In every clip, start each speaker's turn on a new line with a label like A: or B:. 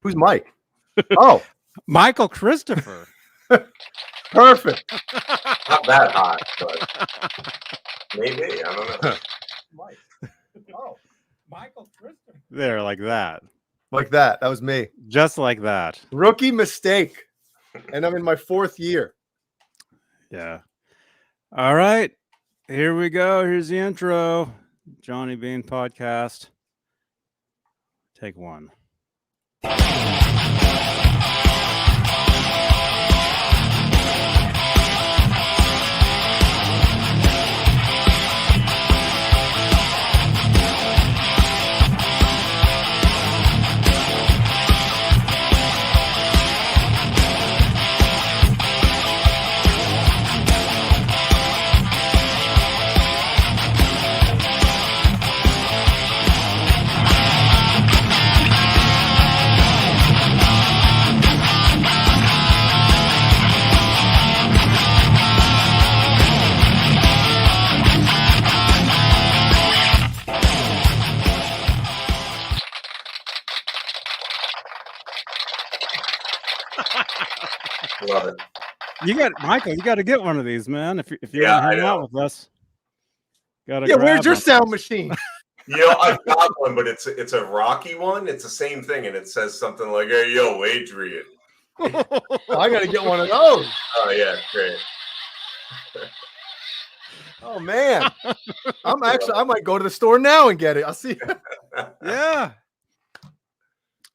A: Who's Mike? Oh,
B: Michael Christopher.
A: perfect.
C: Not that hot, but maybe. I don't know.
A: Mike. Oh,
B: Michael Christopher. There, like that.
A: like that. That was me.
B: Just like that.
A: Rookie mistake. And I'm in my 4th year.
B: Yeah. All right. Here we go. Here's the intro. Johnny Beane podcast. Take 1.
C: Love it.
B: You got Michael. You got to get one of these, man. If you
C: Yeah,
B: want to
C: I
B: hang
C: know.
B: out with us, gotta.
A: Yeah,
B: grab
A: where's your
B: one.
A: sound machine?
C: You know, I've got one, but it's a Rocky one. It's the same thing, and it says something like, "Hey, yo, Adrian."
A: I got to get one of those.
C: Oh yeah, great.
A: Oh, man. I might go to the store now and get it. I'll see.
B: Yeah.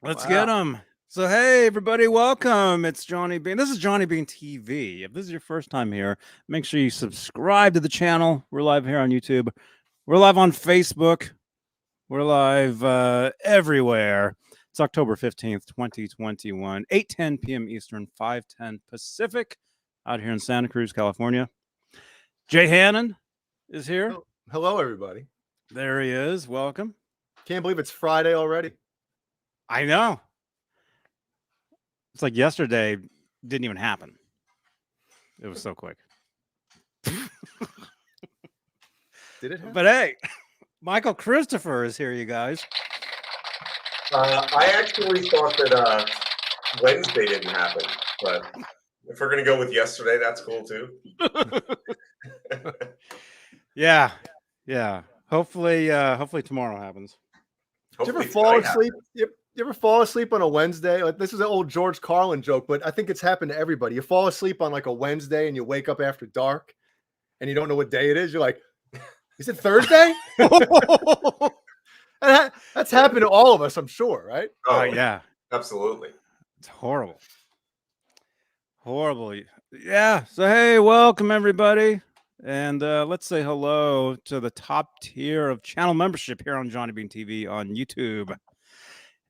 B: Let's
A: Wow.
B: get them. So, hey, everybody, welcome. It's Johnny Beane. This is Johnny Beane TV. If this is your first time here, make sure you subscribe to the channel. We're live here on YouTube. We're live on Facebook. We're live everywhere. It's October 15th, 2021, 8:10 p.m. Eastern, 5:10 Pacific, out here in Santa Cruz, California. Jay Hannon is here.
A: Hello, everybody.
B: There he is. Welcome.
A: Can't believe it's Friday already.
B: I know. It's like yesterday didn't even happen. It was so quick.
A: Did it happen?
B: But hey, Michael Christopher is here, you guys.
C: I actually thought that Wednesday didn't happen, but if we're gonna go with yesterday, that's cool too.
B: Yeah. Hopefully tomorrow happens.
A: Did you ever
C: Hopefully
A: fall
C: tonight
A: asleep?
C: happens.
A: You ever fall asleep on a Wednesday? Like, this is an old George Carlin joke, but I think it's happened to everybody. You fall asleep on like a Wednesday and you wake up after dark and you don't know what day it is. You're like, is it Thursday? And that's happened to all of us, I'm sure, right?
C: Oh
B: Yeah.
C: absolutely.
B: It's horrible. Horrible. Yeah. So hey, welcome everybody. And let's say hello to the top tier of channel membership here on Johnny Beane TV on YouTube.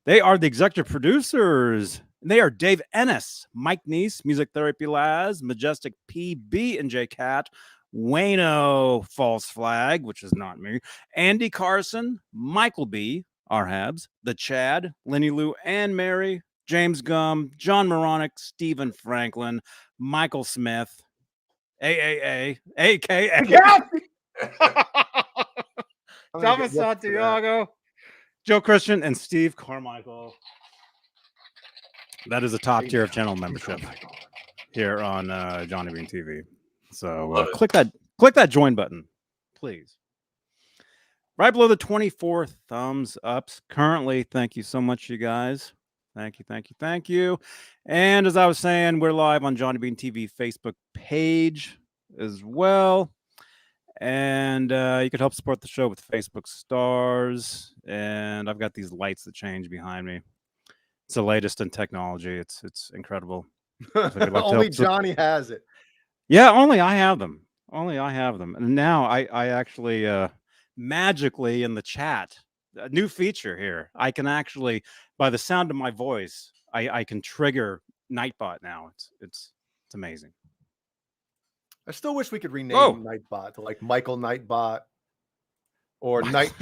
B: They are the executive producers. They are Dave Ennis, Mike Neese, Music Therapy Laz, Majestic PB and J Cat, Wayno False Flag, which is not me, Andy Carson, Michael B, Arhabs, The Chad, Lenny Lou and Mary, James Gum, John Moronic, Stephen Franklin, Michael Smith, AAA, AKA,
A: Yeah.
B: Thomas Santiago, Joe Christian, and Steve Carmichael. That is a top tier of channel membership here on Johnny Beane TV. So click that join button, please. Right below the 24 thumbs ups currently. Thank you so much, you guys. Thank you. And as I was saying, we're live on Johnny Beane TV Facebook page as well. And you could help support the show with Facebook stars. And I've got these lights that change behind me. It's the latest in technology. It's incredible.
A: Only Johnny has it.
B: Yeah, only I have them. And now I actually magically in the chat, a new feature here. I can actually, by the sound of my voice, I can trigger Nightbot now. It's amazing.
A: I still wish we could rename Nightbot to like Michael Nightbot or Night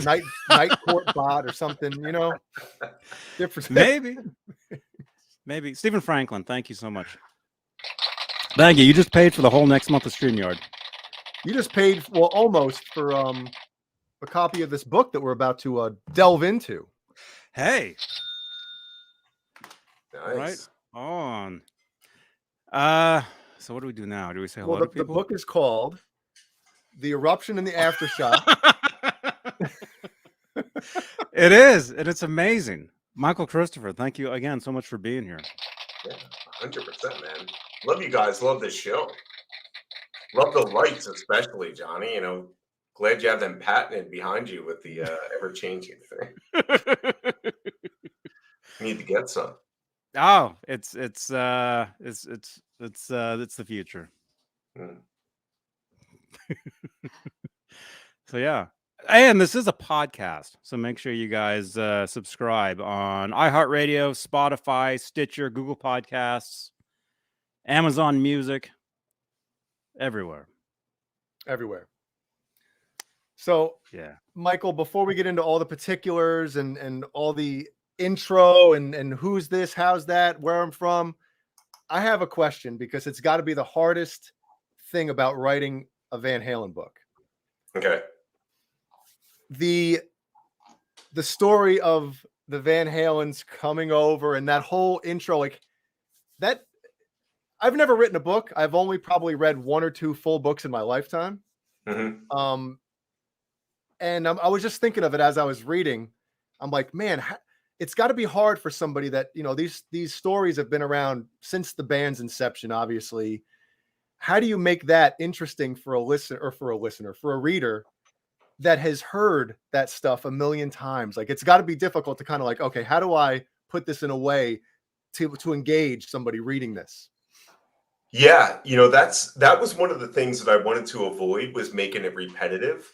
A: Court Bot or something, you know? Different.
B: Maybe. Stephen Franklin, thank you so much. Thank you. You just paid for the whole next month of StreamYard.
A: You just paid, well, almost for a copy of this book that we're about to delve into.
B: Hey.
C: Nice.
B: Right on. So what do we do now? Do we say hello
A: Well,
B: to
A: the
B: people?
A: book is called The Eruption and the Aftershock.
B: It is, and it's amazing. Michael Christopher, thank you again so much for being here.
C: Yeah, 100%, man. Love you guys. Love this show. Love the lights, especially, Johnny. Glad you have them patented behind you with the ever-changing thing. Need to get some.
B: Oh, it's the future.
C: Mm.
B: So yeah. And this is a podcast, so make sure you guys subscribe on iHeartRadio, Spotify, Stitcher, Google Podcasts, Amazon Music, everywhere.
A: So,
B: Yeah.
A: Michael, before we get into all the particulars and all the intro and who's this, how's that, where I'm from, I have a question because it's got to be the hardest thing about writing a Van Halen book.
C: Okay.
A: The story of the Van Halens coming over and that whole intro, like that. I've never written a book. I've only probably read 1 or 2 full books in my lifetime.
C: Mm-hmm.
A: And I was just thinking of it as I was reading. I'm like, man, it's got to be hard for somebody that, these stories have been around since the band's inception, obviously. How do you make that interesting for a reader that has heard that stuff a million times? Like, it's got to be difficult to kind of like, okay, how do I put this in a way to engage somebody reading this?
C: Yeah, that was one of the things that I wanted to avoid, was making it repetitive.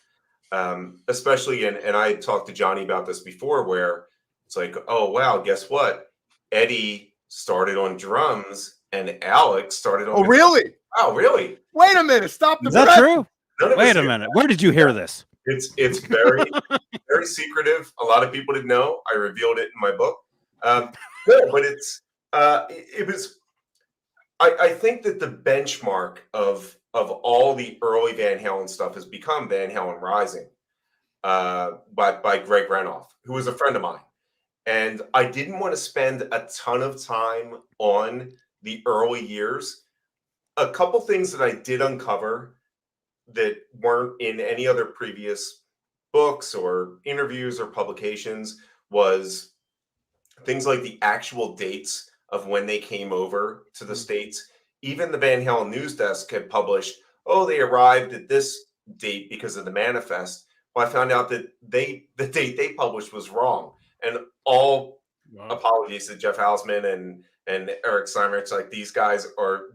C: Especially, and I talked to Johnny about this before, where it's like, oh wow, guess what? Eddie started on drums and Alex started on.
A: Oh, really?
C: Oh, really?
A: Wait a minute! Stop the.
B: Is that true?
C: None of us
B: Wait a
C: knew.
B: minute. Where did you hear this?
C: It's very very secretive. A lot of people didn't know. I revealed it in my book. No, but it was. I think that the benchmark of all the early Van Halen stuff has become Van Halen Rising, by Greg Renoff, who was a friend of mine. And I didn't want to spend a ton of time on the early years. A couple things that I did uncover that weren't in any other previous books or interviews or publications was things like the actual dates of when they came over to the States. Even the Van Halen news desk had published, oh, they arrived at this date because of the manifest. Well, I found out that the date they published was wrong. And all apologies to Jeff Hausman and Eric Steinrich, like these guys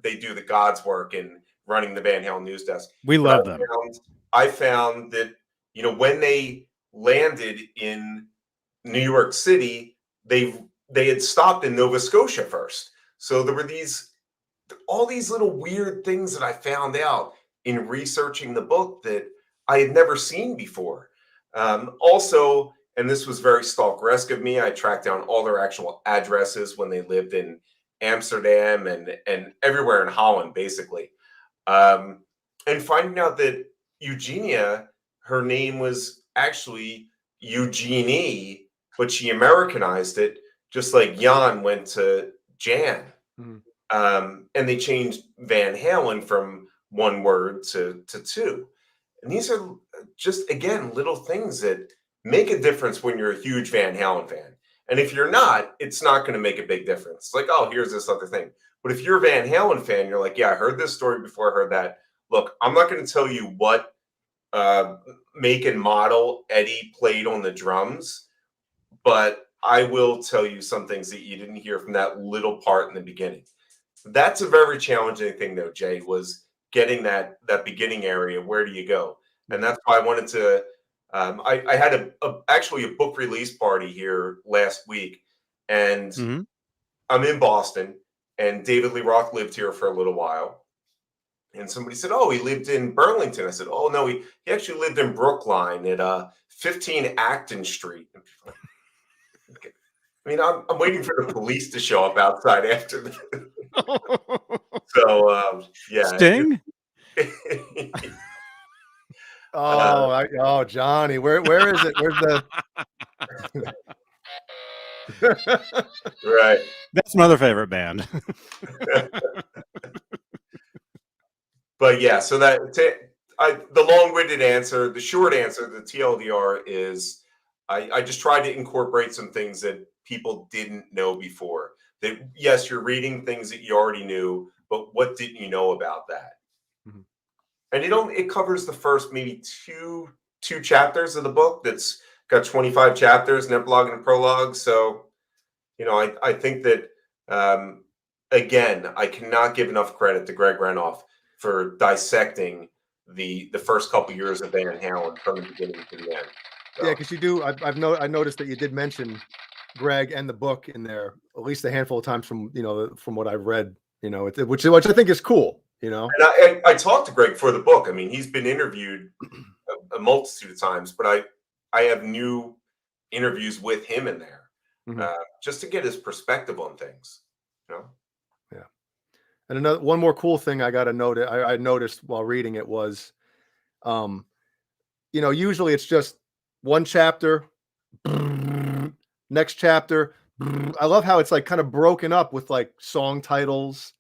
C: they do the God's work in running the Van Halen news desk.
B: We love them.
C: I found that, when they landed in New York City, they had stopped in Nova Scotia first. So there were all these little weird things that I found out in researching the book that I had never seen before. Also, and this was very stalkeresque of me, I tracked down all their actual addresses when they lived in Amsterdam and everywhere in Holland, basically. And finding out that Eugenia, her name was actually Eugenie, but she Americanized it, just like Jan went to Jan. And they changed Van Halen from one word to 2. And these are just, again, little things that make a difference when you're a huge Van Halen fan. And if you're not, it's not going to make a big difference. It's like, oh, here's this other thing. But if you're a Van Halen fan, you're like, yeah, I heard this story before I heard that. Look, I'm not going to tell you what make and model Eddie played on the drums, but I will tell you some things that you didn't hear from that little part in the beginning. That's a very challenging thing, though, Jay, was getting that beginning area. Where do you go? And that's why I wanted to. I had actually a book release party here last week, and I'm in Boston, and David Lee Roth lived here for a little while. And somebody said, oh, he lived in Burlington. I said, oh, no, he actually lived in Brookline at 15 Acton Street. And people are like, okay. I mean, I'm waiting for the police to show up outside after this. So, yeah.
B: Sting?
A: Oh, Johnny, where is it? Where's the?
C: Right.
B: That's my other favorite band.
C: But yeah, so the long-winded answer, the short answer, the TLDR is I just tried to incorporate some things that people didn't know before. That yes, you're reading things that you already knew, but what didn't you know about that?
A: Mhm.
C: And it covers the first maybe two chapters of the book. That's got 25 chapters, an epilogue and a prologue. So I think that again, I cannot give enough credit to Greg Renoff for dissecting the first couple years of Van Halen from the beginning to the end.
A: Yeah, because you do. I noticed that you did mention Greg and the book in there at least a handful of times from what I've read. Which I think is cool.
C: And I talked to Greg for the book. I mean, he's been interviewed a multitude of times, but I have new interviews with him in there just to get his perspective on things. Yeah.
A: And one more cool thing I got to note, I noticed while reading it was, usually it's just one chapter, next chapter. I love how it's like kind of broken up with like song titles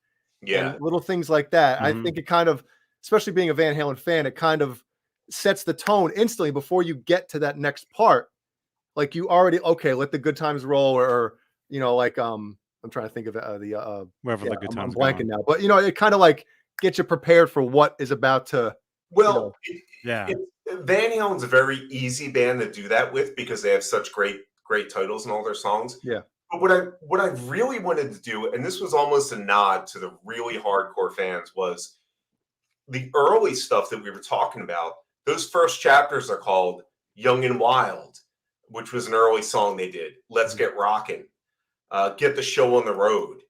A: and little things like that. I think it kind of, especially being a Van Halen fan, it kind of sets the tone instantly before you get to that next part. Like you already, okay, let the good times roll, or I'm trying to think of
B: Wherever the good times
A: I'm blanking now, but it kind of like gets you prepared for what is about to.
B: Yeah.
C: Van Halen's a very easy band to do that with because they have such great titles in all their songs.
A: Yeah.
C: But what I really wanted to do, and this was almost a nod to the really hardcore fans, was the early stuff that we were talking about. Those first chapters are called "Young and Wild," which was an early song they did. "Let's Get Rockin'." Get the Show on the Road.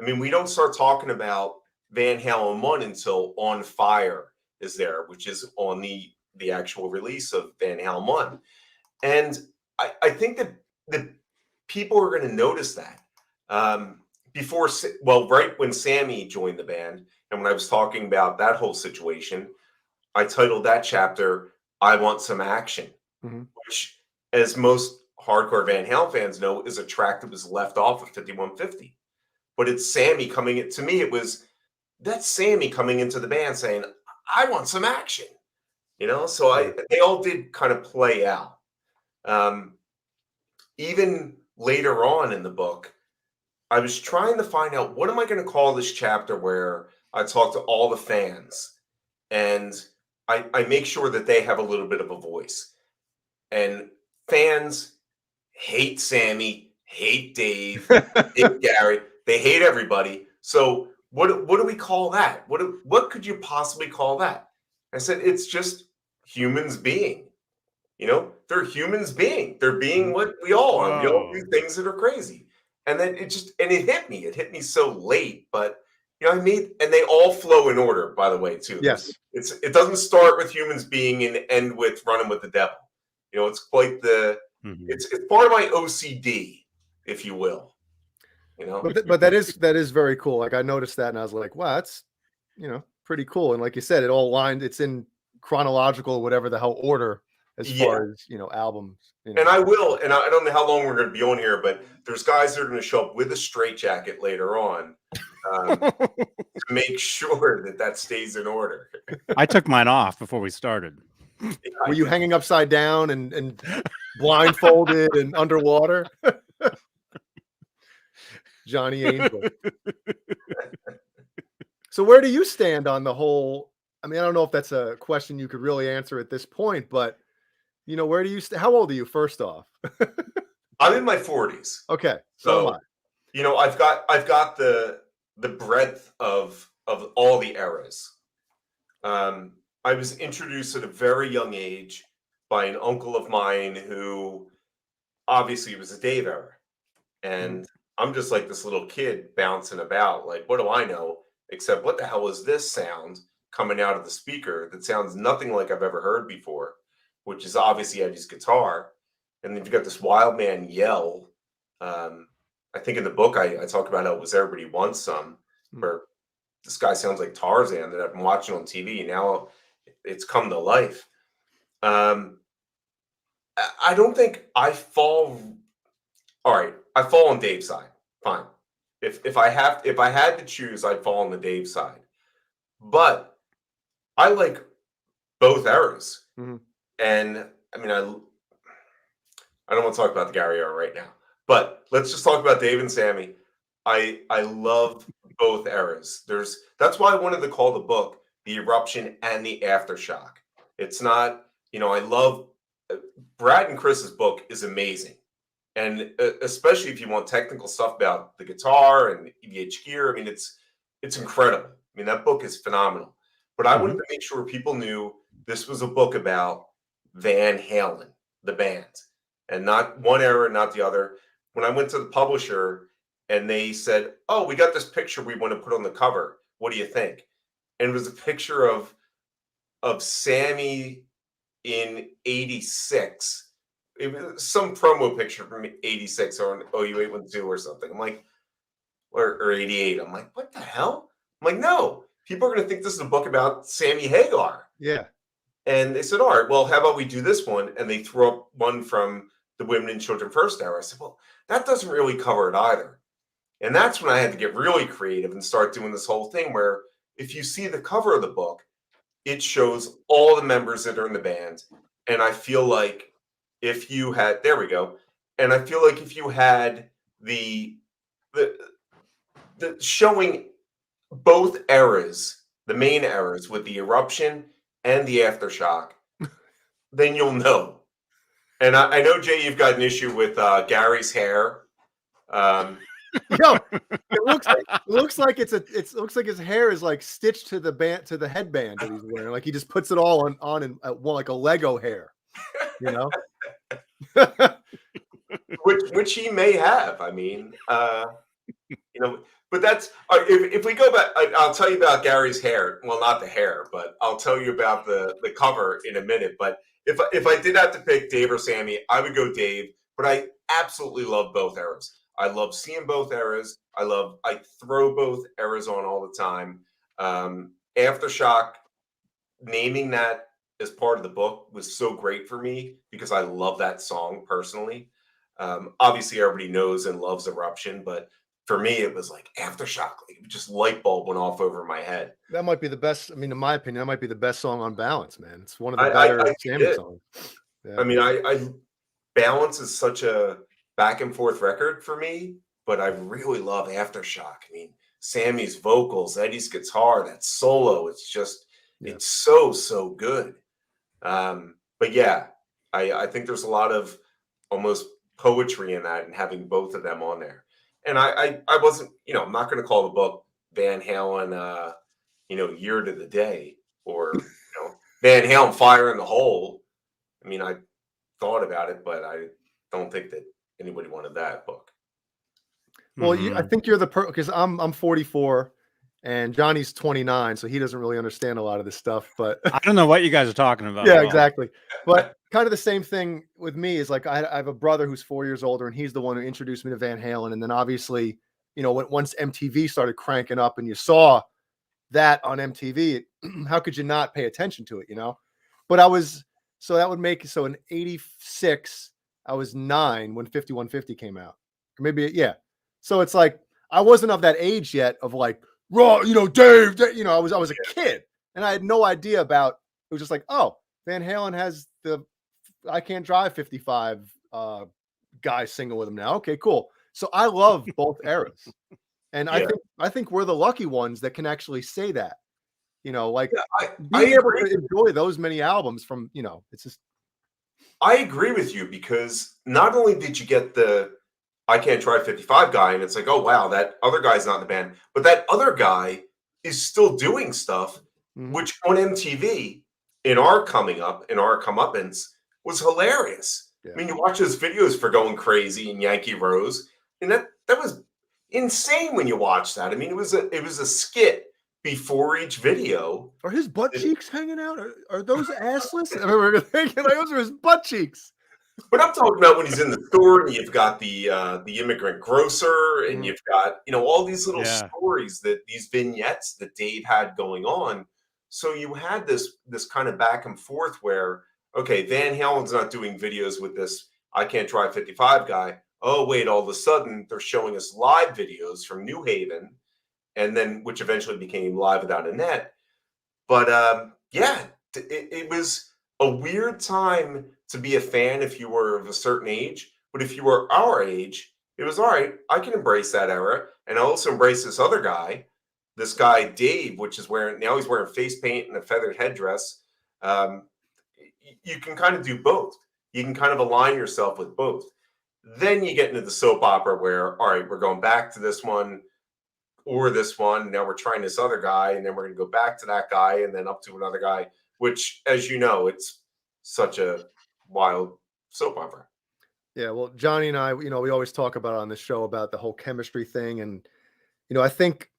C: I mean, we don't start talking about Van Halen 1 until On Fire is there, which is on the actual release of Van Halen 1. And I think that people are going to notice that. Right when Sammy joined the band, and when I was talking about that whole situation, I titled that chapter, "I Want Some Action," which, as most hardcore Van Halen fans know, is a track that was left off of 5150. But it's Sammy that's Sammy coming into the band saying, "I want some action." So they all did kind of play out. Even later on in the book, I was trying to find out, what am I going to call this chapter where I talk to all the fans and I make sure that they have a little bit of a voice. And fans hate Sammy, hate Dave, hate Gary. They hate everybody. So what do we call that? What could you possibly call that? I said, it's just humans being. They're humans being. They're being what we all are. We all do things that are crazy. And then it hit me. It hit me so late, but and they all flow in order, by the way, too.
A: Yes.
C: It doesn't start with humans being and end with Running with the Devil. It's quite it's part of my OCD, if you will.
A: But that is very cool. Like I noticed that and I was like, wow, that's pretty cool. And like you said, it all lined, it's in chronological, whatever the hell order as far as albums.
C: And I will, and I don't know how long we're going to be on here, but there's guys that are going to show up with a straitjacket later on to make sure that stays in order.
B: I took mine off before we started.
A: Were you hanging upside down and blindfolded and underwater? Johnny Angel. So where do you stand on the whole? I mean, I don't know if that's a question you could really answer at this point, but where do you how old are you, first off?
C: I'm in my 40s.
A: Okay. So am I.
C: I've got the breadth of all the eras. I was introduced at a very young age by an uncle of mine who obviously was a Dave era. And I'm just like this little kid bouncing about, like, what do I know? Except what the hell is this sound coming out of the speaker that sounds nothing like I've ever heard before, which is obviously Eddie's guitar. And then you've got this wild man yell. I think in the book I talk about how it was Everybody Wants Some, where this guy sounds like Tarzan that I've been watching on TV, and now it's come to life. I don't think I fall. All right, I fall on Dave's side. Fine. If I had to choose, I'd fall on the Dave side. But I like both eras.
A: Mhm.
C: And I mean, I don't want to talk about the Gary era right now, but let's just talk about Dave and Sammy. I love both eras. That's why I wanted to call the book The Eruption and the Aftershock. It's not, I love Brad and Chris's book is amazing. And especially if you want technical stuff about the guitar and EVH gear, I mean, it's incredible. I mean, that book is phenomenal. But I wanted to make sure people knew this was a book about Van Halen, the band, and not one era, not the other. When I went to the publisher and they said, "Oh, we got this picture we want to put on the cover. What do you think?" And it was a picture of Sammy in '86. It was some promo picture from '86 or an OU812 or something. I'm like, or '88. I'm like, what the hell? I'm like, no, people are going to think this is a book about Sammy Hagar.
A: Yeah.
C: And they said, all right, well, how about we do this one? And they threw up one from the Women and Children First era. I said, well, that doesn't really cover it either. And that's when I had to get really creative and start doing this whole thing where if you see the cover of the book, it shows all the members that are in the band. And I feel like if you had, there we go. And I feel like if you had the showing both eras, the main eras with the Eruption and the Aftershock, then you'll know. And I know, Jay, you've got an issue with Gary's hair.
A: Yo, it looks like it looks like his hair is like stitched to the headband that he's wearing. Like he just puts it all on in one, like a Lego hair, you know.
C: which he may have. I mean, but that's if we go back. I'll tell you about Gary's hair. Well, not the hair, but I'll tell you about the cover in a minute. But if I did have to pick Dave or Sammy, I would go Dave. But I absolutely love both eras. I love seeing both eras. I throw both eras on all the time. Aftershock, naming that as part of the book was so great for me because I love that song personally. Obviously, everybody knows and loves Eruption, but for me, it was like Aftershock. Like, just light bulb went off over my head.
A: That might be the best. I mean, in my opinion, that might be the best song on Balance, man. It's one of the better Sammy songs. Yeah.
C: I mean, I Balance is such a back and forth record for me, but I really love Aftershock. I mean, Sammy's vocals, Eddie's guitar, that solo, it's just, it's so good. But yeah, I think there's a lot of almost poetry in that and having both of them on there. And I wasn't, I'm not going to call the book Van Halen, Year to the Day or, Van Halen Fire in the Hole. I mean, I thought about it, but I don't think that anybody wanted that book.
A: Well, I think you're because I'm 44 and Johnny's 29, so he doesn't really understand a lot of this stuff. But
B: I don't know what you guys are talking about.
A: Yeah, exactly. But kind of the same thing with me is like I have a brother who's 4 years older, and he's the one who introduced me to Van Halen. And then obviously, once MTV started cranking up, and you saw that on MTV, how could you not pay attention to it? But that would make in '86 I was 9 when 5150 came out, or maybe So it's like I wasn't of that age yet of like, raw, Dave. I was a kid, and I had no idea about. It was just like, oh, Van Halen has the I Can't Drive 55 guy singing with him now. Okay, cool. So I love both eras, and I think we're the lucky ones that can actually say that. Being able to enjoy those many albums from it's just.
C: I agree with you because not only did you get the I Can't Drive 55 guy, and it's like, oh, wow, that other guy's not in the band. But that other guy is still doing stuff, which on MTV, in our comeuppance, was hilarious. Yeah. I mean, you watch those videos for Going Crazy and Yankee Rose, and that was insane when you watch that. I mean, it was a skit before each video.
A: Are his butt cheeks hanging out? Are those assless? I remember thinking, those are his butt cheeks.
C: But I'm talking about when he's in the store and you've got the immigrant grocer and you've got, all these little stories these vignettes that Dave had going on. So you had this kind of back and forth where, okay, Van Halen's not doing videos with this I Can't Drive 55 guy. oh wait, all of a sudden they're showing us live videos from New Haven, and then which eventually became Live Without a Net. But yeah, it was a weird time to be a fan if you were of a certain age. But if you were our age, it was all right. I can embrace that era, and I also embrace this other guy, this guy Dave, which is now he's wearing face paint and a feathered headdress. You can kind of do both. You can kind of align yourself with both. Then you get into the soap opera where, all right, we're going back to this one or this one. Now we're trying this other guy, and then we're going to go back to that guy and then up to another guy, which, as you know, it's such a wild soap opera.
A: Yeah, well, Johnny and I, we always talk about on this show about the whole chemistry thing. And, I think,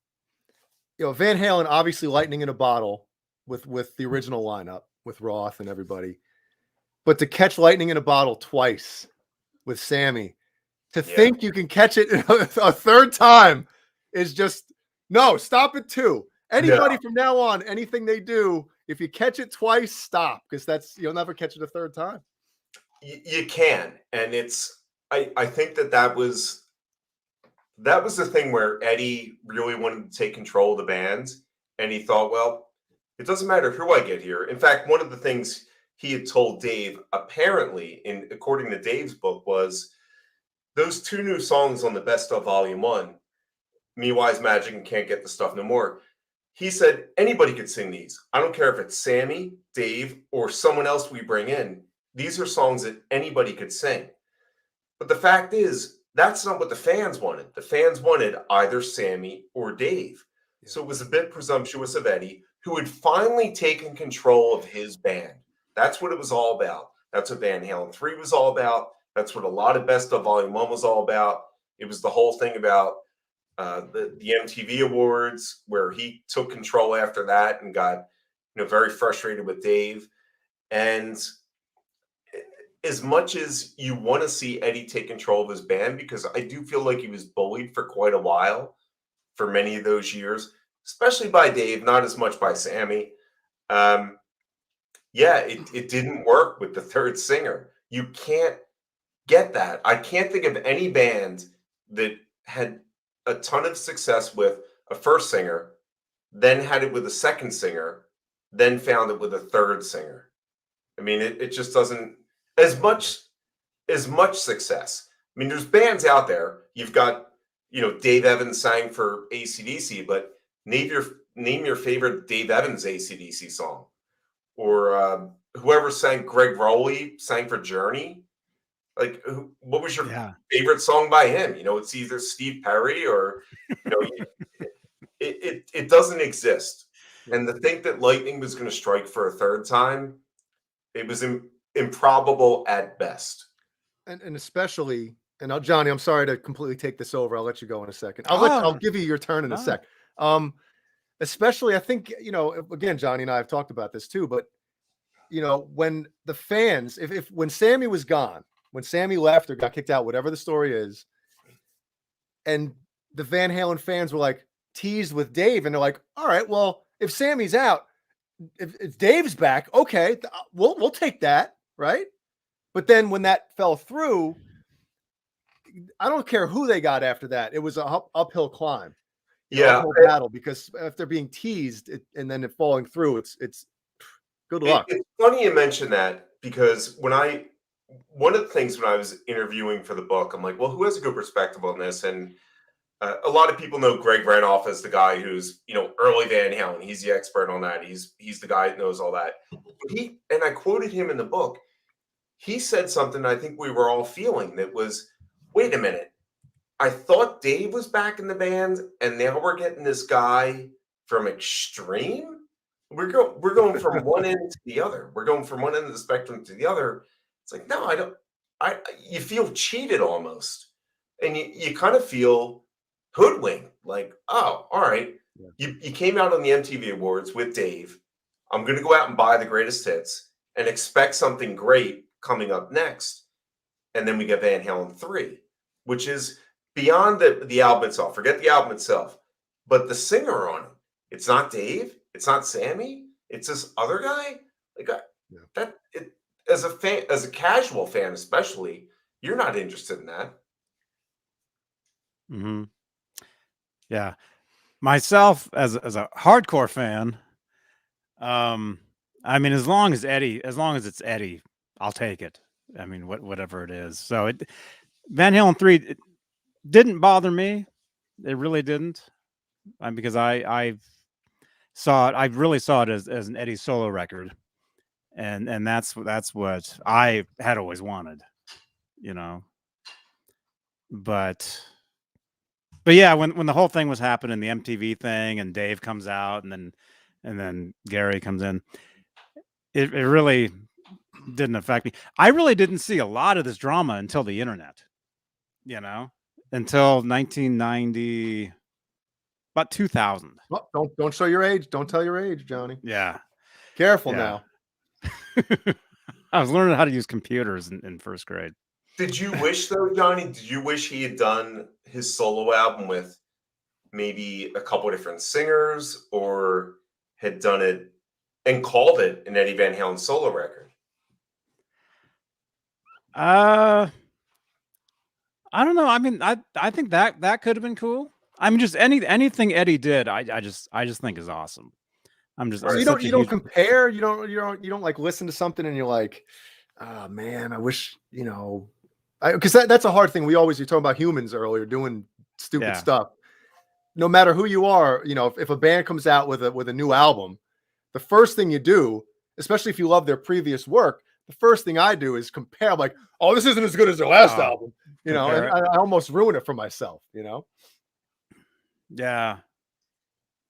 A: Van Halen, obviously lightning in a bottle with the original lineup with Roth and everybody. But to catch lightning in a bottle twice with Sammy, to think you can catch it a third time is just, no, stop it too. Anybody from now on, anything they do, if you catch it twice, stop, because you'll never catch it a third time.
C: You can, and I think that was the thing where Eddie really wanted to take control of the band, and he thought, well, it doesn't matter who I get here. In fact, one of the things he had told Dave, apparently, according to Dave's book, was those two new songs on the Best of Volume 1, Me Wise Magic and Can't Get the Stuff No More. He said anybody could sing these. I don't care if it's Sammy, Dave, or someone else we bring in. These are songs that anybody could sing. But the fact is, that's not what the fans wanted. The fans wanted either Sammy or Dave. Yeah. So it was a bit presumptuous of Eddie, who had finally taken control of his band. That's what it was all about. That's what Van Halen 3 was all about. That's what a lot of Best of Volume 1 was all about. It was the whole thing about the MTV Awards, where he took control after that and got very frustrated with Dave. And as much as you want to see Eddie take control of his band, because I do feel like he was bullied for quite a while for many of those years, especially by Dave, not as much by Sammy. It didn't work with the third singer. You can't get that. I can't think of any band that had a ton of success with a first singer, then had it with a second singer, then found it with a third singer. I mean, it just doesn't, as much success. I mean, there's bands out there. You've got, Dave Evans sang for AC/DC, but name your favorite Dave Evans AC/DC song. Or whoever sang, Greg Rowley sang for Journey. Like, what was your favorite song by him? It's either Steve Perry or, it doesn't exist. And to think that lightning was going to strike for a third time, it was improbable at best.
A: And especially, and Johnny, I'm sorry to completely take this over. I'll let you go in a second. I'll give you your turn in a sec. Especially, I think, again, Johnny and I have talked about this too, but, when the fans, when Sammy was gone, when Sammy left or got kicked out, whatever the story is, and the Van Halen fans were like teased with Dave, and they're like, all right, well, if Sammy's out, if Dave's back, okay, we'll take that, right? But then when that fell through, I don't care who they got after that. It was an uphill climb. Uphill battle, because if they're being teased and then it falling through, it's good luck.
C: It's funny you mention that, because one of the things when I was interviewing for the book, I'm like, well, who has a good perspective on this? And a lot of people know Greg Renoff as the guy who's, early Van Halen. He's the expert on that. He's the guy that knows all that. And I quoted him in the book. He said something I think we were all feeling, that was, wait a minute. I thought Dave was back in the band, and now we're getting this guy from Extreme. We're going from one end to the other. We're going from one end of the spectrum to the other. It's like, no, I don't. You feel cheated almost, and you kind of feel hoodwinked. Like, oh, all right, you came out on the MTV Awards with Dave. I'm going to go out and buy the greatest hits and expect something great coming up next, and then we get Van Halen 3, which is beyond the album itself. Forget the album itself, but the singer on it. It's not Dave. It's not Sammy. It's this other guy. Like as a fan, as a casual fan, especially, you're not interested in that.
B: Mm-hmm. Yeah. Myself as a hardcore fan, I mean, as long as it's Eddie, I'll take it. I mean, whatever it is. So Van Halen 3, it didn't bother me. It really didn't. Because I saw it. I really saw it as an Eddie solo record, and that's what I had always wanted, you know. But yeah, when the whole thing was happening, the MTV thing, and Dave comes out, and then Gary comes in, it really didn't affect me. I really didn't see a lot of this drama until the internet, you know, until 1990, about 2000.
A: Well, don't show your age. Don't tell your age, Johnny.
B: Yeah.
A: Careful
B: Yeah.
A: now.
B: I was learning how to use computers in first grade.
C: Did you wish, though, Johnny, did you wish he had done his solo album with maybe a couple different singers, or had done it and called it an Eddie Van Halen solo record?
B: I don't know. I mean, I think that could have been cool. I mean, just anything Eddie did, I just think is awesome. I'm just
A: So
B: I'm
A: you
B: such a
A: don't
B: huge-
A: compare. You don't like listen to something and you're like, oh man, I wish, because that's a hard thing. You're talking about humans earlier doing stupid
B: Yeah.
A: stuff. No matter who you are, if a band comes out with a new album, the first thing you do, especially if you love their previous work, the first thing I do is compare. I'm like, oh, this isn't as good as their last album, and
B: compare it.
A: I almost ruin it for myself,
B: Yeah.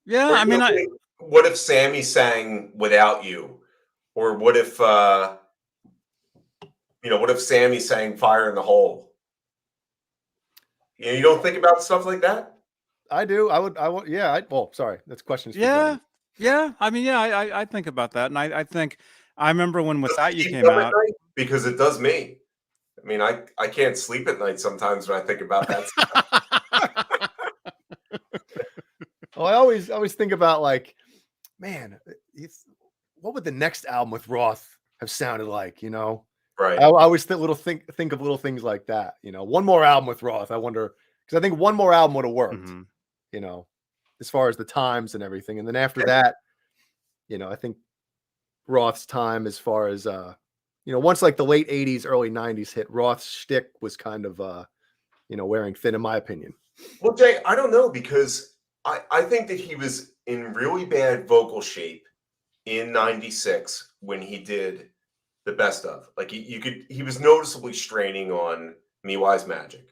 B: Yeah.
C: Or,
B: I mean,
C: what if Sammy sang Without You? Or what if Sammy sang Fire in the Hole? You don't think about stuff like that?
A: I do. I would. Yeah. Well, sorry. That's questions. For
B: yeah.
A: Johnny.
B: Yeah. I mean, yeah, I think about that. And I think I remember when Without You
C: Keep
B: came
C: up at
B: out.
C: night? Because it does me. I mean, I can't sleep at night sometimes when I think about that stuff.
A: Well, I always think about like, man, what would the next album with Roth have sounded like?
C: Right.
A: I always think of little things like that. One more album with Roth. I wonder, because I think one more album would have worked.
B: Mhm.
A: As far as the times and everything, and then after that, I think Roth's time, as far as once like the late '80s, early '90s hit, Roth's shtick was kind of wearing thin, in my opinion.
C: Well, Jay, I don't know, because I think that he was in really bad vocal shape in '96 when he did the best of. Like he was noticeably straining on Me Wise Magic.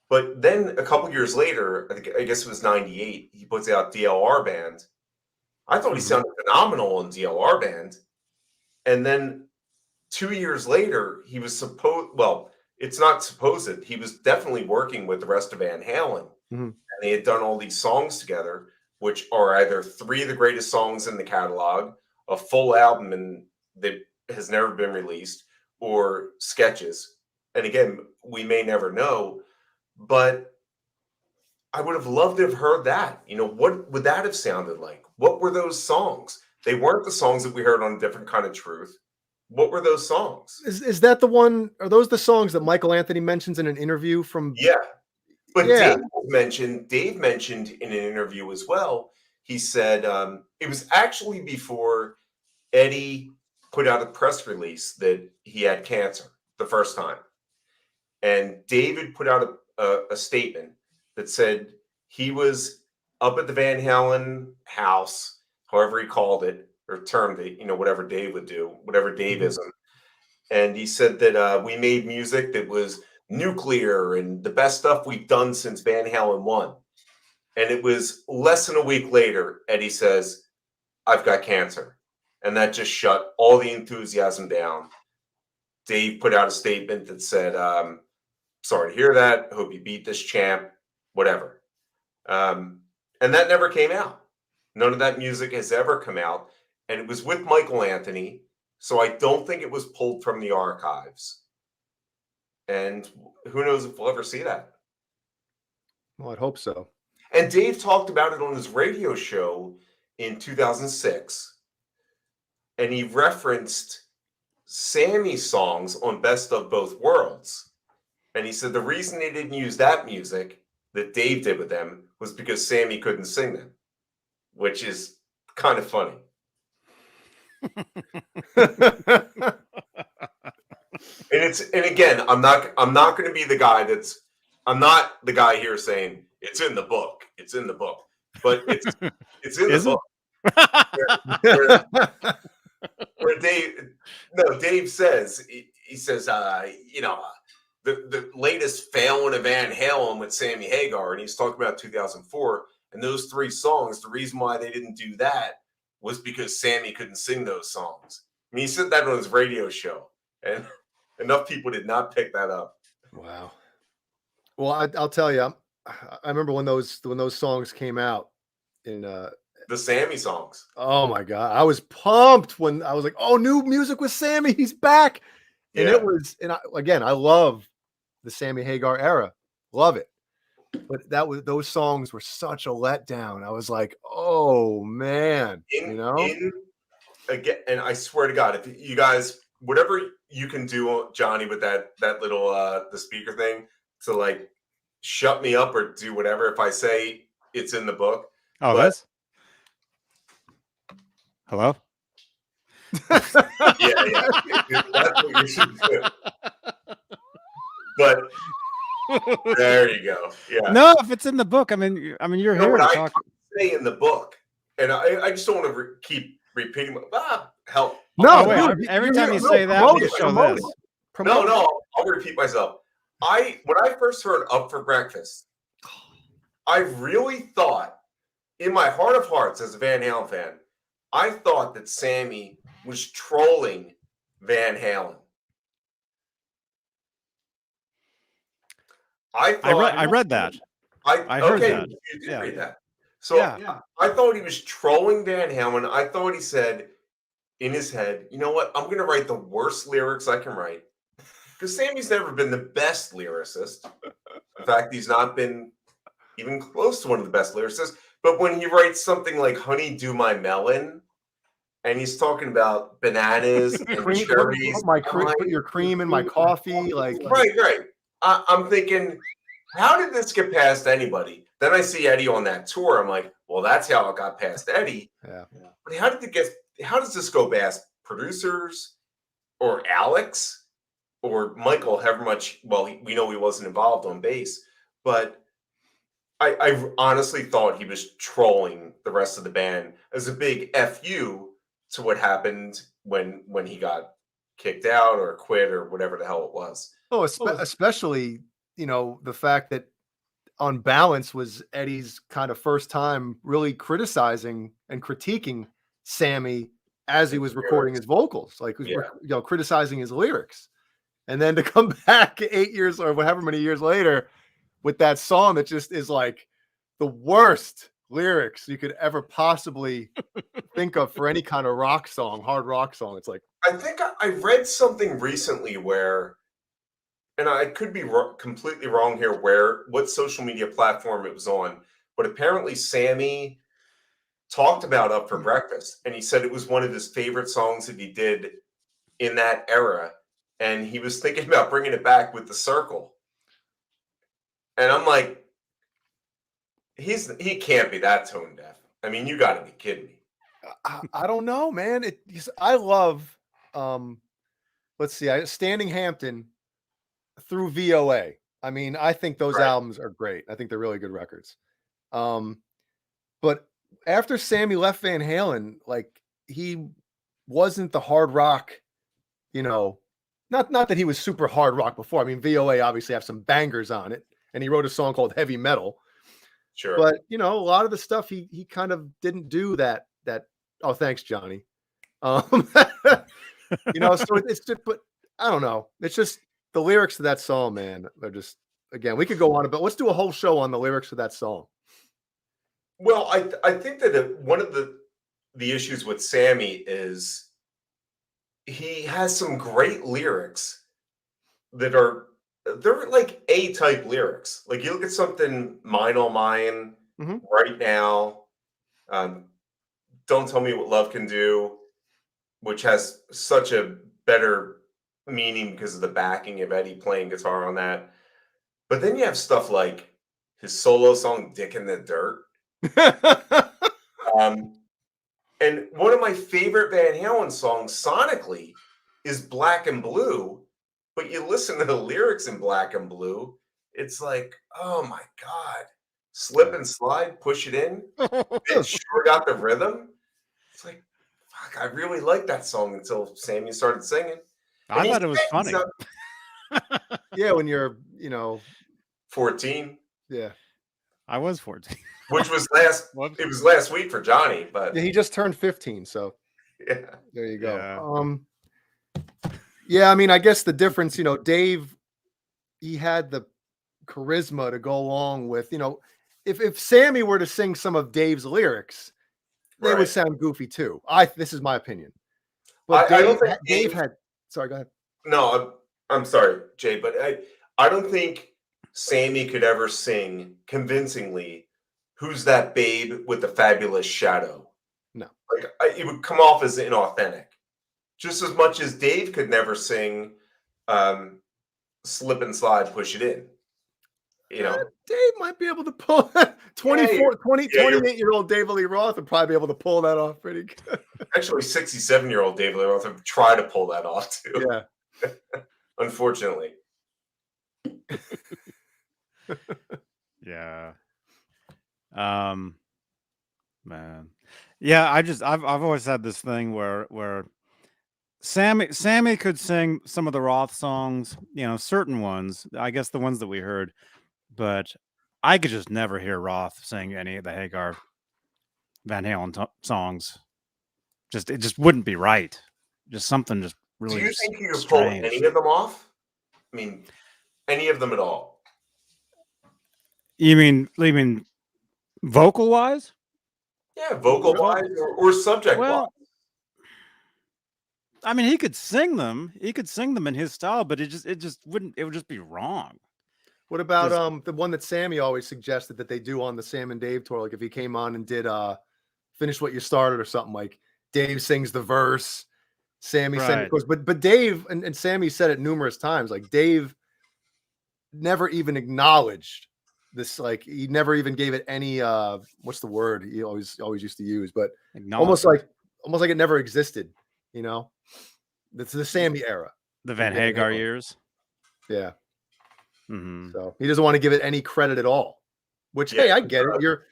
C: But then a couple years later, I guess it was '98, he puts out DLR Band. I thought he sounded phenomenal in DLR Band. And then 2 years later, he was it's not supposed, he was definitely working with the rest of Van Halen. And they had done all these songs together, which are either 3 of the greatest songs in the catalog, a full album that has never been released, or sketches. And again, we may never know, but I would have loved to have heard that. What would that have sounded like? What were those songs? They weren't the songs that we heard on Different Kind of Truth. What were those songs?
A: Is that the one? Are those the songs that Michael Anthony mentions in an interview from?
C: Yeah. But
A: Yeah.
C: Dave mentioned in an interview as well, he said it was actually before Eddie put out a press release that he had cancer the first time. And David put out a statement that said he was up at the Van Halen house, however he called it, or termed it, whatever Dave would do, whatever Daveism. And he said that we made music that was nuclear and the best stuff we've done since Van Halen 1. And it was less than a week later, Eddie says, I've got cancer. And that just shut all the enthusiasm down. Dave put out a statement that said, sorry to hear that. I hope you beat this champ, whatever. And that never came out. None of that music has ever come out. And it was with Michael Anthony. So I don't think it was pulled from the archives. And who knows if we'll ever see that.
A: Well, I'd hope so.
C: And Dave talked about it on his radio show in 2006. And he referenced Sammy's songs on Best of Both Worlds. And he said the reason they didn't use that music that Dave did with them was because Sammy couldn't sing them, which is kind of funny. And again, I'm not going to be the guy I'm not the guy here saying it's in the book. It's in the book. But it's in the book. Where Dave says, he says, the latest failing of Van Halen with Sammy Hagar, and he's talking about 2004, and those 3 songs, the reason why they didn't do that was because Sammy couldn't sing those songs. I mean, he said that on his radio show, and enough people did not pick that up.
A: Wow. Well, I'll tell you, I remember when those songs came out in
C: the Sammy songs.
A: Oh my God. I was pumped when I was like, oh, new music with Sammy, he's back. And
C: Yeah.
A: it was, and I love the Sammy Hagar era. Love it. But those songs were such a letdown. I was like, oh man,
C: Again, and I swear to God, if you guys, whatever you can do, Johnny, with that little the speaker thing to like shut me up or do whatever if I say it's in the book.
B: Oh, that's hello.
C: Yeah. That's what you should do. But there you go. Yeah.
B: No, if it's in the book, I mean, you're here to talk.
C: I say in the book, and I just don't want to keep repeating. Help.
A: No,
B: wait, every time you say that, we'll just show this.
C: No, I'll repeat myself. When I first heard Up for Breakfast, I really thought, in my heart of hearts as a Van Halen fan, I thought that Sammy was trolling Van Halen.
B: I read that. I heard that.
C: You did read that. So yeah. I thought he was trolling Van Halen. I thought he said in his head, you know what? I'm going to write the worst lyrics I can write. Because Sammy's never been the best lyricist. In fact, he's not been even close to one of the best lyricists. But when he writes something like Honey, Do My Melon, and he's talking about bananas and cherries.
A: Put your cream in my coffee.
C: Right. I'm thinking, how did this get past anybody? Then I see Eddie on that tour. I'm like, well, that's how it got past Eddie.
A: Yeah.
C: But how does this go past producers or Alex or Michael, however much, well, we know he wasn't involved on bass, but I honestly thought he was trolling the rest of the band as a big FU to what happened when he got kicked out or quit or whatever the hell it was.
A: Oh, especially, the fact that On Balance was Eddie's kind of first time really criticizing and critiquing Sammy as he was recording his vocals, criticizing his lyrics. And then to come back 8 years or however many years later with that song that just is like the worst lyrics you could ever possibly think of for any kind of rock song, hard rock song. It's like,
C: I think I read something recently where, and I could be completely wrong here, what social media platform it was on, but apparently Sammy talked about Up for Breakfast, and he said it was one of his favorite songs that he did in that era, and he was thinking about bringing it back with The Circle. And I'm like, he can't be that tone deaf. I mean, you got to be kidding me.
A: I don't know, man. I love, let's see, Standing Hampton through VOA. I mean, I think those albums are great. I think they're really good records. But after Sammy left Van Halen, like he wasn't the hard rock, not that he was super hard rock before. I mean, VOA obviously have some bangers on it, and he wrote a song called Heavy Metal.
C: Sure.
A: But a lot of the stuff he kind of didn't do that. Oh, thanks, Johnny. So it's just, but I don't know. It's just the lyrics to that song, man. They're just, again, we could go on, but let's do a whole show on the lyrics of that song.
C: Well, I think that one of the issues with Sammy is he has some great lyrics that they're like A-type lyrics. Like you look at something Mine All Mine, Right Now, Don't Tell Me What Love Can Do, which has such a better meaning because of the backing of Eddie playing guitar on that. But then you have stuff like his solo song "Dick in the Dirt." And one of my favorite Van Halen songs sonically is Black and Blue, but you listen to the lyrics in Black and Blue, it's like, oh my God, slip and slide, push it in. It sure got the rhythm. It's like, fuck, I really liked that song until Sammy started singing.
B: I thought it was funny.
A: Yeah, when you're,
C: 14.
A: Yeah.
B: I was 14.
C: Which was last week for Johnny, but
A: yeah, he just turned 15, so
C: yeah.
A: There you go.
B: Yeah.
A: Yeah, I mean, I guess the difference, Dave, he had the charisma to go along with, if Sammy were to sing some of Dave's lyrics, they would sound goofy too. This is my opinion. But
C: I don't think
A: Dave had. Sorry, go ahead.
C: No, I'm sorry, Jay, but I don't think Sammy could ever sing convincingly "Who's That Babe with the Fabulous Shadow."
A: No,
C: like it would come off as inauthentic, just as much as Dave could never sing "Slip and Slide, Push It In."
A: Dave might be able to pull 28-year-old David Lee Roth would probably be able to pull that off pretty good.
C: Actually, 67-year-old David Lee Roth would try to pull that off too.
A: Yeah.
C: Unfortunately.
B: Yeah. Man. Yeah, I've always had this thing where Sammy could sing some of the Roth songs, certain ones, I guess the ones that we heard, but I could just never hear Roth sing any of the Hagar Van Halen songs. It just wouldn't be right. Just something just really.
C: Do you think you could pull any of them off? I mean, any of them at all?
B: You mean vocal wise?
C: Yeah, vocal wise or subject wise.
B: Well, I mean, he could sing them. He could sing them in his style, but it just wouldn't. It would just be wrong.
A: What about the one that Sammy always suggested that they do on the Sam and Dave tour? Like if he came on and did Finish What You Started or something, like Dave sings the verse, Sammy sang the chorus. But Dave and Sammy said it numerous times. Like Dave never even acknowledged this. Like he never even gave it any what's the word he always used to use, but almost like it never existed. It's the Sammy era,
B: the Van Hagar years.
A: Yeah.
B: Mm-hmm.
A: So he doesn't want to give it any credit at all. Which, hey, I get it. You're,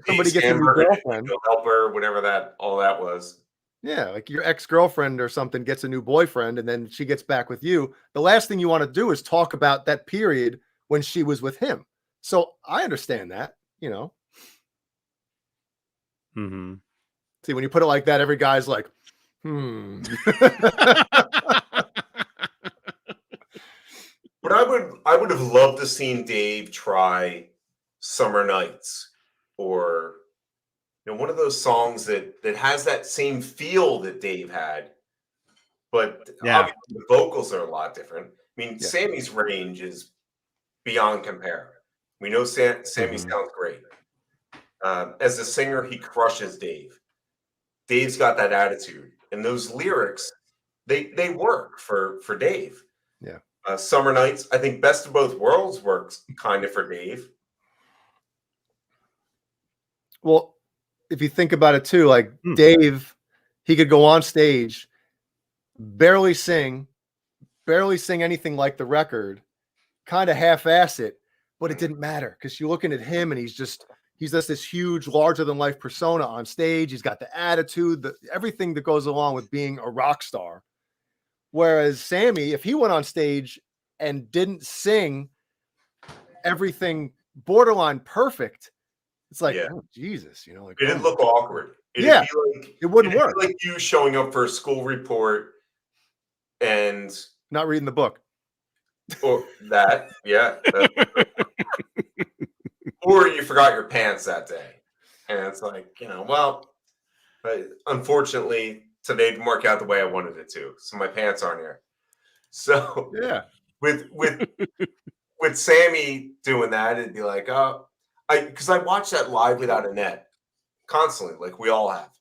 A: somebody gets a new girlfriend,
C: helper, whatever all that was.
A: Yeah, like your ex-girlfriend or something gets a new boyfriend, and then she gets back with you. The last thing you want to do is talk about that period when she was with him. So I understand that,
B: Mm-hmm.
A: See, when you put it like that, every guy's like,
C: But I would have loved to seen Dave try Summer Nights or one of those songs that has that same feel that Dave had, but obviously the vocals are a lot different. I mean, Sammy's range is beyond compare. We know Sammy sounds great. As a singer, he crushes Dave. Dave's got that attitude, and those lyrics they work for Dave.
A: Yeah.
C: Summer Nights, I think Best of Both Worlds works kind of for Dave.
A: Well, if you think about it too, like Dave, he could go on stage, barely sing anything like the record, kind of half-ass it, but it didn't matter because you're looking at him and he's just this huge, larger than life persona on stage. He's got the attitude, everything that goes along with being a rock star. Whereas Sammy, if he went on stage and didn't sing everything borderline perfect, it's like, oh, Jesus, like
C: it didn't look awkward.
A: It wouldn't work.
C: Like you showing up for a school report and
A: not reading the book.
C: Or that, or you forgot your pants that day, and it's like, but unfortunately today didn't work out the way I wanted it to, so my pants aren't here. So with Sammy doing that, it'd be like, because I watch that Live Without a Net constantly, like we all have,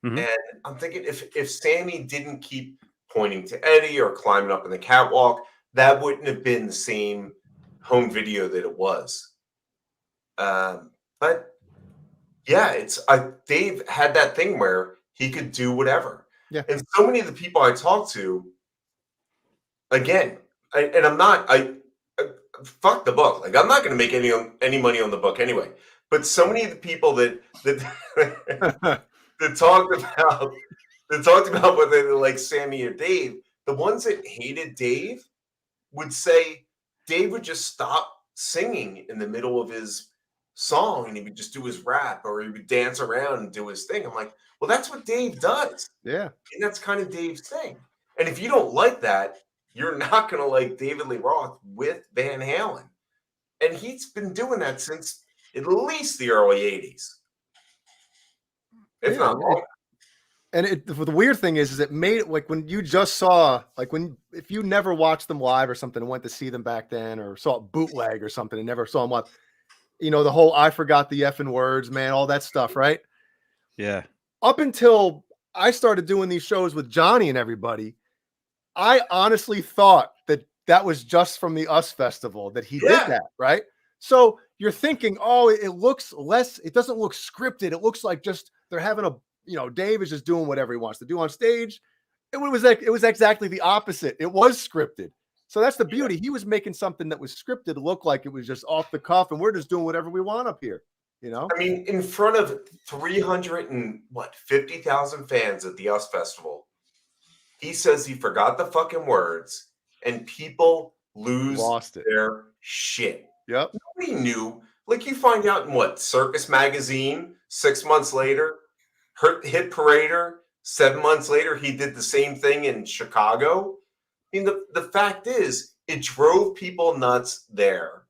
C: and I'm thinking if Sammy didn't keep pointing to Eddie or climbing up in the catwalk, that wouldn't have been the same home video that it was. But yeah, Dave had that thing where he could do whatever.
A: Yeah.
C: And so many of the people I talk to, again, fuck the book. Like, I'm not going to make any money on the book anyway. But so many of the people that that talked about whether they like Sammy or Dave, the ones that hated Dave would say Dave would just stop singing in the middle of his song and he would just do his rap, or he would dance around and do his thing. I'm like, well, that's what Dave does.
A: Yeah.
C: And that's kind of Dave's thing. And if you don't like that, you're not going to like David Lee Roth with Van Halen. And he's been doing that since at least the early 80s. If not longer.
A: And the weird thing is it made it like when you just saw, like if you never watched them live or something and went to see them back then, or saw a bootleg or something and never saw them live, you know, the whole I forgot the effing words, man, all that stuff, right?
B: Yeah.
A: Up until I started doing these shows with Johnny and everybody, I honestly thought that was just from the US Festival that he did that, right? So you're thinking, oh, it doesn't look scripted. It looks like just they're having Dave is just doing whatever he wants to do on stage. It was exactly the opposite. It was scripted. So that's the beauty. He was making something that was scripted look like it was just off the cuff, and we're just doing whatever we want up here. You know?
C: I mean, in front of 350,000 fans at the US Festival, he says he forgot the fucking words, and people lost their shit.
A: Yep.
C: Nobody knew. Like, you find out in what, Circus Magazine 6 months later, Hit Parader 7 months later, he did the same thing in Chicago. I mean, the fact is, it drove people nuts there.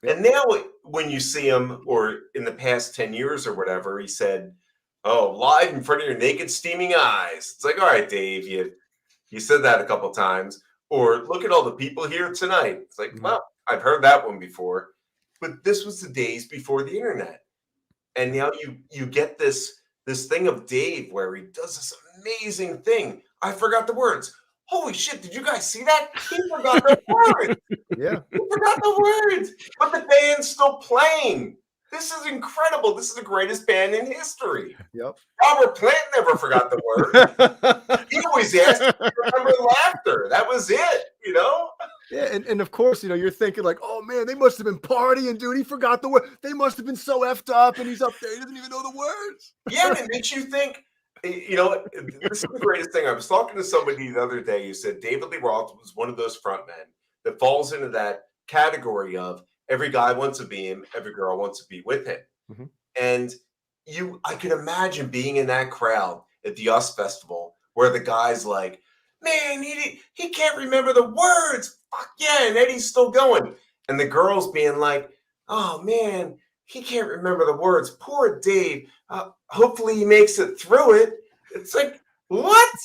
C: Yep. And now when you see him, or in the past 10 years or whatever, he said, oh, live in front of your naked, steaming eyes. It's like, all right, Dave, you said that a couple times. Or look at all the people here tonight. It's like, well, I've heard that one before. But this was the days before the internet. And now you get this thing of Dave where he does this amazing thing. I forgot the words. Holy shit, did you guys see that? He forgot the words.
A: Yeah.
C: He forgot the words. But the band's still playing. This is incredible. This is the greatest band in history.
A: Yep.
C: Robert Plant never forgot the words. He always asked to remember laughter. That was it, you know?
A: Yeah, and of course, you're thinking like, oh man, they must have been partying, dude. He forgot the word. They must have been so effed up, and he's up there. He doesn't even know the words.
C: Yeah, and it makes you think, this is the greatest thing. I was talking to somebody the other day who said David Lee Roth was one of those frontmen that falls into that category of every guy wants to be him, every girl wants to be with him.
A: Mm-hmm.
C: And I can imagine being in that crowd at the US Festival where the guy's like, man, he can't remember the words. Fuck yeah, and Eddie's still going. And the girls being like, oh man, he can't remember the words. Poor Dave. Hopefully he makes it through it. It's like, what?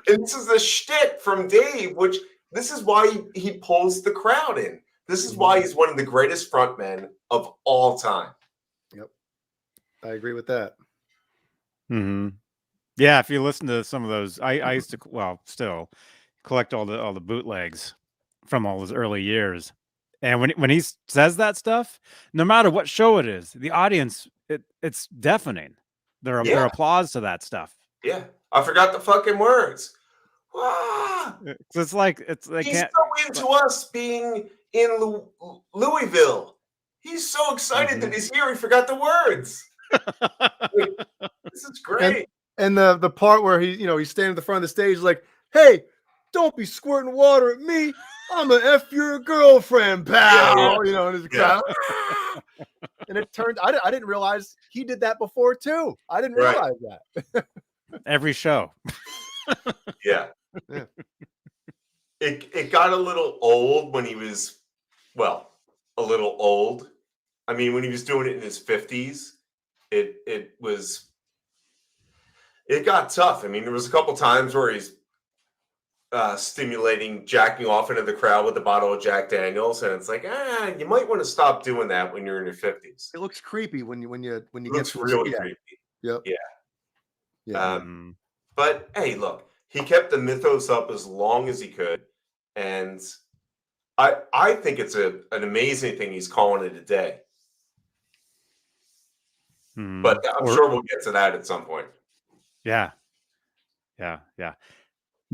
C: And this is the shtick from Dave, which this is why he pulls the crowd in. This is why he's one of the greatest frontmen of all time.
A: Yep. I agree with that.
B: Mm-hmm. Yeah, if you listen to some of those, I used to, still collect all the bootlegs from all his early years. And when he says that stuff, no matter what show it is, the audience, it's deafening. Their applause to that stuff.
C: Yeah, I forgot the fucking words. Ah,
B: it's like
C: he's so into us being in Louisville. He's so excited that he's here. He forgot the words. This is great.
A: And the part where he's standing at the front of the stage like, hey, don't be squirting water at me. I'm gonna F your girlfriend, pal.
C: Yeah.
A: And his crowd. And it turned, I didn't realize he did that before too. I didn't realize that.
B: Every show.
C: Yeah. It got a little old when he was, a little old. I mean, when he was doing it in his 50s, it got tough. I mean, there was a couple times where he's stimulating, jacking off into the crowd with a bottle of Jack Daniels, and it's like, you might want to stop doing that when you're in your 50s.
A: It looks creepy when you
C: It
A: get
C: looks really creepy.
A: Yep.
C: Yeah. But hey, look, he kept the mythos up as long as he could, and I think it's an amazing thing he's calling it a day. But I'm sure we'll get to that at some point.
B: Yeah.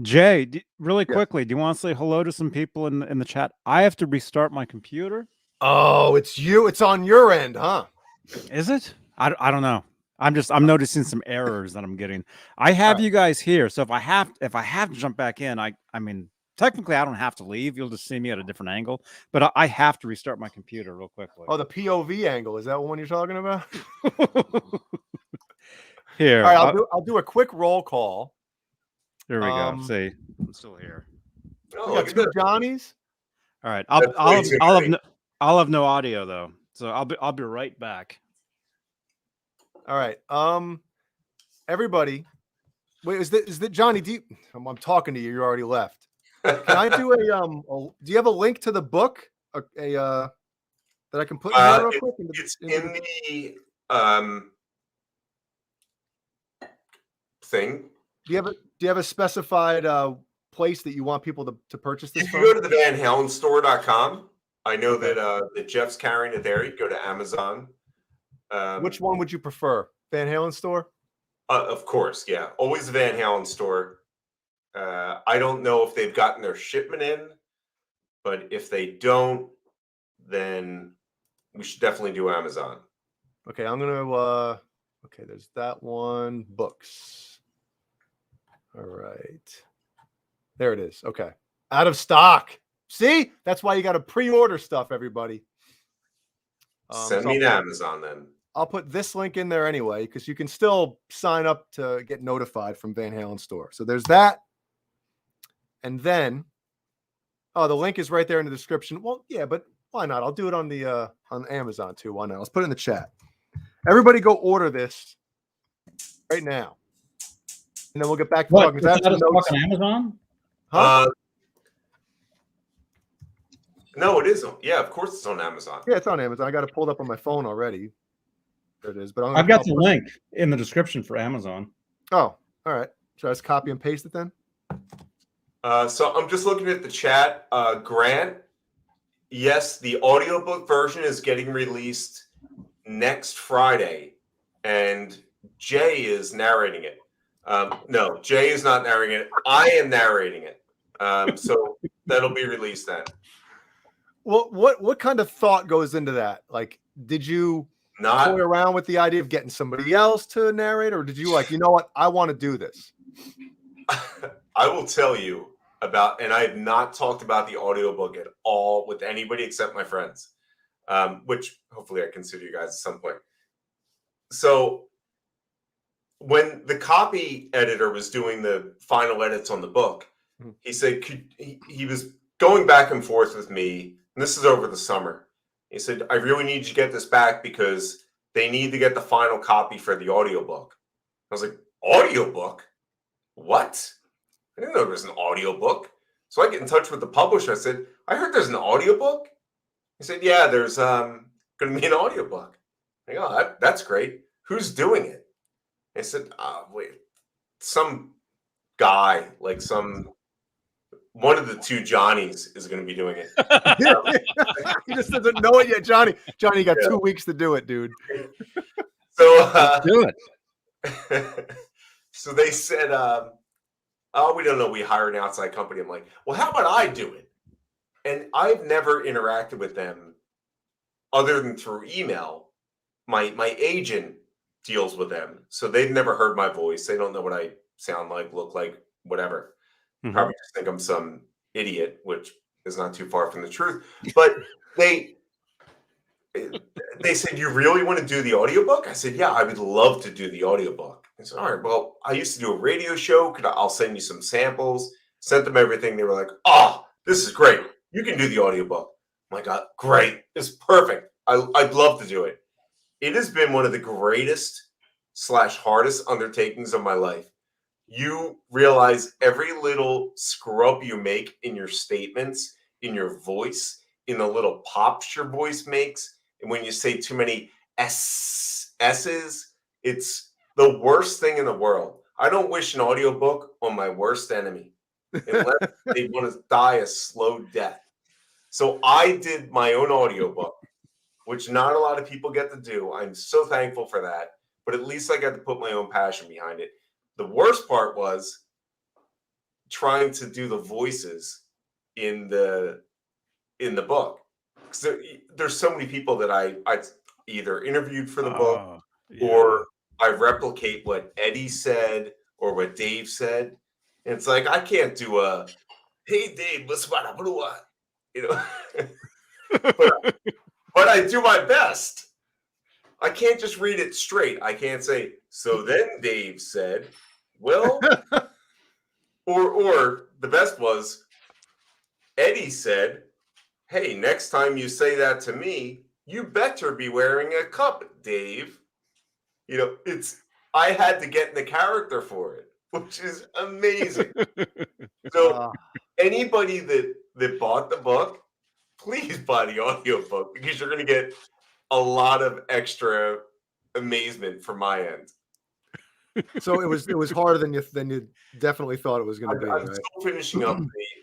B: Jay, really
A: Yeah.
B: quickly, do you want to say hello to some people in the chat? I have to restart my computer.
A: Oh, it's you. It's on your end, huh?
B: Is it? I don't know. I'm noticing some errors that I'm getting. I have you guys here, so if I have to jump back in, I mean, technically I don't have to leave. You'll just see me at a different angle, but I have to restart my computer real quickly.
A: Oh, the POV angle, is that one you're talking about?
B: Here,
A: all right, I'll do a quick roll call.
B: There we go. See, I'm still here.
C: Oh,
A: We got two Johnnies.
B: All right, I'll have no audio though, so I'll be right back.
A: All right. Everybody, wait, is that Johnny? I'm talking to you. You already left. Can I do do you have a link to the book? That I can put in here real quick?
C: It's in the thing.
A: Do you have a specified place that you want people to purchase this
C: If
A: from?
C: you go to the VanHalenStore.com, I know that Jeff's carrying it there. You go to Amazon.
A: Which one would you prefer? Van Halen store?
C: Of course, yeah. Always the Van Halen store. I don't know if they've gotten their shipment in, but if they don't, then we should definitely do Amazon.
A: Okay, I'm gonna okay, there's that one. Books. All right. There it is. Okay. Out of stock. See? That's why you got to pre-order stuff, everybody.
C: Send me to Amazon then.
A: I'll put this link in there anyway, because you can still sign up to get notified from Van Halen store. So there's that. And then, the link is right there in the description. Well, yeah, but why not? I'll do it on the on Amazon too. Why not? Let's put it in the chat. Everybody go order this right now. And then we'll get back to talking.
D: That's on Amazon?
A: Huh?
C: No, it isn't. Yeah, of course it's on Amazon.
A: Yeah, it's on Amazon. I got it pulled up on my phone already. There it is. But
D: I've got the link in the description for Amazon.
A: Oh, all right. Should I just copy and paste it then?
C: So I'm just looking at the chat. Grant, yes, the audiobook version is getting released next Friday, and Jay is narrating it. No, Jay is not narrating it. I am narrating it. So that'll be released then.
A: Well, what kind of thought goes into that? Like, did you toy around with the idea of getting somebody else to narrate, or did you like, you know what, I want to do this?
C: I will tell you about, and I have not talked about the audiobook at all with anybody except my friends, which hopefully I consider you guys at some point. So when the copy editor was doing the final edits on the book, he said he was going back and forth with me, and this is over the summer. He said, I really need you to get this back because they need to get the final copy for the audiobook. I was like, audiobook? What? I didn't know there was an audiobook. So I get in touch with the publisher. I said, I heard there's an audiobook. He said, yeah, there's going to be an audiobook. I go, oh, that's great. Who's doing it? I said, wait, some guy, like one of the two Johnnies is going to be doing it.
A: He just doesn't know it yet, Johnny. Johnny, you got 2 weeks to do it, dude.
C: So
B: do
C: it. So they said, oh, we don't know. We hire an outside company. I'm like, well, how about I do it? And I've never interacted with them other than through email. My agent deals with them. So they've never heard my voice. They don't know what I sound like, look like, whatever. Probably just think I'm some idiot, which is not too far from the truth. But they said, you really want to do the audiobook? I said, yeah, I would love to do the audiobook. I said, all right, well, I used to do a radio show. I'll send you some samples. Sent them everything. They were like, oh, this is great. You can do the audiobook. I'm like, great. It's perfect. I'd love to do it. It has been one of the greatest / hardest undertakings of my life. You realize every little screw up you make in your statements, in your voice, in the little pops your voice makes. And when you say too many S's, it's the worst thing in the world. I don't wish an audiobook on my worst enemy unless they want to die a slow death. So I did my own audiobook which not a lot of people get to do. I'm so thankful for that. But at least I got to put my own passion behind it. The worst part was trying to do the voices in the book. Because there's so many people that I either interviewed for the book or I replicate what Eddie said or what Dave said. And it's like, I can't do a, hey, Dave, what's what? You know, but I do my best. I can't just read it straight. I can't say, so then Dave said, well, or the best was Eddie said, hey, next time you say that to me, you better be wearing a cup, Dave. You know, I had to get in the character for it, which is amazing. So anybody that bought the book, please buy the audiobook because you're going to get a lot of extra amazement from my end.
A: So it was harder than you definitely thought it was going to be.
C: I'm
A: right?
C: still finishing up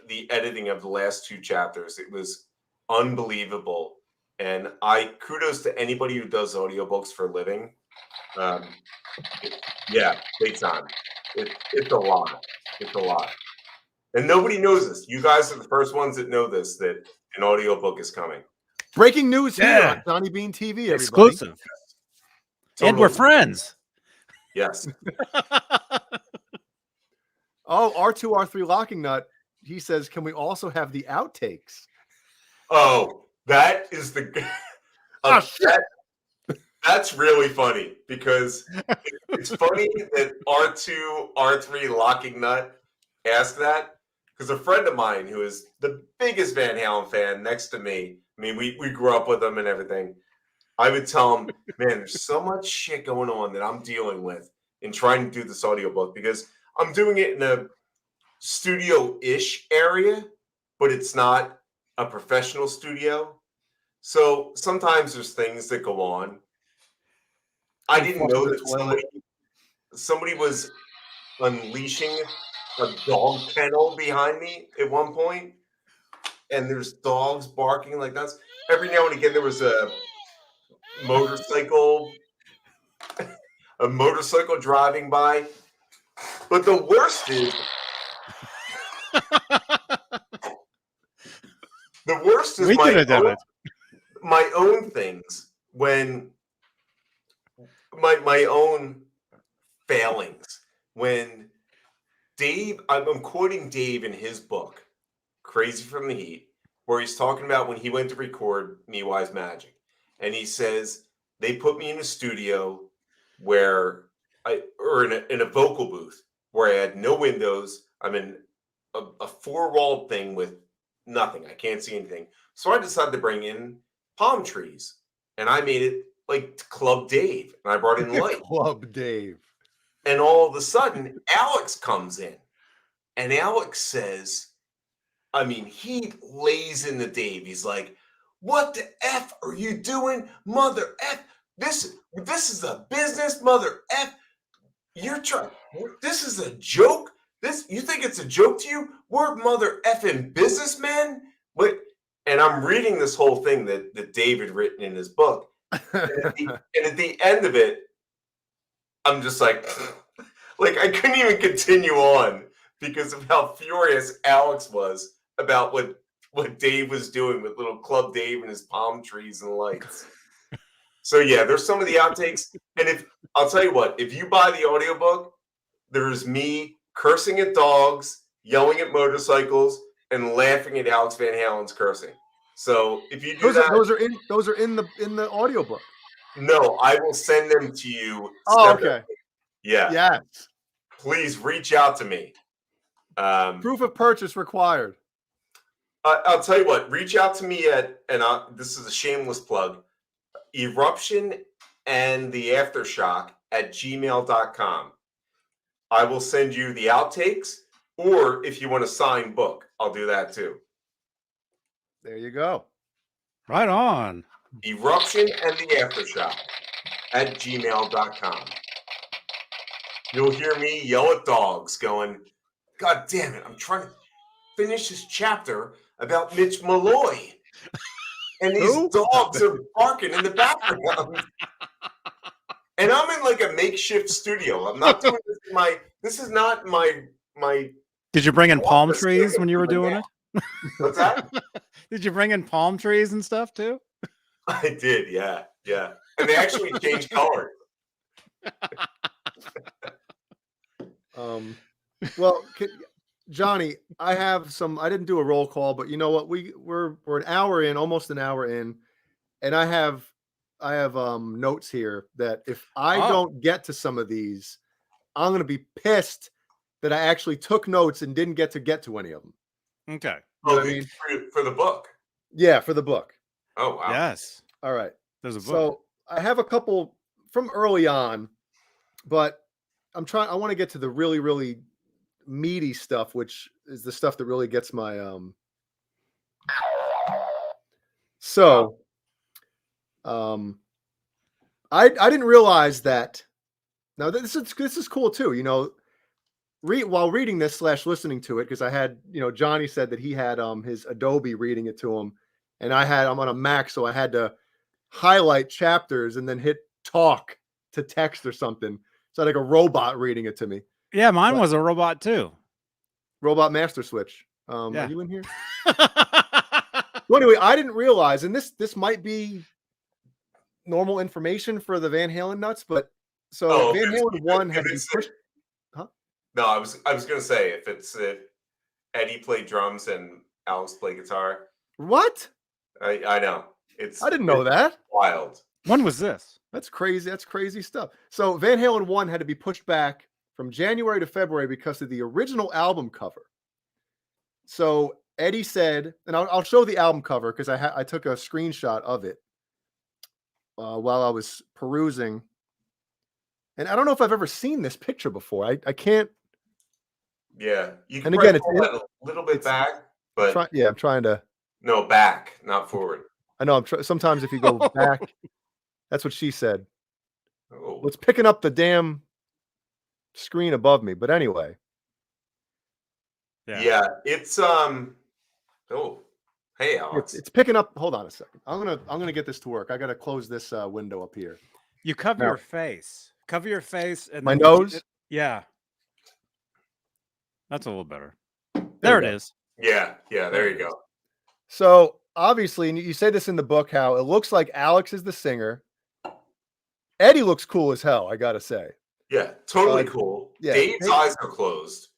C: the editing of the last 2 chapters. It was unbelievable, and kudos to anybody who does audiobooks for a living. Yeah, big time. It's a lot. It's a lot, and nobody knows this. You guys are the first ones that know this, that an audiobook is coming.
A: Breaking news here on Johnny Bean TV, everybody.
B: Exclusive.
C: Totally.
B: And we're friends.
C: Yes.
A: Oh, R2, R3 Locking Nut. He says, can we also have the outtakes?
C: Oh, that is the.
A: Shit.
C: That's really funny because it's funny that R2, R3 Locking Nut asked that because a friend of mine who is the biggest Van Halen fan next to me, I mean, we grew up with him and everything. I would tell him, man, there's so much shit going on that I'm dealing with in trying to do this audiobook because I'm doing it in a studio-ish area, but it's not a professional studio. So sometimes there's things that go on. I didn't know that somebody was unleashing a dog kennel behind me at one point, and there's dogs barking like that. Every now and again, there was a motorcycle driving by. But the worst is my own things when my own failings. When Dave, I'm quoting Dave in his book, Crazy from the Heat, where he's talking about when he went to record Me Wise Magic. And he says, they put me in a studio where in a vocal booth where I had no windows. I'm in a 4-walled thing with nothing. I can't see anything. So I decided to bring in palm trees and I made it like Club Dave and I brought in light.
A: Club Dave.
C: And all of a sudden, Alex comes in and Alex says, I mean, he lays into Dave. He's like, what the F are you doing? Mother F. This is a business, mother F. This is a joke. You think it's a joke to you? We're mother effing businessmen. And I'm reading this whole thing that David written in his book. And at the end of it, I'm just like I couldn't even continue on because of how furious Alex was about what Dave was doing with little Club Dave and his palm trees and lights. So yeah, there's some of the outtakes. And I'll tell you what, if you buy the audiobook, there's me cursing at dogs, yelling at motorcycles, and laughing at Alex Van Halen's cursing. So if you do
A: those are in the audiobook.
C: No, I will send them to you.
A: Oh, okay.
C: Yeah.
A: Yes.
C: Please reach out to me.
A: Proof of purchase required.
C: I'll tell you what. Reach out to me this is a shameless plug. Eruption and the Aftershock at gmail.com. I will send you the outtakes, or if you want a signed book, I'll do that too.
A: There you go.
B: Right on.
C: Eruption and the Aftershock at gmail.com. You'll hear me yell at dogs going, God damn it, I'm trying to finish this chapter about Mitch Malloy. and these
A: Who?
C: dogs are barking in the background. And I'm in like a makeshift studio. I'm not doing this in my. This is not my.
B: Did you bring in palm
C: office
B: trees
C: setting
B: when you were
C: right
B: doing
C: now.
B: it?
C: What's that?
B: Did you bring in palm trees and stuff too?
C: I did, yeah. And they actually changed color.
A: Well, Johnny, I have some. I didn't do a roll call, but you know what? We're an hour in, almost an hour in, and I have notes here that if I don't get to some of these, I'm gonna be pissed that I actually took notes and didn't get to any of them.
B: Okay.
A: You know what I mean?
C: For the book.
A: Yeah, for the book.
C: Oh wow.
B: Yes.
A: All right.
B: There's a book.
A: So I have a couple from early on, but I want to get to the really, really meaty stuff, which is the stuff that really gets my I didn't realize that. Now this is cool too, you know. While reading this / listening to it, because I had, you know, Johnny said that he had his Adobe reading it to him, and I'm on a Mac, so I had to highlight chapters and then hit talk to text or something. So like a robot reading it to me.
B: Yeah, mine was a robot too.
A: Robot master switch.
B: Yeah.
A: Are you in here? Well, anyway, I didn't realize, and this might be normal information for the Van Halen nuts, but so Van Halen 1 had to be pushed.
C: No, I was gonna say if Eddie played drums and Alex played guitar.
A: What?
C: I know.
A: I didn't know that.
C: Wild.
B: When was this?
A: That's crazy. That's crazy stuff. So Van Halen 1 had to be pushed back from January to February because of the original album cover. So Eddie said, and I'll show the album cover because I took a screenshot of it while I was perusing. And I don't know if I've ever seen this picture before. I can't.
C: Yeah, you can
A: and again, it's
C: a little bit back, but
A: I'm trying to.
C: No, back, not forward.
A: I know. Sometimes if you go back, that's what she said.
C: Oh.
A: Well, it's picking up the damn screen above me. But anyway.
C: Yeah, it's Oh, hey, Alex.
A: It's picking up. Hold on a second. I'm gonna get this to work. I gotta close this window up here.
B: You cover your face. Cover your face and
A: my nose.
B: Yeah. That's a little better. There it is.
C: Yeah, there you go.
A: So obviously, and you say this in the book, how it looks like Alex is the singer. Eddie looks cool as hell, I gotta say.
C: Yeah, totally cool.
A: Yeah,
C: Dave's eyes are closed.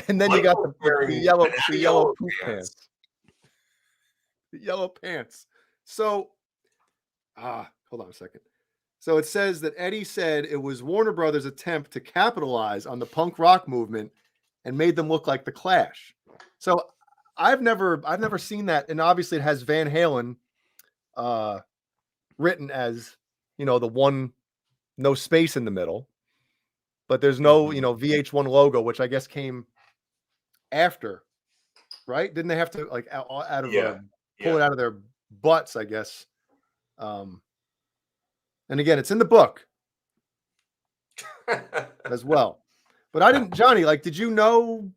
A: And then you got the yellow poop pants. The yellow pants. So, hold on a second. So it says that Eddie said it was Warner Brothers' attempt to capitalize on the punk rock movement and made them look like the Clash. So I've never seen that, and obviously it has Van Halen written as, you know, the one, no space in the middle, but there's no, you know, VH1 logo, which I guess came after, right? Didn't they have to like pull it out of their butts, I guess? And again, it's in the book as well. But I didn't, Johnny, like, did you know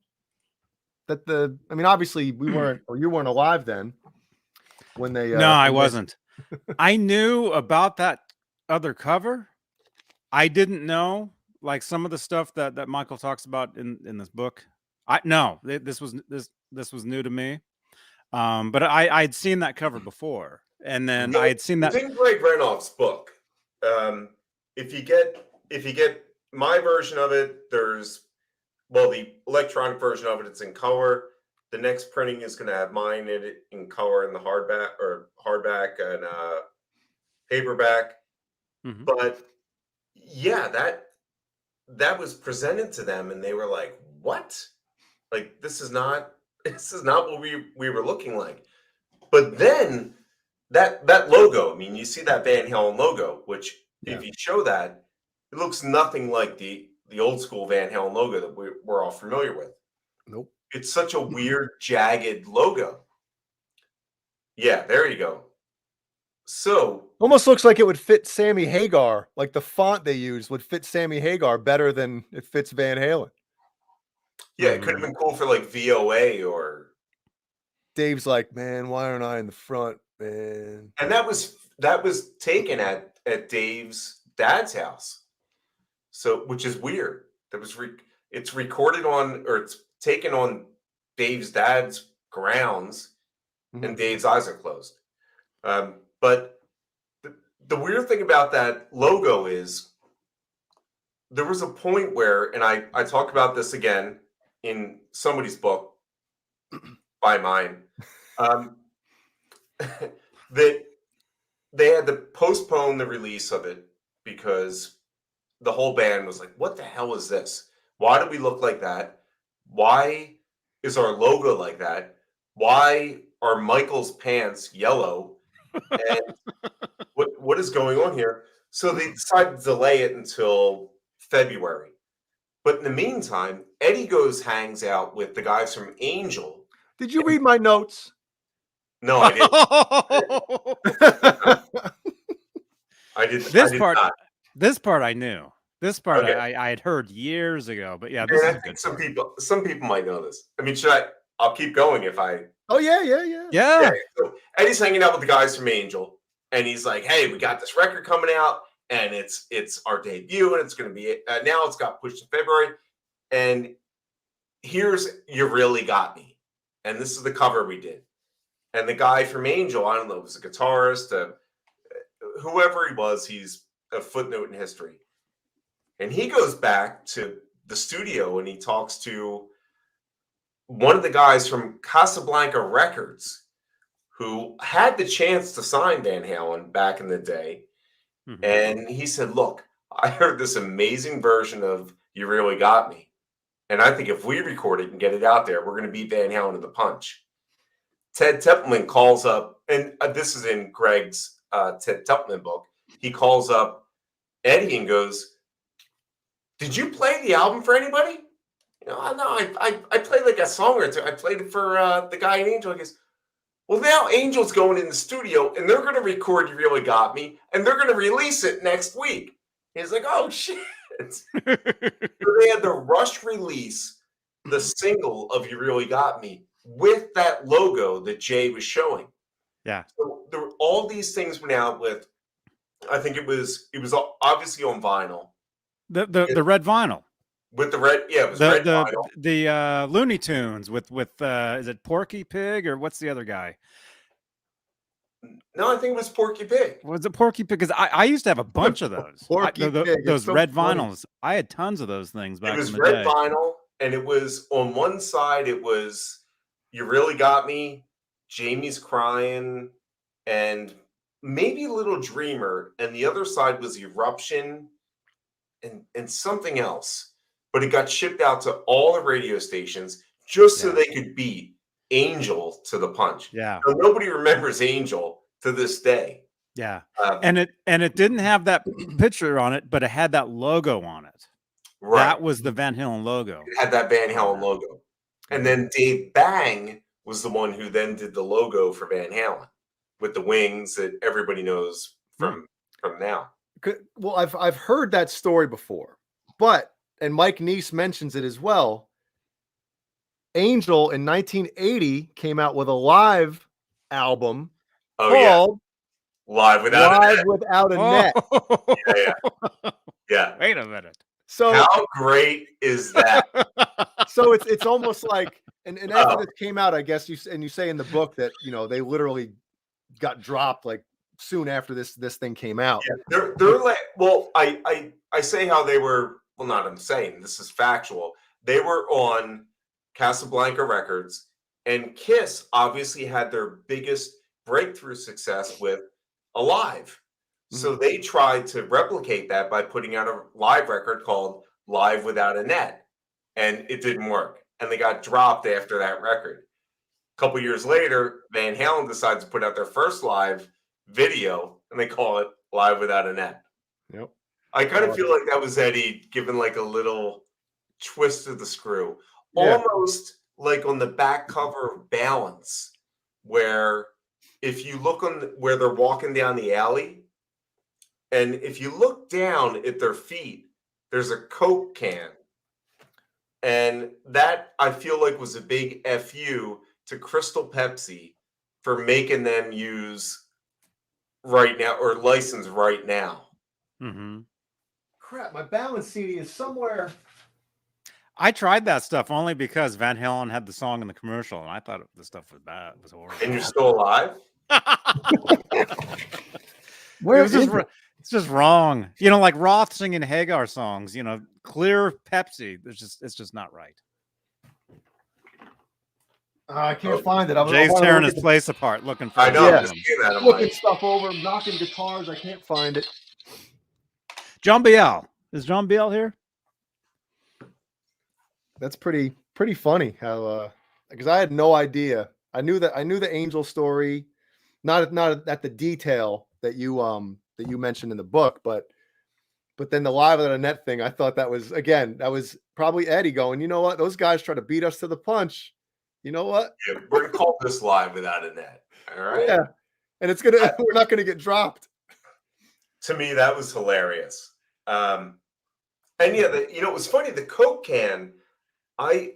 A: that I mean, obviously we weren't, or you weren't alive then when they.
B: No, I wasn't. I knew about that other cover. I didn't know like some of the stuff that Michael talks about in this book. This was new to me. But I'd seen that cover before, and then I had seen that.
C: It's in Greg Renoff's book. If you get my version of it, there's the electronic version of it. It's in color. The next printing is going to have mine in color in the hardback and paperback.
B: Mm-hmm.
C: But yeah, that was presented to them, and they were like, "What? Like this is not what we were looking like." But then that logo, I mean, you see that Van Halen logo, which if you show that, it looks nothing like the old school Van Halen logo that we're all familiar with.
A: Nope.
C: It's such a weird, jagged logo. Yeah, there you go. So
A: almost looks like it would fit Sammy Hagar. Like the font they used would fit Sammy Hagar better than it fits Van Halen.
C: Yeah, it could have been cool for like VOA or.
A: Dave's like, man, why aren't I in the front? Man.
C: And that was taken at Dave's dad's house. So, which is weird. That was it's recorded on, or it's taken on Dave's dad's grounds, and Dave's eyes are closed. But the weird thing about that logo is there was a point where, and I talk about this again in somebody's book by mine, that they had to postpone the release of it because the whole band was like, what the hell is this? Why do we look like that? Why is our logo like that? Why are Michael's pants yellow? And what is going on here? So they decided to delay it until February. But in the meantime, Eddie hangs out with the guys from Angel.
A: Did you read my notes?
C: No, I didn't. I did not.
B: This part I knew. This part
C: Okay.
B: I had heard years ago. But yeah, this
C: And
B: is
C: I
B: a
C: think
B: good
C: some people might know this. I mean, I'll keep going if I.
A: Oh yeah.
B: Yeah.
C: So Eddie's hanging out with the guys from Angel, and he's like, "Hey, we got this record coming out, and it's our debut, and it's going to be now. It's got pushed to February, and here's You Really Got Me, and this is the cover we did." And the guy from Angel, I don't know, was a guitarist, whoever he was, he's a footnote in history, and he goes back to the studio and he talks to one of the guys from Casablanca Records, who had the chance to sign Van Halen back in the day.
B: Mhm.
C: And he said, look, I heard this amazing version of You Really Got Me. And I think if we record it and get it out there, we're going to beat Van Halen to the punch. Ted Templeman calls up, and this is in Greg's Ted Templeman book. He calls up Eddie and goes, did you play the album for anybody? No, I played like a song or two. I played it for the guy in Angel. He goes, well, now Angel's going in the studio and they're going to record You Really Got Me and they're going to release it next week. He's like, oh, shit. So they had to rush release the single of You Really Got Me with that logo that Jay was showing.
B: Yeah.
C: So there were all these things went out with, I think it was obviously on vinyl.
B: The red vinyl.
C: With the red, yeah, it was red vinyl.
B: The Looney Tunes with is it Porky Pig or what's the other guy?
C: No, I think it was Porky Pig.
B: Was it Porky Pig? Because I used to have a bunch of those.
A: Pig.
B: Those
A: so
B: red
A: funny.
B: vinyls. I had tons of those things back
C: It was
B: in the
C: red
B: day.
C: vinyl, and it was on one side. It was You Really Got Me, Jamie's Crying, and maybe Little Dreamer, and the other side was Eruption, and something else. But it got shipped out to all the radio stations just so they could beat Angel to the punch.
B: Yeah.
C: So nobody remembers Angel to this day.
B: Yeah. And it didn't have that picture on it, but it had that logo on it.
C: Right.
B: That was the Van Halen logo.
C: It had that Van Halen logo. And then Dave Bang was the one who then did the logo for Van Halen with the wings that everybody knows from now.
A: Well, I've heard that story before, and Mike Neese mentions it as well. Angel in 1980 came out with a live album called
C: Live Without
A: a Net.
C: Yeah.
B: Wait a minute.
A: So
C: how great is that?
A: So it's almost like, and after this came out, I guess you say in the book that they literally got dropped like soon after this thing came out.
C: Yeah, they're like, well, I say how they were. Well, not I'm saying this is factual. They were on Casablanca Records, and Kiss obviously had their biggest breakthrough success with Alive. So they tried to replicate that by putting out a live record called Live Without a Net, and it didn't work. And they got dropped after that record. A couple years later, Van Halen decides to put out their first live video, and they call it Live Without a Net.
A: Yep.
C: I kind of feel like that was Eddie giving like a little twist of the screw.
A: Yeah.
C: Almost like on the back cover of Balance, where if you look where they're walking down the alley, and if you look down at their feet, there's a Coke can. And that I feel like was a big FU to Crystal Pepsi for making them use right now or license right now.
B: Mm-hmm.
A: Crap, my balance CD is somewhere.
B: I tried that stuff only because Van Halen had the song in the commercial, and I thought the stuff was bad. It was horrible.
C: And you're still alive?
A: Where
B: It's
A: is it?
B: it's just wrong. You know, like Roth singing Hagar songs. You know, clear Pepsi. It's just not right.
A: I can't find it. I
B: Jay's
A: wanna
B: tearing
A: look
B: his
A: at
B: place apart looking for.
C: I know.
A: Yeah.
C: I'm just seeing that. I'm
A: looking
C: like,
A: stuff over, knocking guitars. I can't find it.
B: John Biel. Is John Biel here?
A: That's pretty funny how because I had no idea. I knew the Angel story, not at the detail that you mentioned in the book, but then the live on the net thing, I thought that was probably Eddie going, you know what, those guys try to beat us to the punch. You know what?
C: yeah, we're gonna call this live without a net. All right.
A: Yeah. And we're not gonna get dropped.
C: To me, that was hilarious. And yeah, it was funny. The Coke can. I'm a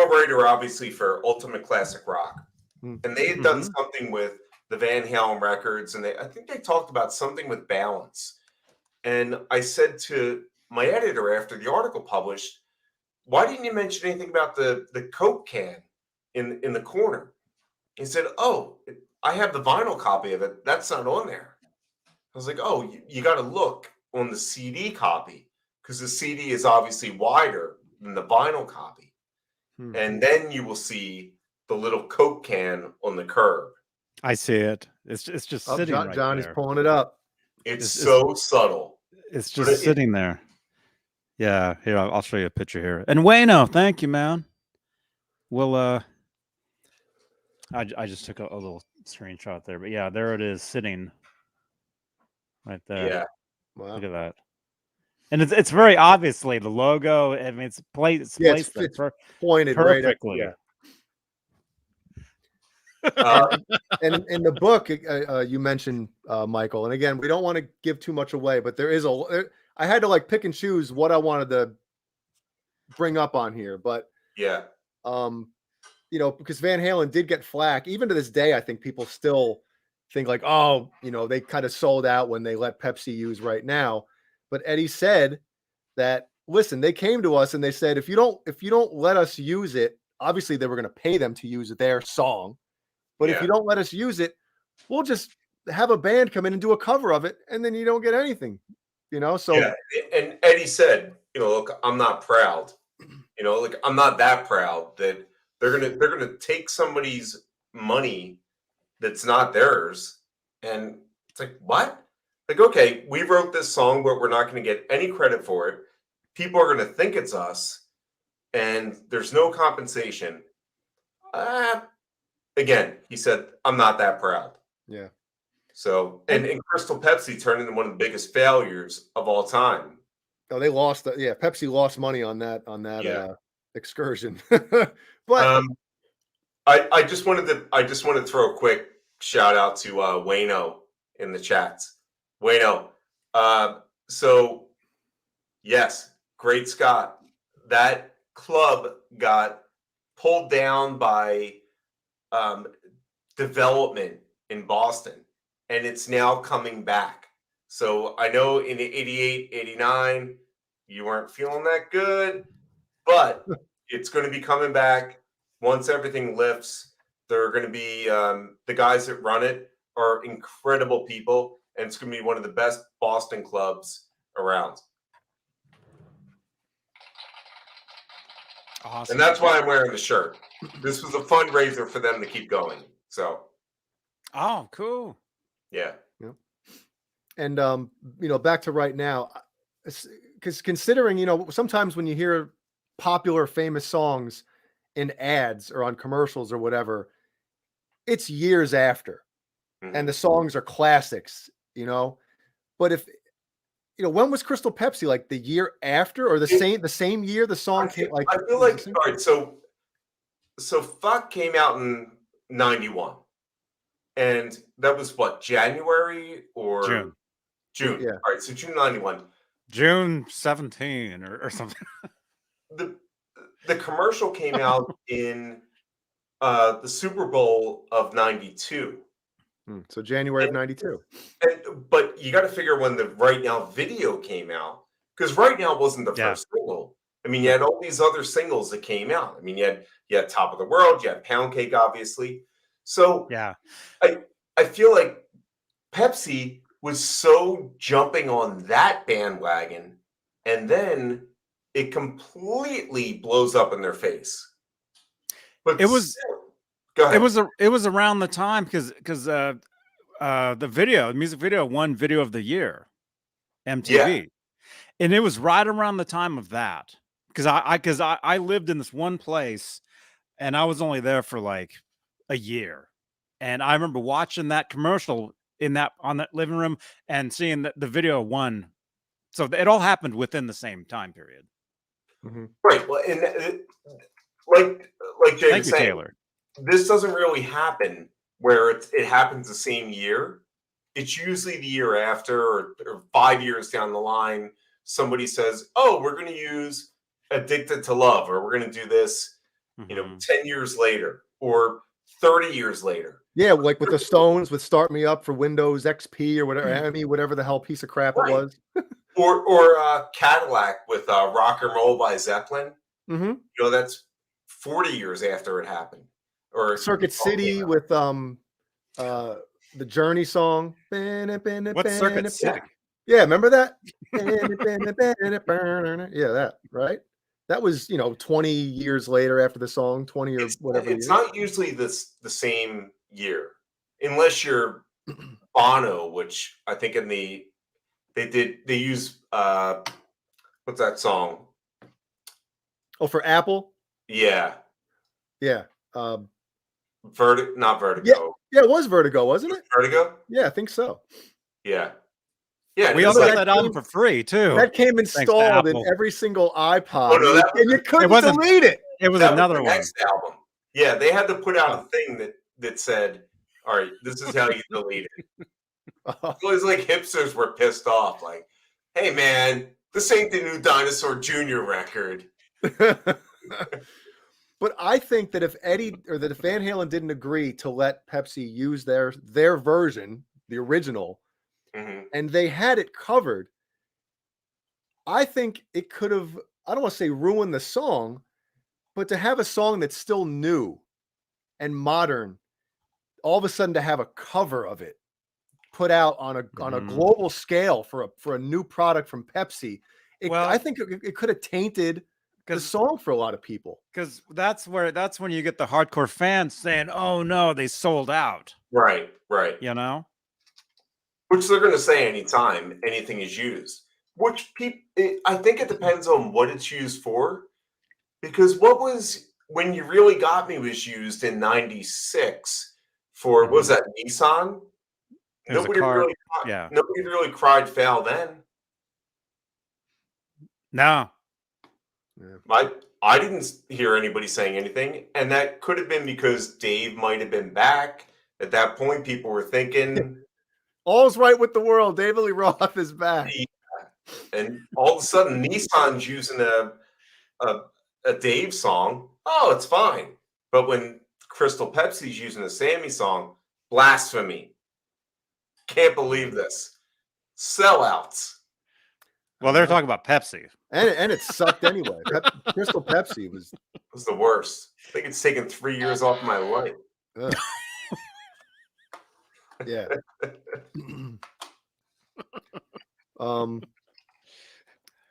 C: writer, obviously, for Ultimate Classic Rock, and they had done something with the Van Halen records, and I think they talked about something with balance. And I said to my editor after the article published, "Why didn't you mention anything about the Coke can in the corner?" He said, "Oh, I have the vinyl copy of it. That's not on there." I was like, "Oh, you got to look on the CD copy because the CD is obviously wider than the vinyl copy, and then you will see the little Coke can on the curb."
B: I see it. It's just sitting right
A: John
B: there.
A: is pulling it up.
C: It's so subtle.
B: It's just sitting there. Yeah, here I'll show you a picture here. And Wayno, thank you, man. We'll I just took a little screenshot there, but yeah, there it is sitting right there.
C: Yeah.
A: Wow.
B: Look at that. And it's very obviously the logo. I mean, it's placed
A: It's
B: there
A: pointed
B: perfectly.
A: Right at, yeah. And in the book, you mentioned Michael, and again, we don't want to give too much away, but I had to like pick and choose what I wanted to bring up on here, but
C: yeah,
A: because Van Halen did get flack. Even to this day, I think people still think like, oh, they kind of sold out when they let Pepsi use Right Now. But Eddie said that, listen, they came to us and they said, if you don't let us use it, obviously they were going to pay them to use their song. But if you don't let us use it, we'll just have a band come in and do a cover of it, and then you don't get anything, So
C: yeah. And Eddie said, look, I'm not proud. Like I'm not that proud that they're gonna take somebody's money that's not theirs, and it's like, what? Like, okay, we wrote this song, but we're not going to get any credit for it. People are going to think it's us, and there's no compensation. Again, he said, I'm not that proud.
A: Yeah.
C: So, and Crystal Pepsi turned into one of the biggest failures of all time.
A: Oh, they lost. Pepsi lost money on that excursion. But
C: I just wanted to throw a quick shout out to Wayno in the chats. Wayno, so yes, great Scott. That club got pulled down by development in Boston, and it's now coming back. So I know in 88, 89, you weren't feeling that good, but it's going to be coming back once everything lifts. They're going to be the guys that run it are incredible people, and it's going to be one of the best Boston clubs around.
B: Awesome.
C: And that's why I'm wearing the shirt. This was a fundraiser for them to keep going. So,
B: oh, cool.
C: Yeah.
A: And back to Right Now, because considering sometimes when you hear popular famous songs in ads or on commercials or whatever, it's years after, and the songs are classics. But if when was Crystal Pepsi? Like the year after, or the same year the song came? Like
C: I feel like all right. So Fuck came out in 91, and that was what, January or
B: June.
C: June.
A: Yeah.
C: All right. So June 91.
B: June 17 or something.
C: The commercial came out in the Super Bowl of '92.
A: So January of '92.
C: But you got to figure when the Right Now video came out, because Right Now wasn't the
B: Yeah.
C: first single. I mean, you had all these other singles that came out. I mean, you had Top of the World, you had Pound Cake, obviously. So
B: Yeah.
C: I feel like Pepsi was so jumping on that bandwagon, and then it completely blows up in their face. But
B: It was
C: still, go ahead.
B: it was around the time because the music video won Video of the Year, MTV, and it was right around the time of that because I lived in this one place and I was only there for like a year, and I remember watching that commercial on that living room and seeing that the video won. So it all happened within the same time period.
C: Right. Well, and like Jay
B: Thank
C: was
B: you,
C: saying,
B: Taylor.
C: this doesn't really happen where it happens the same year. It's usually the year after, or 5 years down the line. Somebody says, "Oh, we're going to use Addicted to Love," or "We're going to do this," 10 years later or 30 years later.
A: Yeah, like with the Stones with "Start Me Up" for Windows XP or whatever, whatever the hell piece of crap it was.
C: or Cadillac with "Rock and Roll" by Zeppelin. That's 40 years after it happened. Or
A: Circuit City with the Journey song.
B: What's Circuit City?
A: Yeah, remember that? Yeah, that, right? That was, 20 years later after the song, 20 or whatever.
C: It's not usually the same year, unless you're Bono, which I think they use what's that song?
A: Oh, for Apple?
C: Yeah.
A: Not
C: Vertigo.
A: Yeah, it was Vertigo, wasn't it?
C: Vertigo?
A: Yeah, I think so.
C: Yeah.
B: We also got that album for free too.
A: That came installed in every single iPod.
C: Oh, no,
A: and you couldn't delete it.
B: It was another one.
C: Next album. Yeah, they had to put out a thing that said, "All right, this is how you delete it." It was like hipsters were pissed off, like, "Hey man, this ain't the new Dinosaur Jr. record."
A: But I think that if Van Halen didn't agree to let Pepsi use their version, the original, and they had it covered, I think it could have, I don't want to say ruined the song, but to have a song that's still new and modern, all of a sudden to have a cover of it put out on a global scale for a new product from Pepsi, I think it could have tainted the song for a lot of people.
B: Because that's when you get the hardcore fans saying, "Oh no, they sold out."
C: Right. Which they're going to say anytime anything is used. Which I think it depends on what it's used for. Because When You Really Got Me was used in '96 for, what was that, Nissan? Nobody really cried foul then.
B: No.
C: I didn't hear anybody saying anything, and that could have been because Dave might have been back. At that point, people were thinking,
A: all's right with the world. David Lee Roth is back.
C: Yeah. And all of a sudden, Nissan's using a Dave song. Oh, it's fine. But when Crystal Pepsi's using a Sammy song, blasphemy. Can't believe this. Sellouts.
B: Well, they're talking about Pepsi.
A: And it sucked anyway. Crystal Pepsi was
C: the worst. I think it's taken 3 years off my life.
A: Yeah.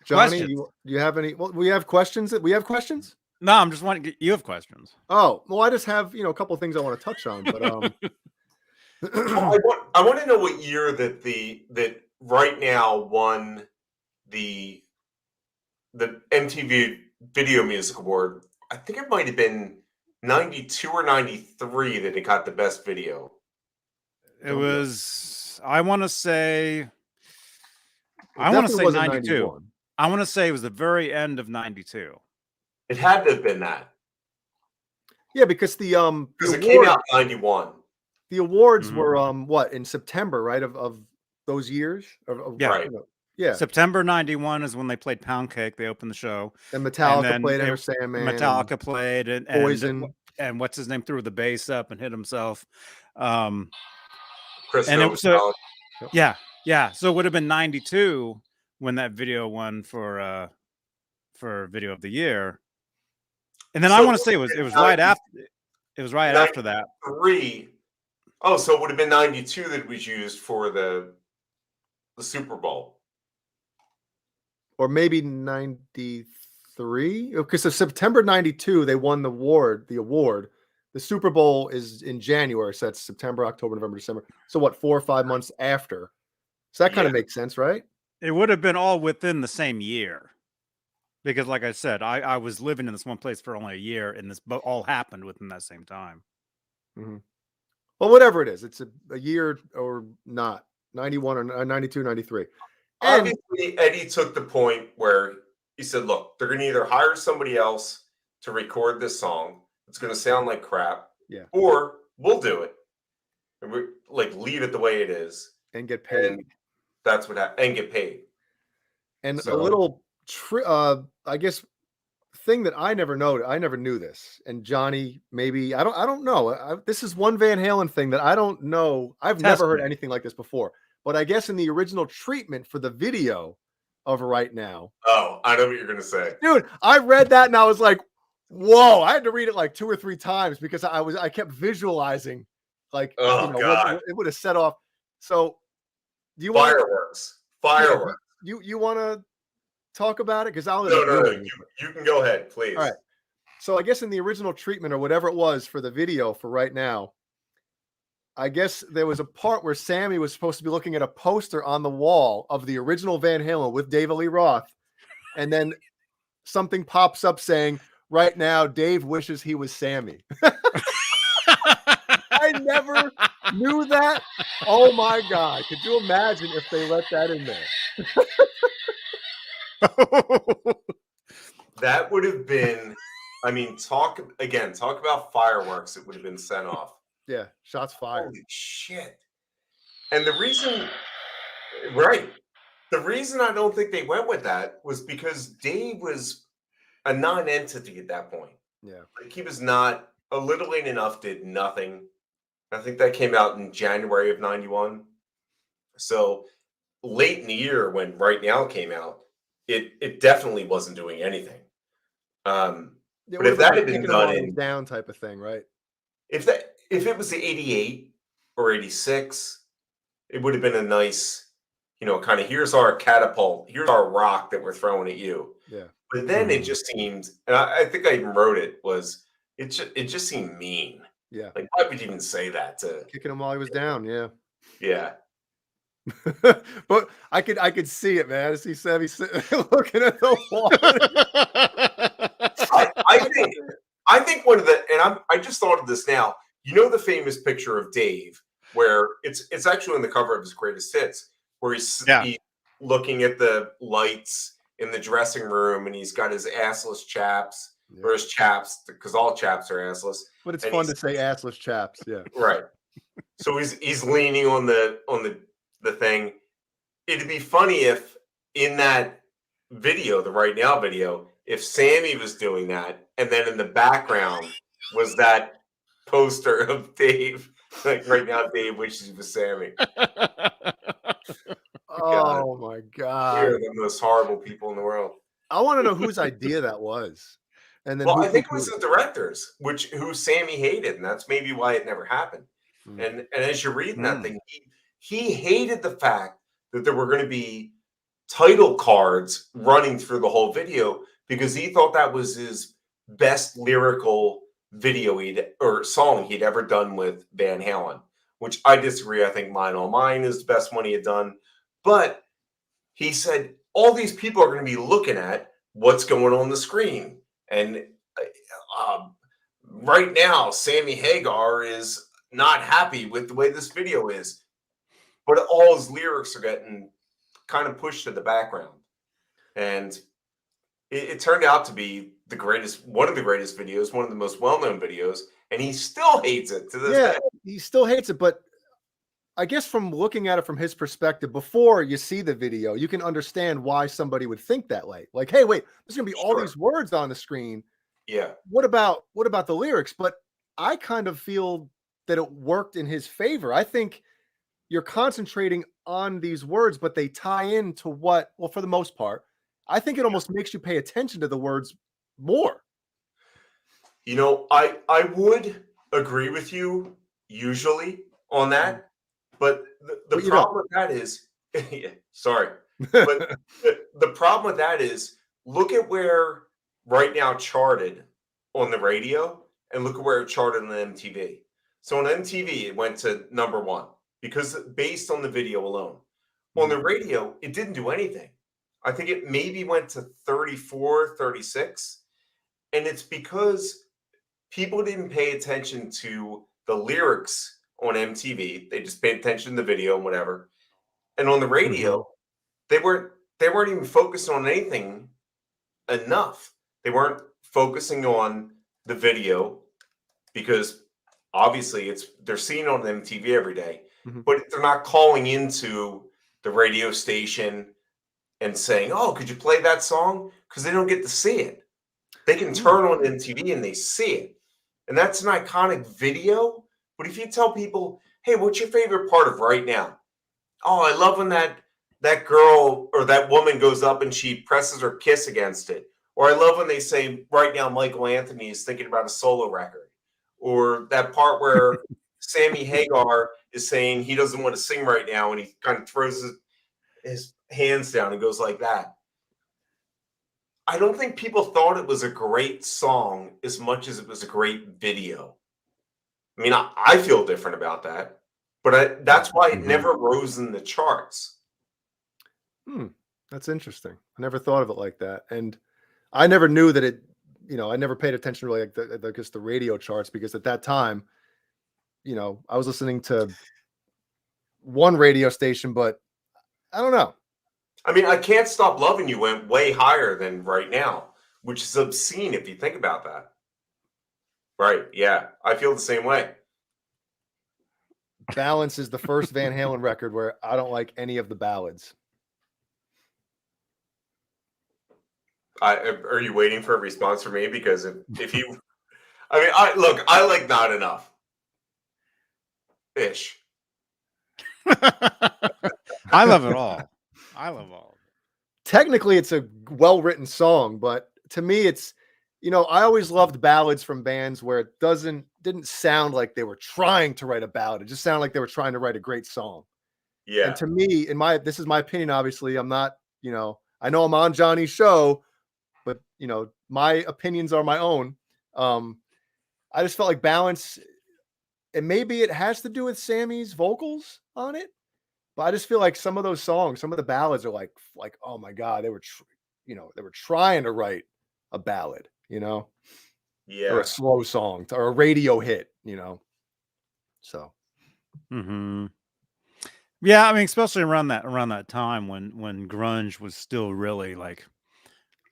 A: Johnny, do you have any? Well, we have questions. We have questions.
B: No, I'm just wondering. You have questions.
A: Oh, well, I just have a couple of things I want to touch on, but
C: I want to know what year that Right Now won the MTV Video Music Award. I think it might have been 92 or 93 that it got the best video.
B: It was, I want to say
A: 92.
B: 91. I want to say it was the very end of 92.
C: It had to have been that.
A: Yeah, because
C: because it came out 91.
A: The awards were in September, right? Of those years.
C: Right.
A: Yeah.
B: September 91 is when they played Pound Cake. They opened the show.
A: And Metallica played Enter Sandman.
B: Metallica played and
A: Poison.
B: and what's his name threw the bass up and hit himself.
C: Chris
B: And it
C: Novoselic.
B: was yeah. So it would have been 92 when that video won for video of the year. And then I
C: So
B: want to say it was right after after that.
C: 3. Oh, so it would have been 92 that was used for the Super Bowl.
A: Or maybe 93. Because of September 92, they won the award. The Super Bowl is in January, so that's September, October, November, December. So what, 4 or 5 months after? So that kind of makes sense, right?
B: It would have been all within the same year. Because like I said, I was living in this one place for only a year, and this all happened within that same time.
A: Mm-hmm. Well, whatever it is, it's a year or not. 91 or 92, 93. And
C: obviously, Eddie took the point where he said, look, they're going to either hire somebody else to record this song. It's going to sound like crap.
A: Yeah.
C: Or we'll do it. And we leave it the way it is.
A: And get paid.
C: And that's what happened. And get paid.
A: And a little, I guess, thing that I never knew this. And Johnny, maybe, I don't know. This is one Van Halen thing that I don't know. I've never heard anything like this before. But I guess in the original treatment for the video of Right Now.
C: Oh, I know what you're going to say.
A: Dude, I read that and I was like, whoa, I had to read it like 2 or 3 times because I kept visualizing God. What it would have set off. So do you want
C: fireworks?
A: You want to talk about it? Because
C: No. You can go ahead, please.
A: All right. So I guess in the original treatment or whatever it was for the video for Right Now, I guess there was a part where Sammy was supposed to be looking at a poster on the wall of the original Van Halen with David Lee Roth. And then something pops up saying, right now, Dave wishes he was Sammy. I never knew that. Oh my God. Could you imagine if they let that in there?
C: That would have been, talk about fireworks. It would have been sent off.
A: Yeah, shots fired.
C: Holy shit. And the reason I don't think they went with that was because Dave was a non-entity at that point.
A: Yeah.
C: He was not a little late enough, did nothing. I think that came out in January of 91. So late in the year when Right Now came out, it definitely wasn't doing anything. But if that had been done
A: down type of thing, right?
C: If it was the 88 or 86, it would have been a nice, kind of, here's our catapult, here's our rock that we're throwing at you.
A: Yeah.
C: But then it just seemed, and I think I even wrote it, it just seemed mean.
A: Yeah.
C: Like, why would you even say that to
A: kicking him while he was down? Yeah.
C: Yeah.
A: But I could see it, man. I see Sammy looking at the wall.
C: I think one of the, and I just thought of this now. The famous picture of Dave where it's actually on the cover of his greatest hits, where he's looking at the lights in the dressing room and he's got his assless chaps or his chaps, because all chaps are assless.
A: But it's fun to say assless chaps, yeah.
C: Right. So he's leaning on the thing. It'd be funny if in that video, the Right Now video, if Sammy was doing that, and then in the background was that poster of Dave, like Right Now, Dave wishes he was Sammy.
A: Oh my God!
C: We're the most horrible people in the world.
A: I want to know whose idea that was, and then
C: I think it was the directors, who Sammy hated, and that's maybe why it never happened. And as you're reading that thing, he hated the fact that there were going to be title cards running through the whole video, because he thought that was his best lyrical video song he'd ever done with Van Halen, which I disagree. I think Mine All Mine is the best one he had done. But he said all these people are going to be looking at what's going on the screen. And right now, Sammy Hagar is not happy with the way this video is. But all his lyrics are getting kind of pushed to the background. And it turned out to be one of the greatest videos, one of the most well-known videos, and he still hates it to this day.
A: He still hates it, but I guess from looking at it from his perspective, before you see the video, you can understand why somebody would think that way. Like, hey, wait, there's going to be all these words on the screen.
C: Yeah.
A: what about the lyrics? But I kind of feel that it worked in his favor. I think you're concentrating on these words, but they tie into what, well, for the most part, I think it almost makes you pay attention to the words more.
C: You know, I would agree with you usually on that, but the
A: But you don't.
C: problem with that is, yeah, sorry, but the problem with that is, look at where Right Now charted on the radio, and look at where it charted on MTV. So on MTV, it went to #1 because based on the video alone. On the radio, it didn't do anything. I think it maybe went to 34, 36, and it's because people didn't pay attention to the lyrics on MTV. They just paid attention to the video and whatever. And on the radio, they weren't even focused on anything enough. They weren't focusing on the video because obviously they're seeing it on MTV every day, but they're not calling into the radio station and saying, "Oh, could you play that song?" Because they don't get to see it. They can turn on MTV and they see it. And that's an iconic video. But if you tell people, "Hey, what's your favorite part of Right Now?" "Oh, I love when that girl or that woman goes up and she presses her kiss against it." Or I love when they say, "Right now, Michael Anthony is thinking about a solo record." Or that part where Sammy Hagar is saying he doesn't want to sing right now, and he kind of throws his hands down and goes like that. I don't think people thought it was a great song as much as it was a great video. I mean, I feel different about that, but that's why it never rose in the charts.
A: That's interesting. I never thought of it like that. And I never knew that it, I never paid attention really like the radio charts, because at that time, I was listening to one radio station, but I don't know.
C: I mean, I Can't Stop Loving You went way higher than Right Now, which is obscene if you think about that. Right. Yeah. I feel the same way.
A: Balance is the first Van Halen record where I don't like any of the ballads.
C: Are you waiting for a response from me? Because if you, I mean, I like Not Enough. Ish.
B: I love it all. I love all.
A: Technically, it's a well-written song, but to me, it's, I always loved ballads from bands where it didn't sound like they were trying to write a ballad. It just sounded like they were trying to write a great song.
C: Yeah.
A: And to me, this is my opinion, obviously, I'm not, I know I'm on Johnny's show, but my opinions are my own. I just felt like Balance, and maybe it has to do with Sammy's vocals on it, but I just feel like some of those songs, some of the ballads are like, oh my God, they were trying to write a ballad, or
C: Yeah.
A: a slow song or a radio hit, so.
B: Yeah, I mean, especially around that time when grunge was still really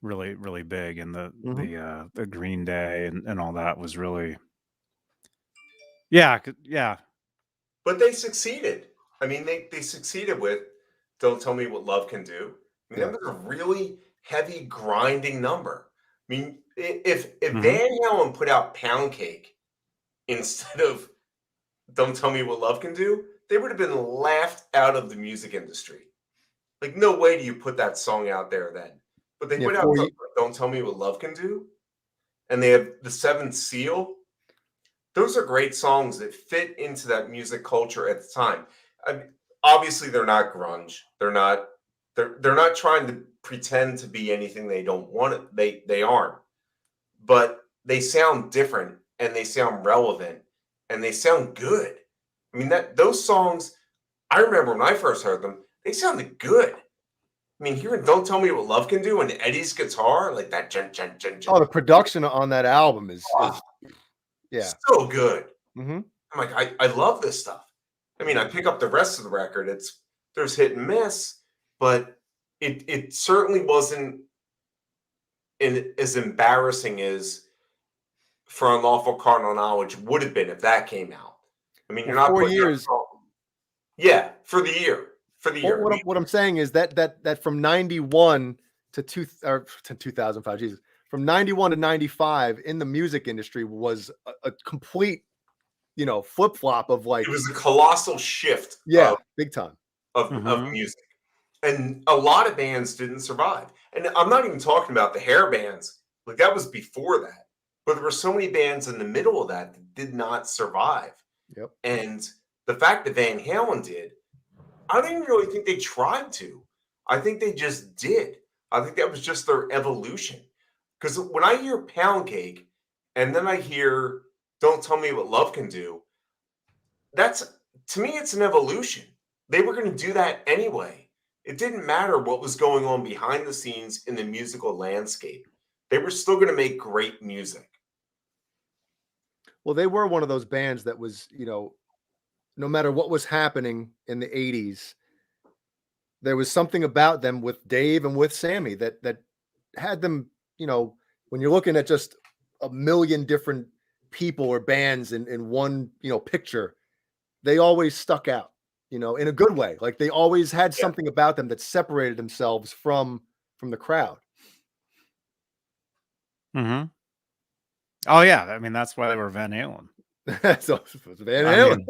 B: really big, and the Green Day and all that was really, yeah.
C: But they succeeded. I mean, they succeeded with Don't Tell Me What Love Can Do. I mean, that was a really heavy, grinding number. I mean, if Van Halen put out Pound Cake instead of Don't Tell Me What Love Can Do, they would have been laughed out of the music industry. Like, no way do you put that song out there then. But they put out Don't Tell Me What Love Can Do, and they have The Seventh Seal. Those are great songs that fit into that music culture at the time. I mean, obviously, they're not grunge. They're not trying to pretend to be anything they don't want it. They aren't. But they sound different, and they sound relevant, and they sound good. I mean, those songs, I remember when I first heard them, they sounded good. I mean, hearing Don't Tell Me What Love Can Do and Eddie's guitar, like that.
A: Oh, the production on that album is yeah,
C: so good.
A: Mm-hmm.
C: I'm like, I love this stuff. I mean, I pick up the rest of the record. There's hit and miss, but it certainly wasn't as embarrassing as For Unlawful Carnal Knowledge would have been if that came out. I mean, you're not
A: 4
C: putting out
A: years.
C: Yeah, for the year. For the year.
A: What I'm saying is that from 91 to 2005, Jesus, from 91 to 95 in the music industry was a complete, flip flop of like,
C: It was a colossal shift
A: yeah, big time.
C: of
B: Mhm.
C: music. And a lot of bands didn't survive. And I'm not even talking about the hair bands. Like that was before that. But there were so many bands in the middle of that did not survive.
A: Yep.
C: And the fact that Van Halen did, I don't even really think they tried to. I think they just did. I think that was just their evolution. Because when I hear Pound Cake and then I hear Don't Tell Me What Love Can Do, that's, to me, it's an evolution. They were going to do that anyway. It didn't matter what was going on behind the scenes in the musical landscape. They were still going to make great music.
A: Well, they were one of those bands that was, no matter what was happening in the 80s, there was something about them with Dave and with Sammy that had them, when you're looking at just a million different people or bands in one, picture, they always stuck out, in a good way. Like they always had something about them that separated themselves from the crowd.
B: Mm-hmm. Oh yeah, I mean that's why they were Van Halen.
A: So it was Van Halen.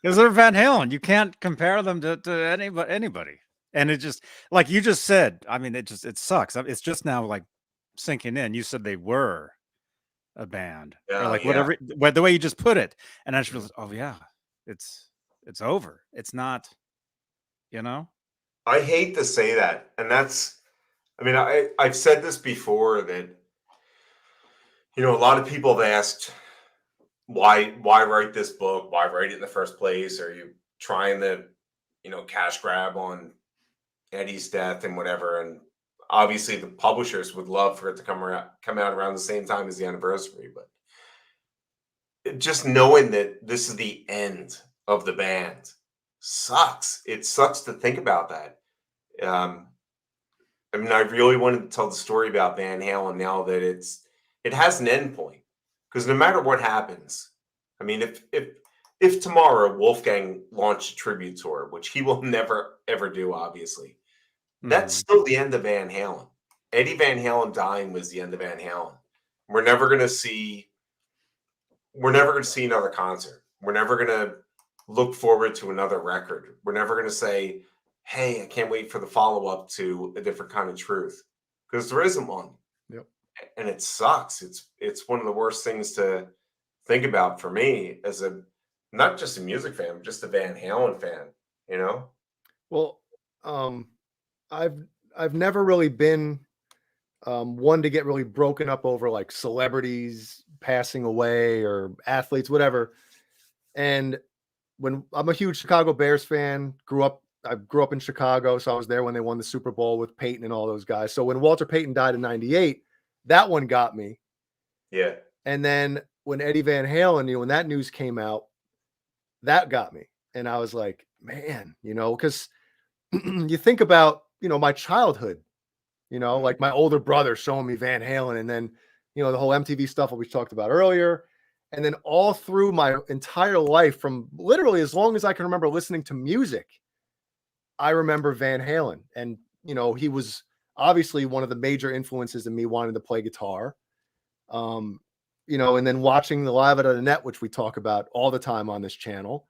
B: Because they're Van Halen, you can't compare them to anybody. And it just, like you just said, I mean, it sucks. It's just now like sinking in. You said they were a band, or like whatever, the way you just put it, and I just realized, oh yeah, it's over. It's not,
C: I hate to say that, and that's, I mean, I've said this before that, a lot of people have asked, why write this book? Why write it in the first place? Are you trying to, cash grab on Eddie's death and whatever? And obviously the publishers would love for it to come out around the same time as the anniversary, but just knowing that this is the end of the band sucks. It sucks to think about that. I mean, I really wanted to tell the story about Van Halen now that it has an end point, because no matter what happens, I mean, if tomorrow Wolfgang launched a tribute tour, which he will never ever do, obviously, that's still the end of Van Halen. Eddie Van Halen dying was the end of Van Halen. We're never going to see another concert. We're never going to look forward to another record. We're never going to say, hey, I can't wait for the follow-up to A Different Kind of Truth, because there isn't one.
A: Yep. And
C: it sucks. It's one of the worst things to think about for me as not just a music fan, but just a Van Halen fan, Well,
A: I've never really been one to get really broken up over like celebrities passing away or athletes, whatever. And when I'm a huge Chicago Bears fan, I grew up in Chicago, so I was there when they won the Super Bowl with Peyton and all those guys. So when Walter Payton died in '98, that one got me.
C: Yeah.
A: And then when Eddie Van Halen, when that news came out, that got me. And I was like, man, because you think about, my childhood, like my older brother showing me Van Halen, and then, the whole MTV stuff that we talked about earlier. And then all through my entire life, from literally as long as I can remember listening to music, I remember Van Halen. And, he was obviously one of the major influences in me wanting to play guitar. And then watching the Live at the Net, which we talk about all the time on this channel,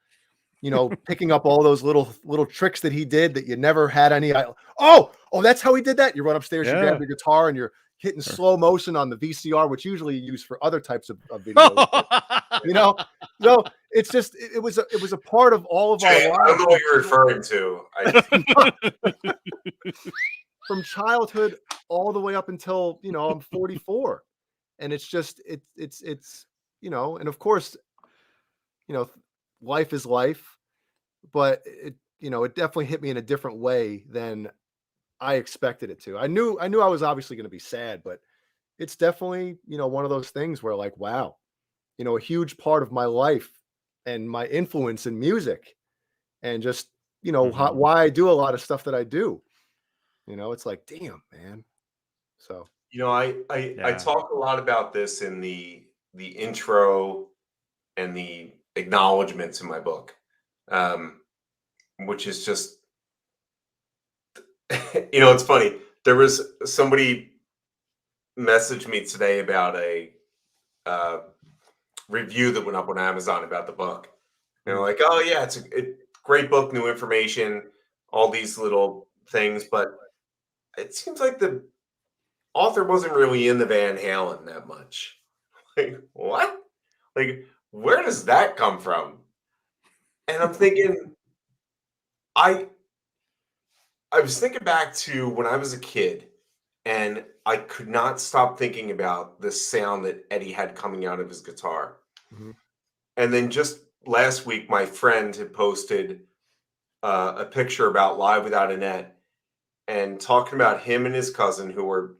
A: picking up all those little tricks that he did that you never had any. Oh, that's how he did that. You run upstairs, you grab your guitar, and you're hitting slow motion on the VCR, which usually you use for other types of videos. So it's just, it was a part of all of our lives.
C: I don't know what you're referring to.
A: From childhood all the way up until, I'm 44. And it's just, it's, and of course, life is life, but it definitely hit me in a different way than I expected it to. I knew I was obviously going to be sad, but it's definitely, one of those things where like, wow, a huge part of my life and my influence in music and just, why I do a lot of stuff that I do, it's like, damn, man. So,
C: I talk a lot about this in the intro and the acknowledgments in my book, which is just, it's funny. There was somebody messaged me today about a review that went up on Amazon about the book. And they're like, "Oh yeah, it's a great book, new information, all these little things." But it seems like the author wasn't really in the Van Halen that much. Like, what? Like, where does that come from? And I'm thinking, I was thinking back to when I was a kid, and I could not stop thinking about the sound that Eddie had coming out of his guitar.
A: Mhm.
C: And then just last week, my friend had posted a picture about Live Without a Net and talking about him and his cousin, who were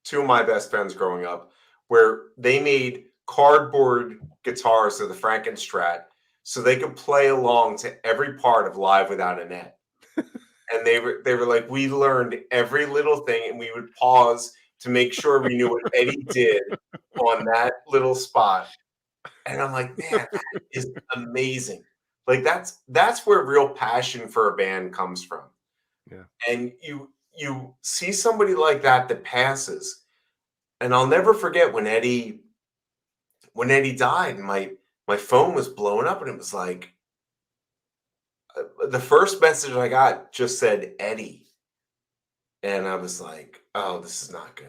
C: two of my best friends growing up, where they made cardboard guitars of the Frankenstrat so they could play along to every part of Live Without a Net. And they were like, we learned every little thing, and we would pause to make sure we knew what Eddie did on that little spot. And I'm like, man, that is amazing. Like that's where real passion for a band comes from.
A: Yeah.
C: And you see somebody like that passes. And I'll never forget when Eddie died, and my phone was blowing up, and it was like the first message I got just said Eddie. And I was like, oh, this is not good.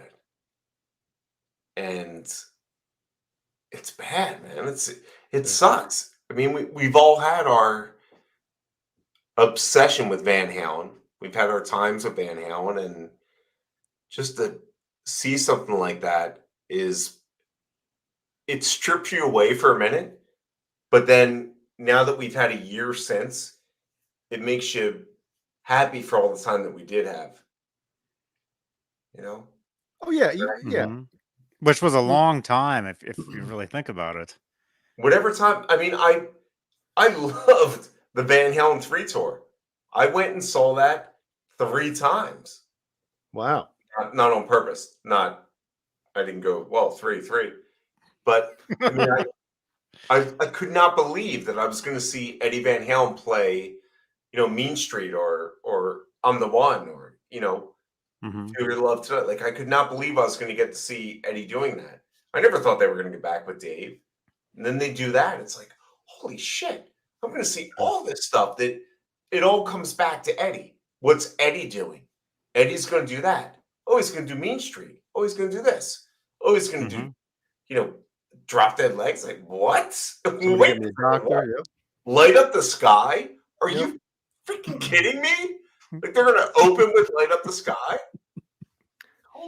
C: And it's bad, man. It sucks. I mean, we've all had our obsession with Van Halen. We've had our times with Van Halen, and just to see something like that it strips you away for a minute, but then now that we've had a year since, it makes you happy for all the time that we did have. You know?
A: Oh yeah, yeah.
B: Mhm. Which was a long time if you really think about it.
C: Whatever time. I mean, I loved the Van Halen 3 tour. I went and saw that 3 times.
A: Wow.
C: Not on purpose. I didn't go, well, 3. But I mean, I could not believe that I was going to see Eddie Van Halen play, Mean Street or I'm the One, or
B: Mhm.
C: Feel Your Love Tonight. Like, I could not believe I was going to get to see Eddie doing that. I never thought they were going to get back with Dave. And then they do that. It's like, holy shit. I'm going to see all this stuff that it all comes back to Eddie. What's Eddie doing? Eddie's going to do that. Oh, he's going to do Mean Street. Oh, he's going to do this. Oh, he's going to do, Drop Dead Legs. Like, what?
A: Somebody
C: Wait,
A: get me a doctor. Yep.
C: Light Up the Sky? Are
A: Yep.
C: you freaking kidding me? Like, they're going to open with Light Up the Sky?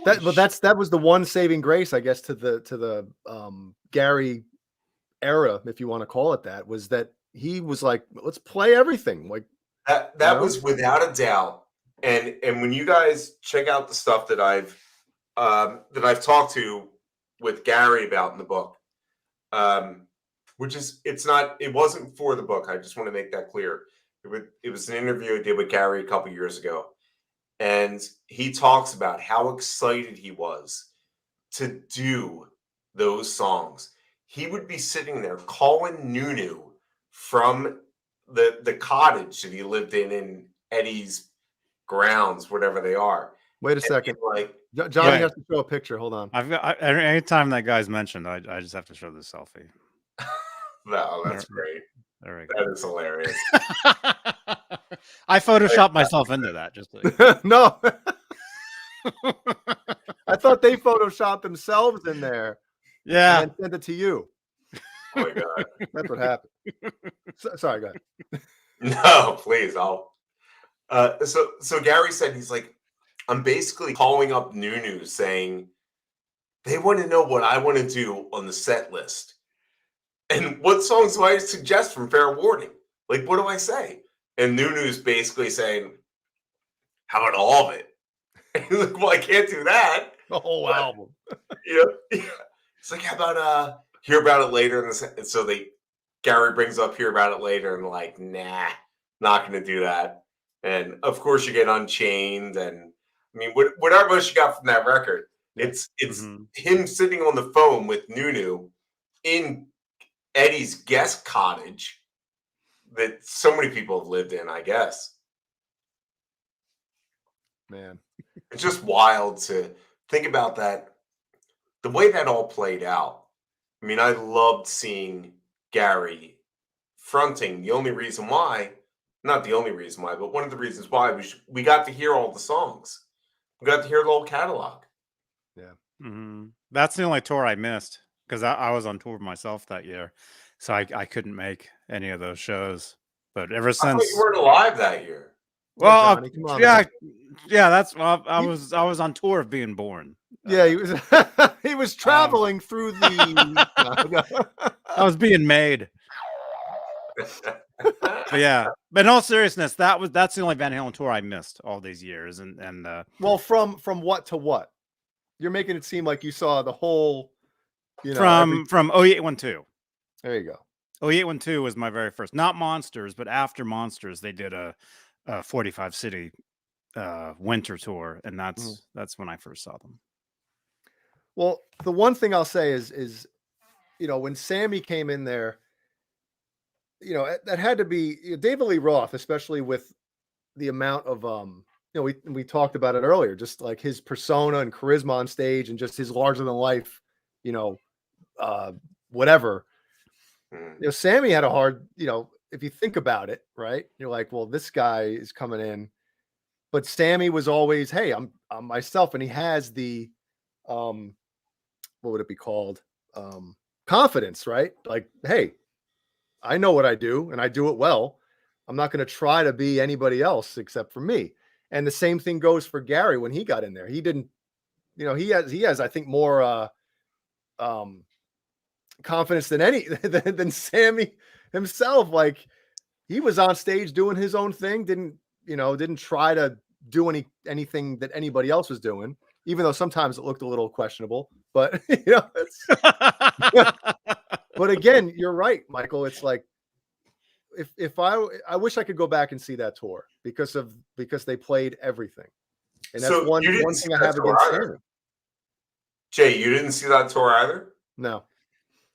A: That was the one saving grace, I guess, to the Gary era, if you want to call it that, was that he was like, let's play everything. Like
C: that was without a doubt. And when you guys check out the stuff that I've talked to with Gary about in the book, which is it wasn't for the book. I just want to make that clear. It was an interview I did with Gary a couple years ago. And he talks about how excited he was to do those songs. He would be sitting there calling Nunu from the cottage that he lived in Eddie's grounds, whatever they are.
A: Wait a second.
C: Like,
A: Johnny has to show a picture. Hold on.
B: Anytime that guy's mentioned, I just have to show this selfie.
C: No, that's great.
B: There we go.
C: That is hilarious.
B: I photoshopped myself into that. Just
A: No. I thought they photoshopped themselves in there.
B: Yeah.
A: And sent it to you.
C: Oh my God.
A: That's what happened. Sorry, go ahead.
C: No, please. So Gary said, he's like, I'm basically calling up Nunu saying they want to know what I want to do on the set list. And what songs do I suggest from Fair Warning? Like, what do I say? And Nunu's basically saying, how about all of it? And he's like, well, I can't do that.
A: The whole album.
C: It's like, how about Hear About It Later? And so Gary brings up Hear About It Later, and like, nah, not going to do that. And of course you get Unchained, and I mean, whatever else you got from that record, it's him sitting on the phone with Nunu in Eddie's guest cottage that so many people have lived in, I guess.
A: Man,
C: it's just wild to think about that the way that all played out, I mean, I loved seeing Gary fronting. The only reason why, not the only reason why, but one of the reasons why we got to hear all the songs. We got to hear the whole catalog.
B: That's the only tour I missed because I was on tour myself that year, so I couldn't make any of those shows. But ever
C: I thought
B: since,
C: you weren't alive that year.
B: well,
A: Johnny, come on,
B: yeah,
A: man.
B: yeah, that's I was on tour of being born.
A: Yeah, he was he was traveling through the
B: I was being made. But yeah, but in all seriousness, that's the only Van Halen tour I missed all these years, and
A: well, from what to what? You're making it seem like you saw the whole,
B: from 0812.
A: There you go.
B: 0812 was my very first, not Monsters, but after Monsters, they did a 45 city winter tour, and that's when I first saw them.
A: Well, the one thing I'll say is when Sammy came in there, that had to be David Lee Roth, especially with the amount of we talked about it earlier, just like his persona and charisma on stage and just his larger than life, whatever. Sammy had a hard, if you think about it, right? You're like, well, this guy is coming in, but Sammy was always, hey, I'm myself, and he has the what would it be called? Confidence, right? Like, hey, I know what I do and I do it well. I'm not going to try to be anybody else except for me. And the same thing goes for Gary when he got in there. He didn't, he has, I think, more confidence than Sammy himself. Like, he was on stage doing his own thing, didn't try to do anything that anybody else was doing, even though sometimes it looked a little questionable. But but again, you're right, Michael. It's like, if I wish I could go back and see that tour because they played everything, and that's
C: So
A: one
C: you didn't
A: thing
C: see
A: I
C: that
A: have
C: tour
A: against
C: either?
A: Sammy.
C: Jay, you didn't see that tour either?
A: No,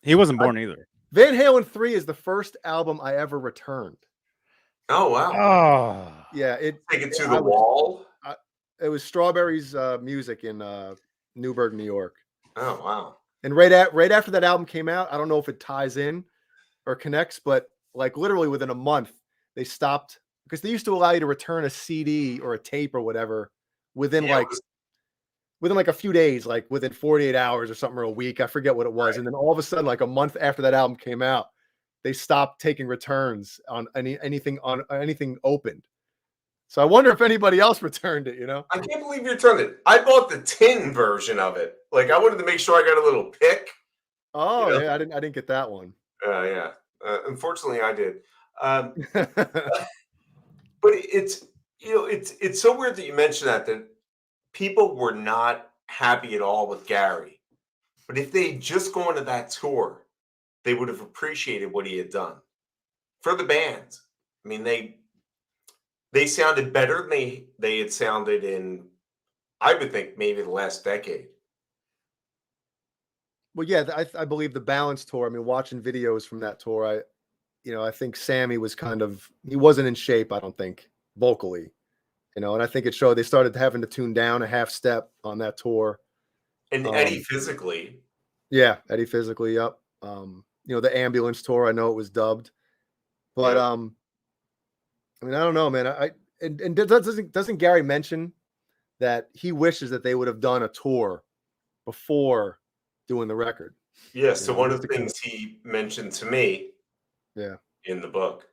B: He wasn't born either.
A: Van Halen 3 is the first album I ever returned.
C: Oh wow!
B: Oh,
A: Yeah,
C: Take it to the wall.
A: It was Strawberries Music in Newburgh, New York.
C: Oh wow!
A: And right after that album came out, I don't know if it ties in or connects, but like literally within a month, they stopped, because they used to allow you to return a CD or a tape or whatever within within a few days, like within 48 hours or something, or a week. I forget what it was. Right. And then all of a sudden, like a month after that album came out, they stopped taking returns on anything opened. So I wonder if anybody else returned it,
C: I can't believe you returned it. I bought the tin version of it. Like, I wanted to make sure I got a little pick.
A: Oh, yeah, I didn't get that one.
C: Yeah. Unfortunately, I did. But it's so weird that you mentioned that people were not happy at all with Gary. But if they had just gone to that tour, they would have appreciated what he had done for the band. I mean, they sounded better than they had sounded in, I would think, maybe the last decade.
A: Well, yeah, I believe the Balance tour. I mean, watching videos from that tour, I think Sammy was he wasn't in shape, I don't think, vocally, and I think it showed. They started having to tune down a half step on that tour.
C: And Eddie physically.
A: Yeah, Eddie physically, yep. The Ambulance tour, I know it was dubbed, but I mean, I don't know, man. And doesn't Gary mention that he wishes that they would have done a tour before doing the record?
C: Yeah, so one of the things he mentioned to me in the book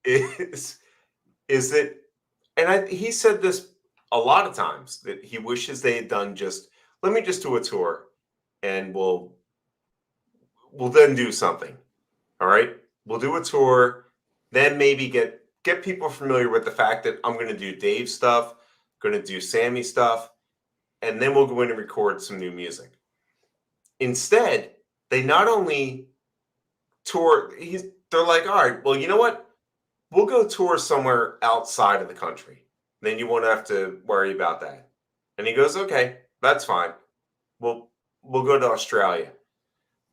C: is that, and he said this a lot of times, that he wishes they had done let me just do a tour and we'll then do something. All right, we'll do a tour, then maybe get people familiar with the fact that I'm going to do Dave stuff, going to do Sammy stuff, and then we'll go in and record some new music. Instead, they not only tour, they're like, all right, well, you know what? We'll go tour somewhere outside of the country. Then you won't have to worry about that. And he goes, okay, that's fine. We'll go to Australia.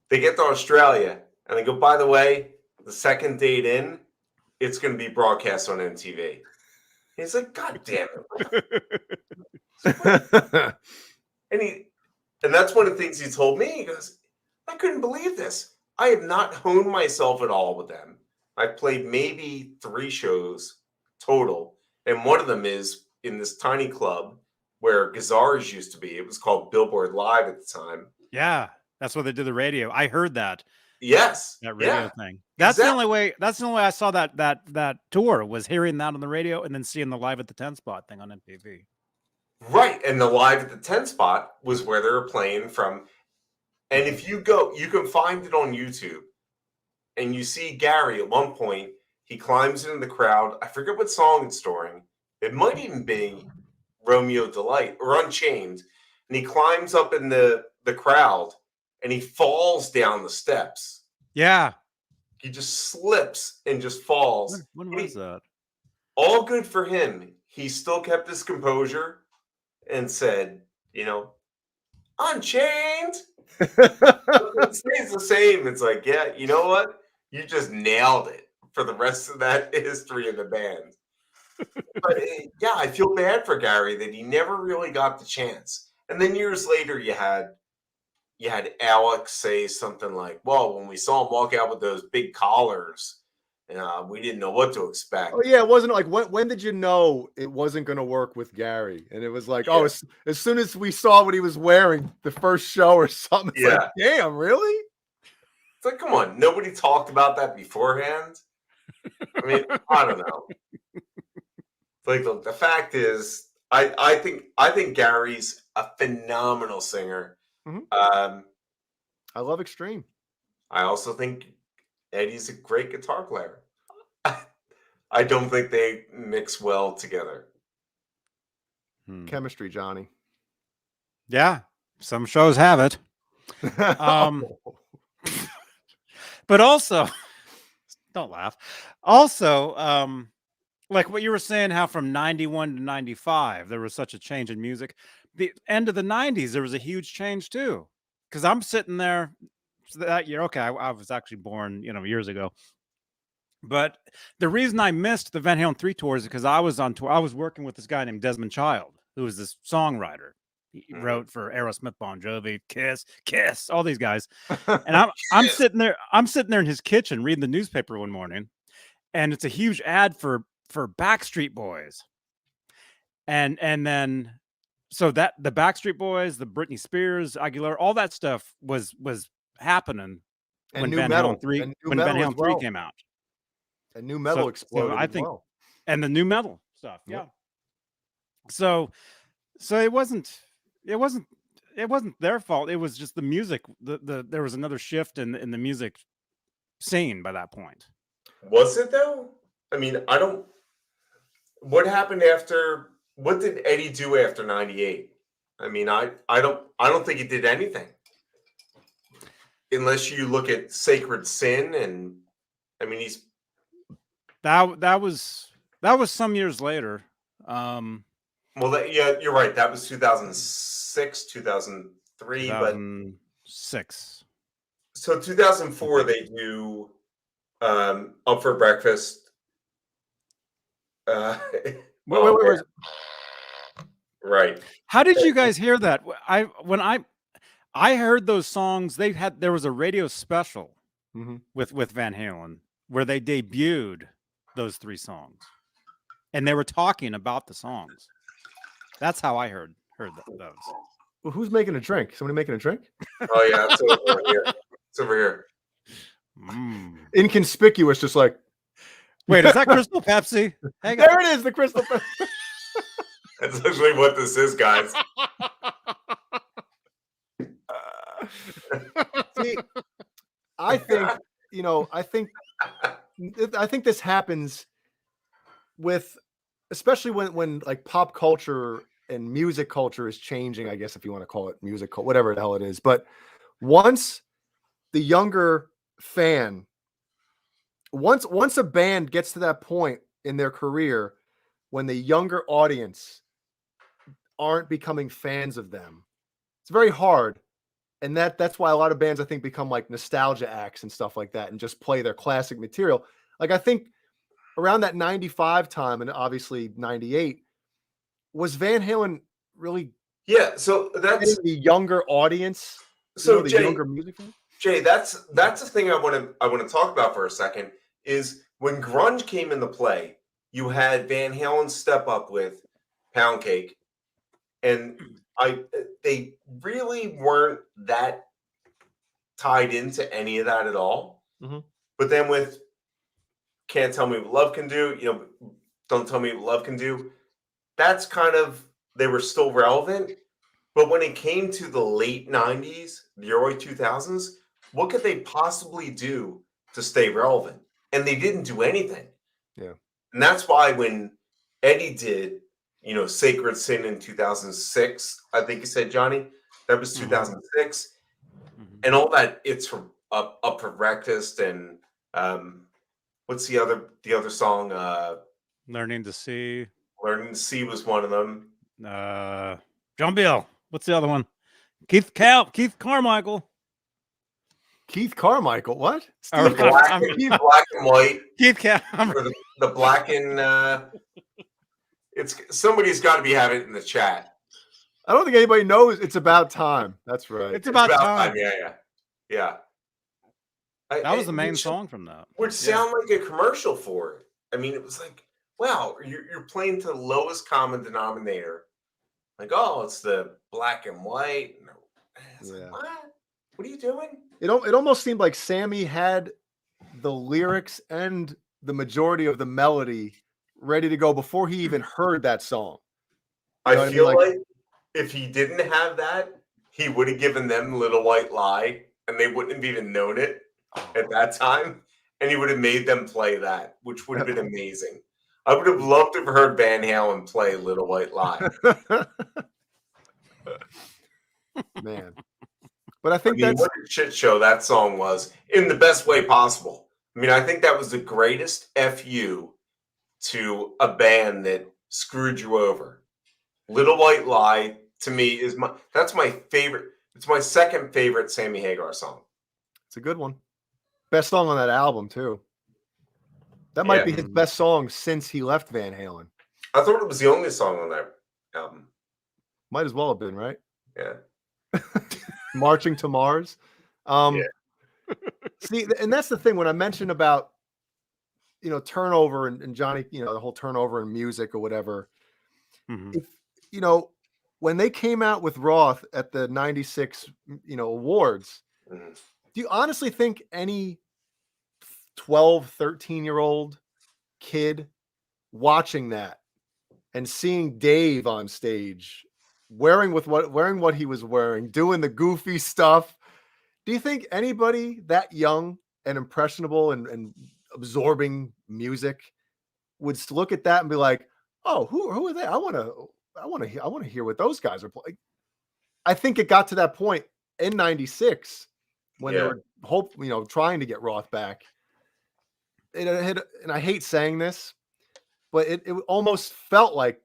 C: They get to Australia and they go, by the way, the second date in, it's going to be broadcast on MTV. He's like, God damn it. And And that's one of the things he told me. He goes, I couldn't believe this. I have not honed myself at all with them. I've played maybe 3 shows total. And one of them is in this tiny club where Gazars used to be. It was called Billboard Live at the time.
B: Yeah, that's where they did the radio. I heard that.
C: Yes.
B: That radio
C: Yeah.
B: thing. That's the
C: Exactly.
B: only way. That's the only way I saw that tour, was hearing that on the radio and then seeing the Live at the 10 Spot thing on MTV.
C: Right. And the Live at the 10 Spot was where they were playing from. And if you go, you can find it on YouTube. And you see Gary at one point, he climbs into the crowd. I forget what song it's during. It might even be Romeo Delight or Unchained. And he climbs up in the crowd and he falls down the steps.
B: Yeah.
C: He just slips and just falls.
B: When was that?
C: All good for him. He still kept his composure and said, Unchained. It stays the same. It's like, yeah, you know what? You just nailed it for the rest of that history of the band. But yeah, I feel bad for Gary that he never really got the chance. And then years later, you had Alex say something like, well, when we saw him walk out with those big collars, we didn't know what to expect.
A: Oh yeah, it wasn't like when did you know it wasn't going to work with Gary? And it was like,
C: Yeah.
A: oh, as soon as we saw what he was wearing the first show or something, it's
C: Yeah.
A: like, damn, really?
C: It's like, come on, nobody talked about that beforehand. I mean, I don't know. Like the fact is, I think Gary's a phenomenal singer.
A: Mhm.
C: I
A: I love Extreme.
C: also think Eddie's a great guitar player. I don't think they mix well together.
A: Chemistry, Johnny.
B: Yeah. Some shows have it. But also, don't laugh. Also, like what you were saying, how from 91 to 95, there was such a change in music. The end of the 90s, there was a huge change too. Because I'm sitting there that year. Okay, I was actually born, years ago. But the reason I missed the Van Halen 3 tours is because I was on tour. I was working with this guy named Desmond Child, who was this songwriter. He wrote for Aerosmith, Bon Jovi, Kiss, all these guys. And I'm sitting there in his kitchen reading the newspaper one morning, and it's a huge ad for Backstreet Boys. And then so that the Backstreet Boys, the Britney Spears, Aguilera, all that stuff was happening
A: And
B: when
A: new
B: Van
A: metal.
B: Halen 3
A: And new
B: when Van
A: metal as
B: Halen 3
A: well.
B: came out.
A: And new metal
B: So
A: exploded
B: I
A: as
B: think
A: well.
B: and the new metal stuff.
A: Yep.
B: Yeah. So it wasn't their fault. It was just the music. There was another shift in the music scene by that point.
C: Was it though? I mean, what happened after? What did Eddie do after 98? I mean, I don't think he did anything. Unless you look at Sacred Sin, and I mean,
B: That was some years later.
C: yeah, you're right. That was 2006, 2003, but
B: 2006.
C: so 2004 they do Up for Breakfast.
B: Wait.
C: Right.
B: How did you guys hear that? When I heard those songs, there was a radio special with Van Halen where they debuted those 3 songs, and they were talking about the songs. That's how I heard those.
A: Well, who's making a drink? Somebody making a drink?
C: Oh yeah, it's over here. It's over here.
A: Inconspicuous, just like.
B: Wait, is that Crystal Pepsi? Hang on.
A: There it is, the Crystal Pepsi.
C: That's actually what this is, guys.
A: See, I think I think this happens with, especially when like pop culture and music culture is changing, I guess, if you want to call it music, whatever the hell it is. But once the younger fan, once a band gets to that point in their career when the younger audience aren't becoming fans of them, it's very hard. And that's why a lot of bands, I think, become like nostalgia acts and stuff like that and just play their classic material. Like I think around that 95 time and obviously 98, was Van Halen really
C: Yeah, so that's
A: Getting the younger audience,
C: so
A: the
C: Jay.
A: younger music fans.
C: Jay, that's the thing I want to talk about for a second. Is when grunge came into play, you had Van Halen step up with Pound Cake, and they really weren't that tied into any of that at all.
A: Mhm.
C: But then with Can't Tell Me What Love Can Do, Don't Tell Me What Love Can Do, that's kind of, they were still relevant. But when it came to the late 90s, the early 2000s, what could they possibly do to stay relevant? And they didn't do anything.
A: Yeah.
C: And that's why when Eddie did, Sacred Sin in 2006, I think you said, Johnny, that was 2006. And all that, it's from Up for Breakfast and what's the other song?
B: Learning to See.
C: Learning to See was one of them.
B: John Bill. What's the other one? Keith Carmichael.
A: Keith Carmichael, what?
B: Or-
A: Steve
C: Black,
B: I'm-
C: and, black and white.
B: Keith Cal.
C: Or the black and it's somebody's got to be having it in the chat.
A: I don't think anybody knows. It's about time. That's right.
B: It's about time.
C: Yeah.
B: That was the main song from that.
C: Would sound like a commercial for it. I mean, it was like, wow, you're playing to the lowest common denominator. Like, oh, it's the black and white. Like, what are you doing?
A: It almost seemed like Sammy had the lyrics and the majority of the melody ready to go before he even heard that song. You know
C: I
A: what
C: feel
A: mean?
C: like if he didn't have that, he would have given them Little White Lie, and they wouldn't have even known it at that time. And he would have made them play that, which would have been amazing. I would have loved to have heard Van Halen play Little White Lie.
A: Man. But I think that's
C: what a shit show that song was in the best way possible. I mean, I think that was the greatest FU to a band that screwed you over. Little White Lie to me that's my favorite. It's my second favorite Sammy Hagar song.
A: it's a good one. Best song on that album too. That might be his best song since he left Van Halen.
C: I thought it was the only song on that album.
A: Might as well have been, right?
C: Yeah.
A: Marching to Mars. See, and that's the thing when I mentioned about turnover and Johnny, the whole turnover in music or whatever. If when they came out with Roth at the 96 awards, do you honestly think any 12, 13-year-old kid watching that and seeing Dave on stage wearing what he was wearing, doing the goofy stuff, do you think anybody that young and impressionable and absorbing music would look at that and be like, oh, who are they? I want to hear what those guys are playing. I think it got to that point in 96 when they were trying to get Roth back. And I hate saying this, but it almost felt like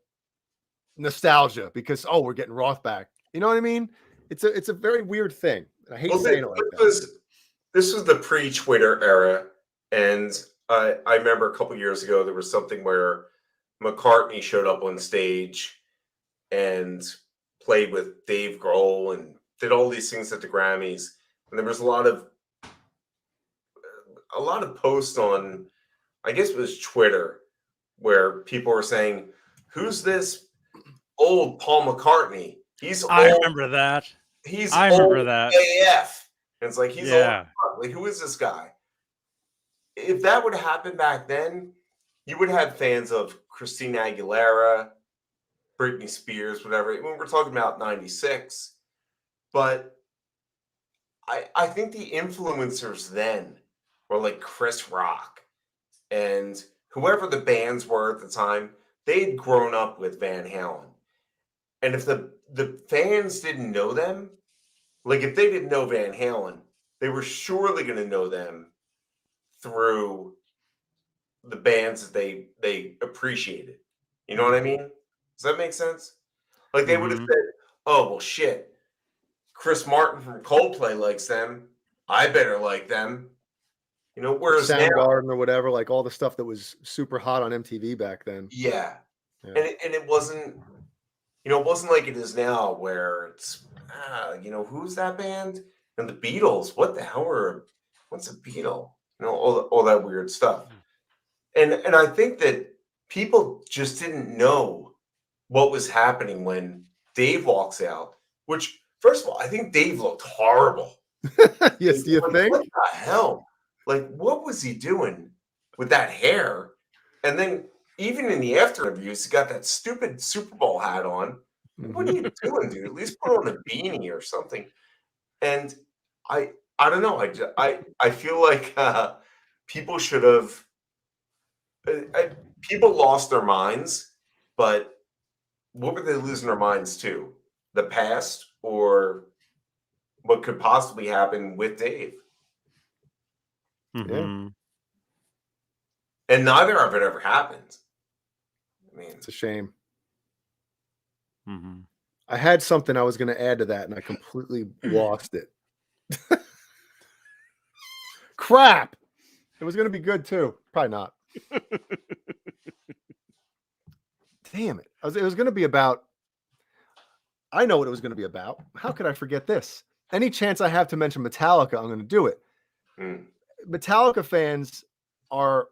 A: nostalgia because we're getting Roth back. You know what I mean? It's a very weird thing. And I hate saying it like that.
C: This was the pre-Twitter era, and I remember a couple years ago there was something where McCartney showed up on stage and played with Dave Grohl and did all these things at the Grammys, and there was a lot of posts on, I guess it was Twitter, where people were saying, "Who's this old Paul McCartney? He's old.
B: I remember that.
C: I remember that. AF." And it's like, he's old. Like, who is this guy? If that would happen back then, you would have fans of Christina Aguilera, Britney Spears, whatever. When we're talking about 96. But I think the influencers then were like Chris Rock and whoever the bands were at the time. They'd grown up with Van Halen. And if the fans didn't know them, like if they didn't know Van Halen, they were surely going to know them through the bands that they appreciated. You know what I mean? Does that make sense? Like they would have said, "Oh, well, shit. Chris Martin from Coldplay likes them. I better like them." Whereas
A: Soundgarden or whatever, like all the stuff that was super hot on MTV back then.
C: Yeah. And it wasn't, it wasn't like it is now where it's, who's that band? And the Beatles, what the hell what's a Beatle? All that weird stuff. And I think that people just didn't know what was happening when Dave walks out, which, first of all, I think Dave looked horrible.
A: Yes, do you think?
C: What the hell? Like, what was he doing with that hair? And then even in the after interviews, he got that stupid Super Bowl hat on. What are you doing, dude? At least put on a beanie or something. And I don't know. I feel like people should have. People lost their minds, but what were they losing their minds to? The past or what could possibly happen with Dave?
B: Mhm.
C: And neither of it ever happened. I mean,
A: It's a shame.
B: Mhm.
A: I had something I was going to add to that, and I completely lost it. Crap! It was going to be good too. Probably not. Damn it! It was going to be about. I know what it was going to be about. How could I forget this? Any chance I have to mention Metallica, I'm going to do it. Metallica fans are,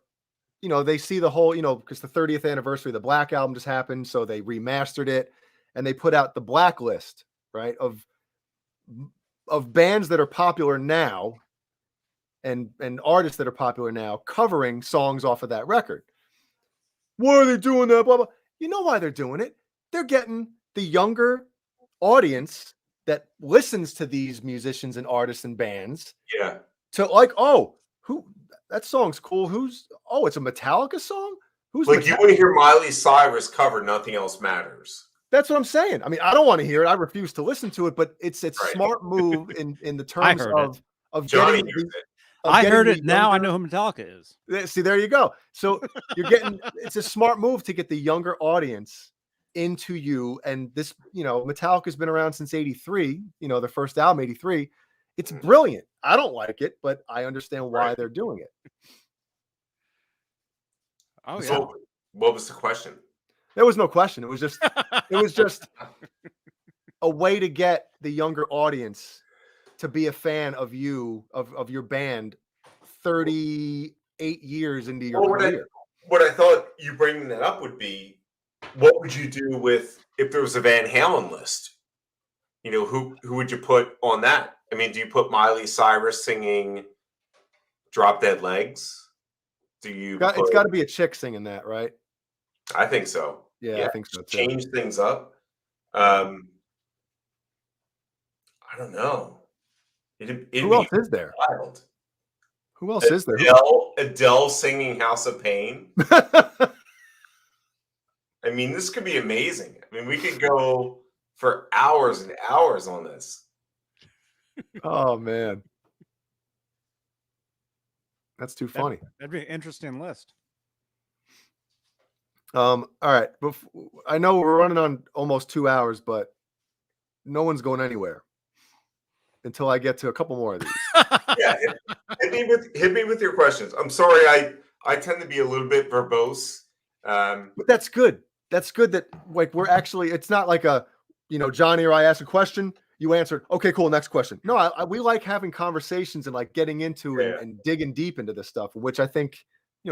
A: they see the whole, because the 30th anniversary of the Black Album just happened, so they remastered it and they put out the blacklist, right, of bands that are popular now and artists that are popular now covering songs off of that record. Why are they doing that? Blah, blah. You know why they're doing it? They're getting the younger audience that listens to these musicians and artists and bands to like, oh, who that song's cool. It's a Metallica song? Who's
C: like, you want to hear Miley Cyrus cover Nothing Else Matters?
A: That's what I'm saying. I mean, I don't want to hear it. I refuse to listen to it, but it's
C: Right.
A: smart move in the terms of
C: Johnny
A: getting
C: hears it.
B: I heard it. Now I know who Metallica is.
A: See, there you go. So you're getting, it's a smart move to get the younger audience into you. And this, Metallica's been around since 83, the first album, 83. It's brilliant. I don't like it, but I understand why they're doing it.
B: Oh, yeah.
C: So what was the question?
A: There was no question. It was just a way to get the younger audience to be a fan of you, of your band 38 years into your career.
C: What I thought you bringing that up would be, what would you do if there was a Van Halen list? Who would you put on that? I mean, do you put Miley Cyrus singing Drop Dead Legs?
A: It's got to be a chick singing that, right?
C: I think so.
A: Yeah, I think so too.
C: Change things up. I don't know.
A: Who else is there?
C: Wild.
A: Who else is there?
C: Adele singing House of Pain. I mean, this could be amazing. I mean, we could go for hours and hours on this.
A: Oh man, that's too funny.
B: That'd be an interesting list.
A: All right, I know we're running on almost 2 hours, but no one's going anywhere until I get to a couple more of these.
C: Yeah, hit me with your questions. I'm sorry, I tend to be a little bit verbose.
A: But that's good. That's good that like we're actually, it's not like a, Johnny or I ask a question, you answered, okay, cool, next question. No, we like having conversations and like getting into and digging deep into this stuff, which I think,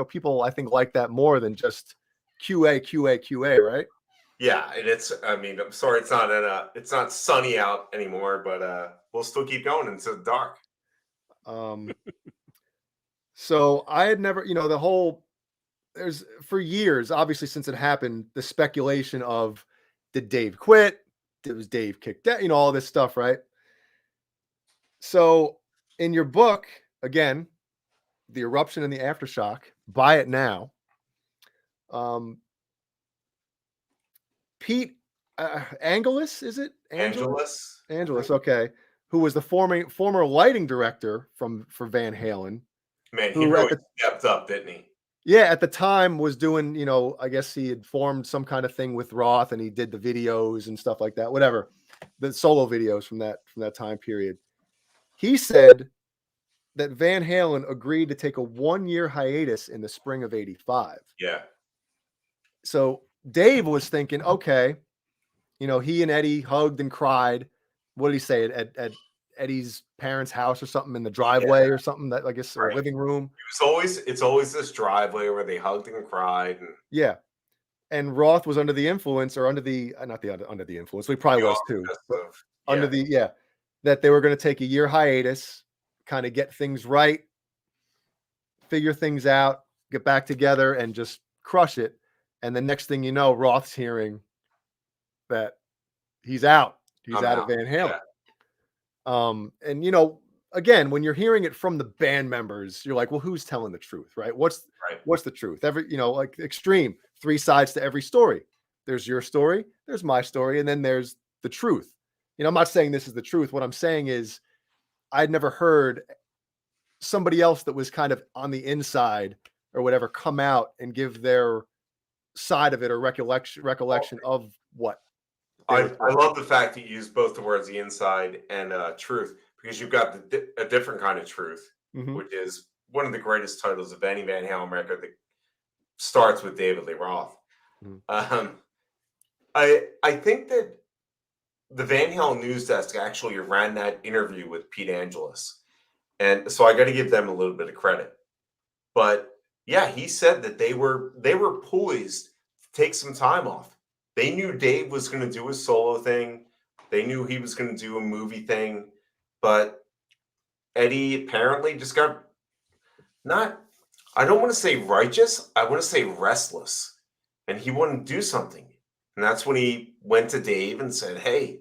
A: people I think like that more than just QA, right?
C: Yeah, and I'm sorry it's not sunny out anymore, but we'll still keep going until dark.
A: So I had never, there's for years, obviously since it happened, the speculation of, did Dave quit? Was Dave kicked out? All this stuff, right? So in your book, again, The Eruption and the Aftershock, buy it now. Pete Angelus, is it?
C: Angelus,
A: okay. Who was the former lighting director for Van Halen.
C: Man, he really stepped up, didn't he?
A: Yeah, at the time was doing, I guess he had formed some kind of thing with Roth and he did the videos and stuff like that, whatever. The solo videos from that time period. He said that Van Halen agreed to take a 1-year hiatus in the spring of 85.
C: Yeah.
A: So Dave was thinking, okay, you know, he and Eddie hugged and cried. What did he say at Eddie's parents' house or something in the driveway or something, that I guess, or
C: Right.
A: living room?
C: It's always this driveway where they hugged and cried, and
A: Yeah. And Roth was under the influence, or under the not the under the influence. He probably
C: the
A: was too.
C: office
A: But
C: of
A: under the that they were going to take a year hiatus, kind of get things right, figure things out, get back together, and just crush it. And the next thing you know, Roth's hearing that he's out. He's
C: I'm
A: out of
C: out.
A: Van Halen.
C: Yeah.
A: And you know, again, when you're hearing it from the band members, you're like, well, who's telling the truth, right? What's the truth? Every, you know, like Extreme, 3 sides to every story. There's your story, there's my story, and then there's the truth. You know, I'm not saying this is the truth. What I'm saying is I'd never heard somebody else that was kind of on the inside or whatever come out and give their side of it, or recollection of what
C: I love the fact that you use both the words, the inside and truth, because you've got a different kind of truth, which is one of the greatest titles of any Van Halen record, that starts with David Lee Roth. I think that the Van Halen news desk actually ran that interview with Pete Angelus, and so I got to give them a little bit of credit. But yeah, he said that they were poised to take some time off. They knew Dave was going to do a solo thing. They knew he was going to do a movie thing, but Eddie apparently just got I don't want to say righteous, I want to say restless, and he wanted to do something. And that's when he went to Dave and said, "Hey,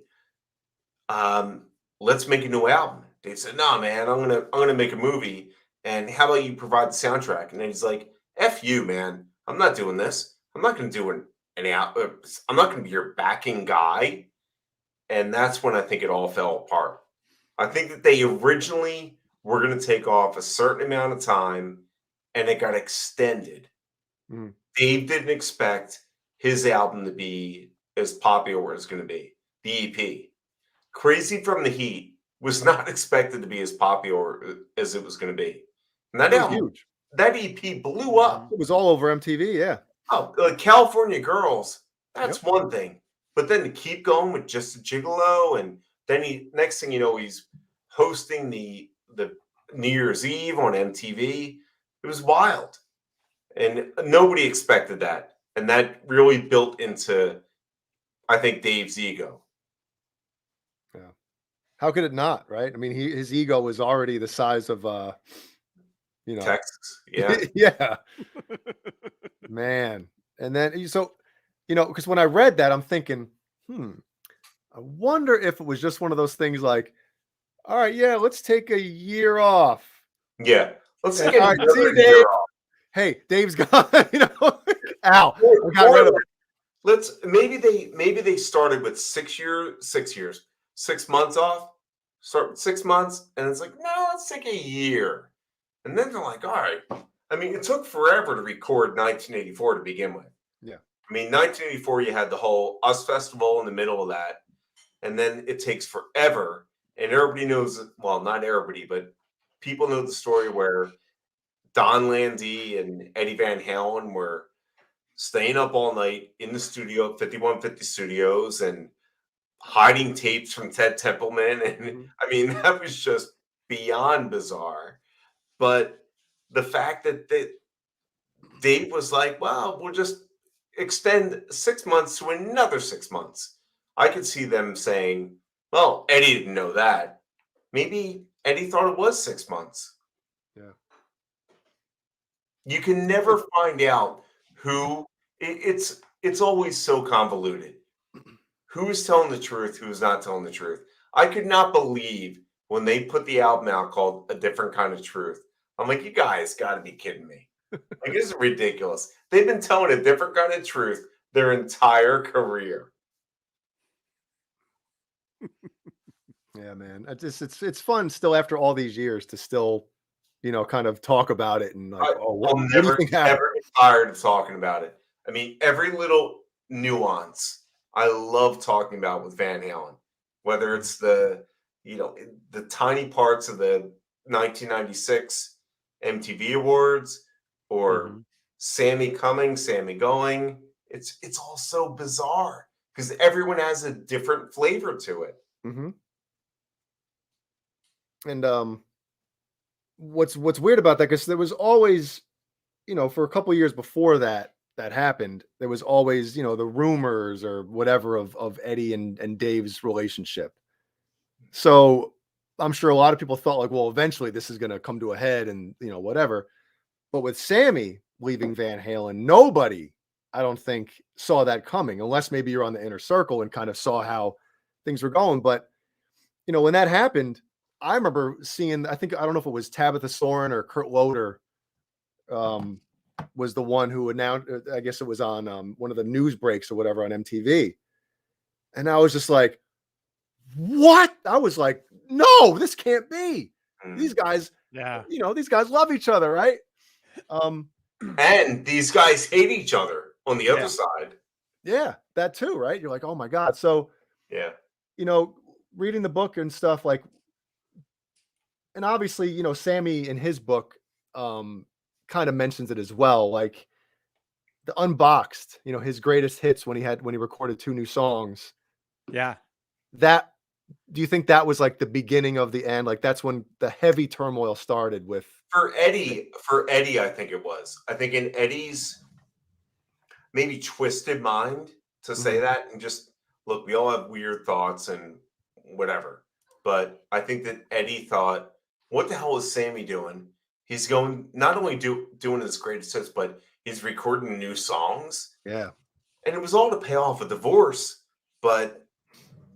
C: let's make a new album." Dave said, "No, man, I'm gonna make a movie, and how about you provide the soundtrack?" And then he's like, "F you, man, I'm not doing this. I'm not gonna do I'm not gonna be your backing guy." And that's when I think it all fell apart. I think that they originally were gonna take off a certain amount of time, and it got extended. Dave didn't expect his album to be as popular as it's going to be. The EP, Crazy from the Heat, was not expected to be as popular as it was going to be. And that album,
A: huge.
C: That EP blew up.
A: It was all over MTV. Yeah.
C: Oh, like California Girls, that's one thing. But then to keep going with Just a Gigolo, and then next thing you know, he's hosting the New Year's Eve on MTV. It was wild. And nobody expected that. And that really built into, I think, Dave's ego.
A: Yeah. How could it not, right? I mean, his ego was already the size of you know,
C: Texas. Yeah.
A: yeah. Man. And then so, you know, because when I read that, I'm thinking, I wonder if it was just one of those things like, all right, yeah, let's take a year off.
C: Yeah. Let's take
A: all right, see you,
C: year
A: Dave.
C: off.
A: Hey, Dave's gone, you know. Ow. I got rid of him.
C: Maybe they started with 6 months off. Start with 6 months, and it's like, no, let's take a year. And then they're like, all right. I mean, it took forever to record 1984 to begin with.
A: Yeah.
C: I mean, 1984, you had the whole US Festival in the middle of that, and then it takes forever. And everybody knows, well, not everybody, but people know the story where Don Landee and Eddie Van Halen were staying up all night in the studio at 5150 Studios and hiding tapes from Ted Templeman. And I mean, that was just beyond bizarre. But the fact that Dave was like, well, we'll just extend 6 months to another 6 months. I could see them saying, well, Eddie didn't know that. Maybe Eddie thought it was 6 months.
A: Yeah.
C: You can never find out who. It's always so convoluted. Who's telling the truth? Who's not telling the truth? I could not believe when they put the album out called A Different Kind of Truth. I'm like, you guys got to be kidding me. Like, this is ridiculous. They've been telling a different kind of truth their entire career.
A: Yeah, man. It's fun still after all these years to still, you know, kind of talk about it and like,
C: I'll never get tired of talking about it. I mean, every little nuance I love talking about with Van Halen, whether it's the tiny parts of the 1996 MTV Awards or Sammy coming, Sammy going. It's all so bizarre. because everyone has a different flavor to it.
A: Mm-hmm. And what's weird about that, because there was always, for a couple of years before that happened, there was always, the rumors or whatever of Eddie and Dave's relationship. So I'm sure a lot of people thought like, well, eventually this is going to come to a head and, whatever. But with Sammy leaving Van Halen, nobody, I don't think, saw that coming, unless maybe you're on the inner circle and kind of saw how things were going. But, when that happened, I remember seeing, I don't know if it was Tabitha Soren or Kurt Loder, was the one who announced, I guess it was on one of the news breaks or whatever on MTV. And I was just like, what? I was like, no, this can't be. These guys, these guys love each other, right?
C: And these guys hate each other on the other side.
A: Yeah, that too, right? You're like, oh my God. So, reading the book and stuff, like, and obviously, Sammy in his book kind of mentions it as well, like the Unboxed, his greatest hits when he recorded 2 new songs.
B: Yeah.
A: That, do you think that was like the beginning of the end? Like that's when the heavy turmoil started with
C: For Eddie, I think it was. I think in Eddie's maybe twisted mind to say that, and just look, we all have weird thoughts and whatever. But I think that Eddie thought, what the hell is Sammy doing? He's going not only doing his greatest hits, but he's recording new songs.
A: Yeah.
C: And it was all to pay off a divorce, but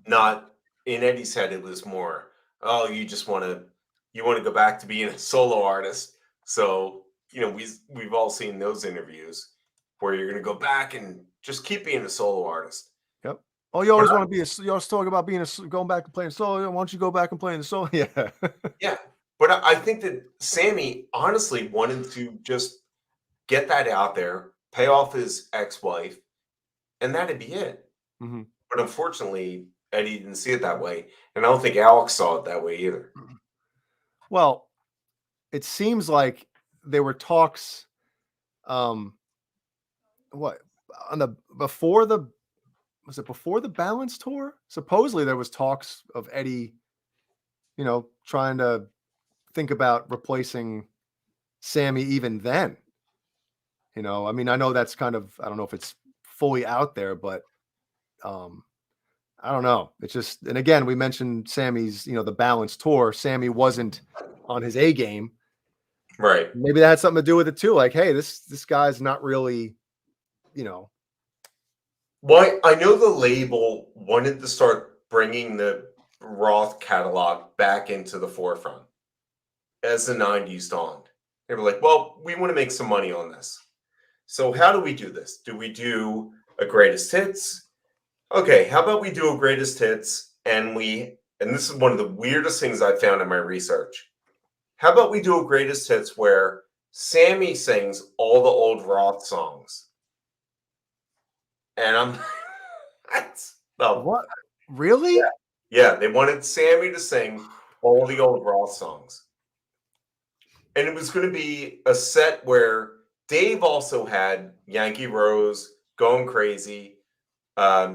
C: not in Eddie's head. It was more, oh, you want to go back to being a solo artist. So, we've all seen those interviews where you're going to go back and just keep being a solo artist.
A: Yep. Oh, you always want to be you always talk about going back and playing solo. Why don't you go back and play the solo? Yeah.
C: Yeah. But I think that Sammy honestly wanted to just get that out there, pay off his ex-wife, and that'd be it.
A: Mm-hmm.
C: But unfortunately, Eddie didn't see it that way. And I don't think Alex saw it that way either.
A: Well, it seems like there were talks, before the Balance tour? Supposedly there was talks of Eddie, trying to think about replacing Sammy even then. I mean, I know that's kind of, I don't know if it's fully out there, but I don't know. It's just, and again, we mentioned Sammy's, the Balance tour. Sammy wasn't on his A game.
C: Right.
A: Maybe that had something to do with it too. Like, hey, this guy's not really,
C: Well, I know the label wanted to start bringing the Roth catalog back into the forefront as the 90s dawned. They were like, well, we want to make some money on this. So how do we do this? Do we do a greatest hits? Okay, how about we do a greatest hits and this is one of the weirdest things I found in my research. How about we do a greatest hits where Sammy sings all the old Roth songs? And I'm
A: what? Really?
C: Yeah, they wanted Sammy to sing all the old Roth songs. And it was going to be a set where Dave also had Yankee Rose, Going Crazy,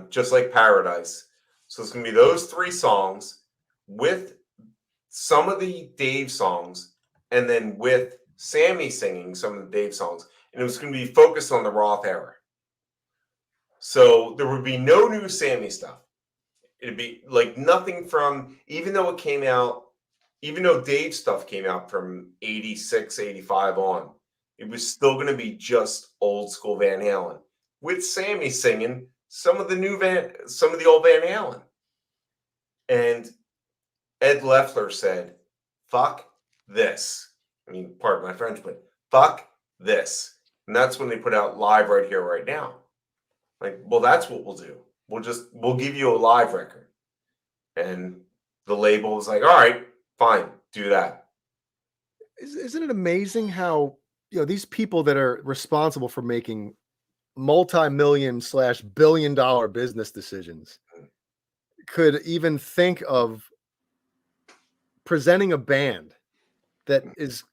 C: just like Paradise. So it's going to be those 3 songs with some of the Dave songs, and then with Sammy singing some of the Dave songs. And it was going to be focused on the Roth era. So there would be no new Sammy stuff. It'd be like nothing from, even though Dave's stuff came out from 86, 85 on, it was still going to be just old school Van Halen with Sammy singing some of the old Van Halen. And Ed Leffler said, fuck this. I mean, pardon my French, but fuck this. And that's when they put out Live Right Here, Right Now. Like, well, that's what we'll do. We'll give you a live record. And the label was like, all right, fine, do that.
A: Isn't it amazing how, these people that are responsible for making multi-million / billion-dollar business decisions could even think of presenting a band that is,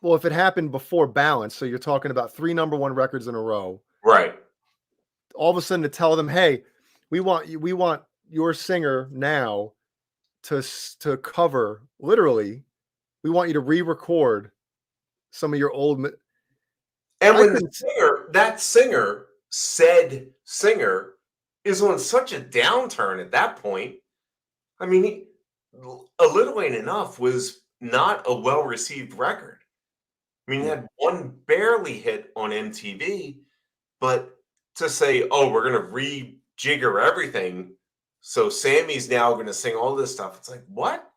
A: well, if it happened before Balance, so you're talking about 3 number 1 records in a row.
C: Right.
A: all of a sudden to tell them, hey, we want your singer now to cover, literally, we want you to re-record some of your old.
C: And
A: I
C: when
A: couldn't-
C: that said singer, is on such a downturn at that point. I mean, A Little Ain't Enough was not a well-received record. I mean, it had one barely hit on MTV, but to say, oh, we're going to rejigger everything, so Sammy's now going to sing all this stuff. It's like, what?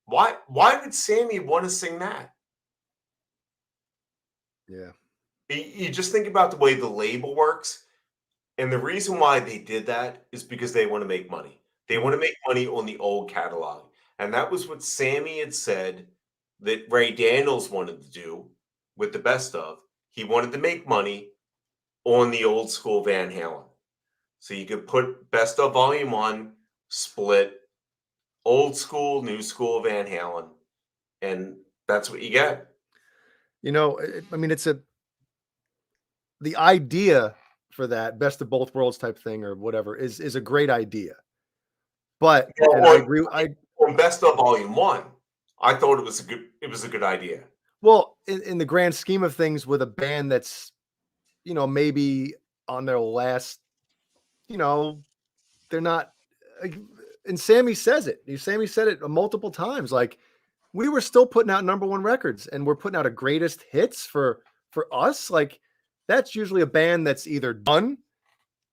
C: Why would Sammy want to sing that?
A: Yeah.
C: You just think about the way the label works. And the reason why they did that is because they want to make money. They want to make money on the old catalog. And that was what Sammy had said that Ray Daniels wanted to do with the best of. He wanted to make money on the old school Van Halen. So you could put best of volume 1, split, old school, new school Van Halen. And that's what you get.
A: You know, I mean, the idea for that best of both worlds type thing or whatever is a great idea. But and I agree.
C: On best of volume 1, I thought it was a good idea.
A: Well, in the grand scheme of things, with a band that's, you know, maybe on their last, you know, they're not. And Sammy says it. Sammy said it multiple times. Like, we were still putting out #1 records, and we're putting out a greatest hits for us. Like, that's usually a band that's either done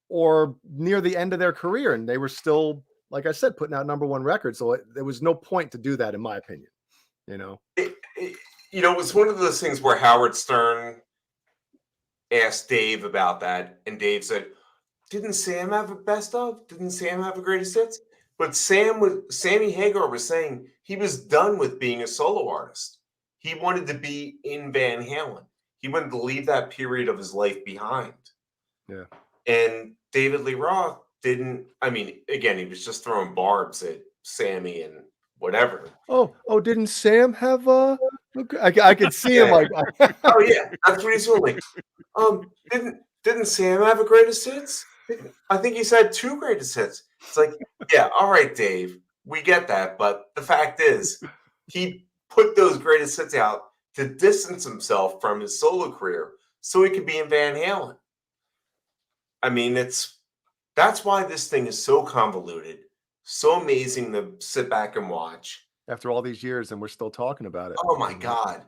A: or near the end of their career, and they were still, like I said, putting out #1 records. So there was no point to do that, in my opinion. You know,
C: you know, it was one of those things where Howard Stern asked Dave about that, and Dave said, "Didn't Sam have a best of? Didn't Sam have a greatest hits?" But Sammy Hagar was saying he was done with being a solo artist. He wanted to be in Van Halen. He wanted to leave that period of his life behind.
A: Yeah.
C: And David Lee Roth didn't. I mean, again, he was just throwing barbs at Sammy and whatever.
A: Oh, didn't Sam have I could see him like,
C: oh yeah, that's what he's doing. Like, didn't Sam have a greatest hits? I think he's had 2 greatest hits. It's like, yeah, all right, Dave, we get that, but the fact is, he put those greatest hits out to distance himself from his solo career so he could be in Van Halen. I mean, that's why this thing is so convoluted, so amazing to sit back and watch.
A: after all these years, and we're still talking about it.
C: Oh my God.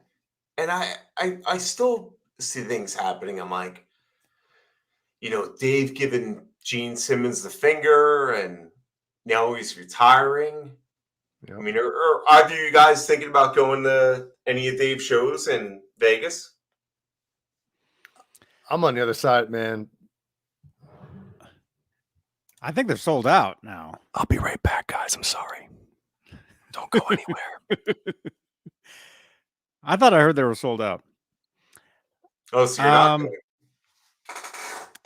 C: And I still see things happening. I'm like, you know, Dave giving Gene Simmons the finger, and now he's retiring.
A: Yep.
C: I mean, are either of you guys thinking about going to any of Dave's shows in Vegas?
A: I'm on the other side, man.
B: I think they're sold out now.
A: I'll be right back, guys. I'm sorry. Don't go anywhere.
B: I thought I heard they were sold out.
C: Oh, so you're not going.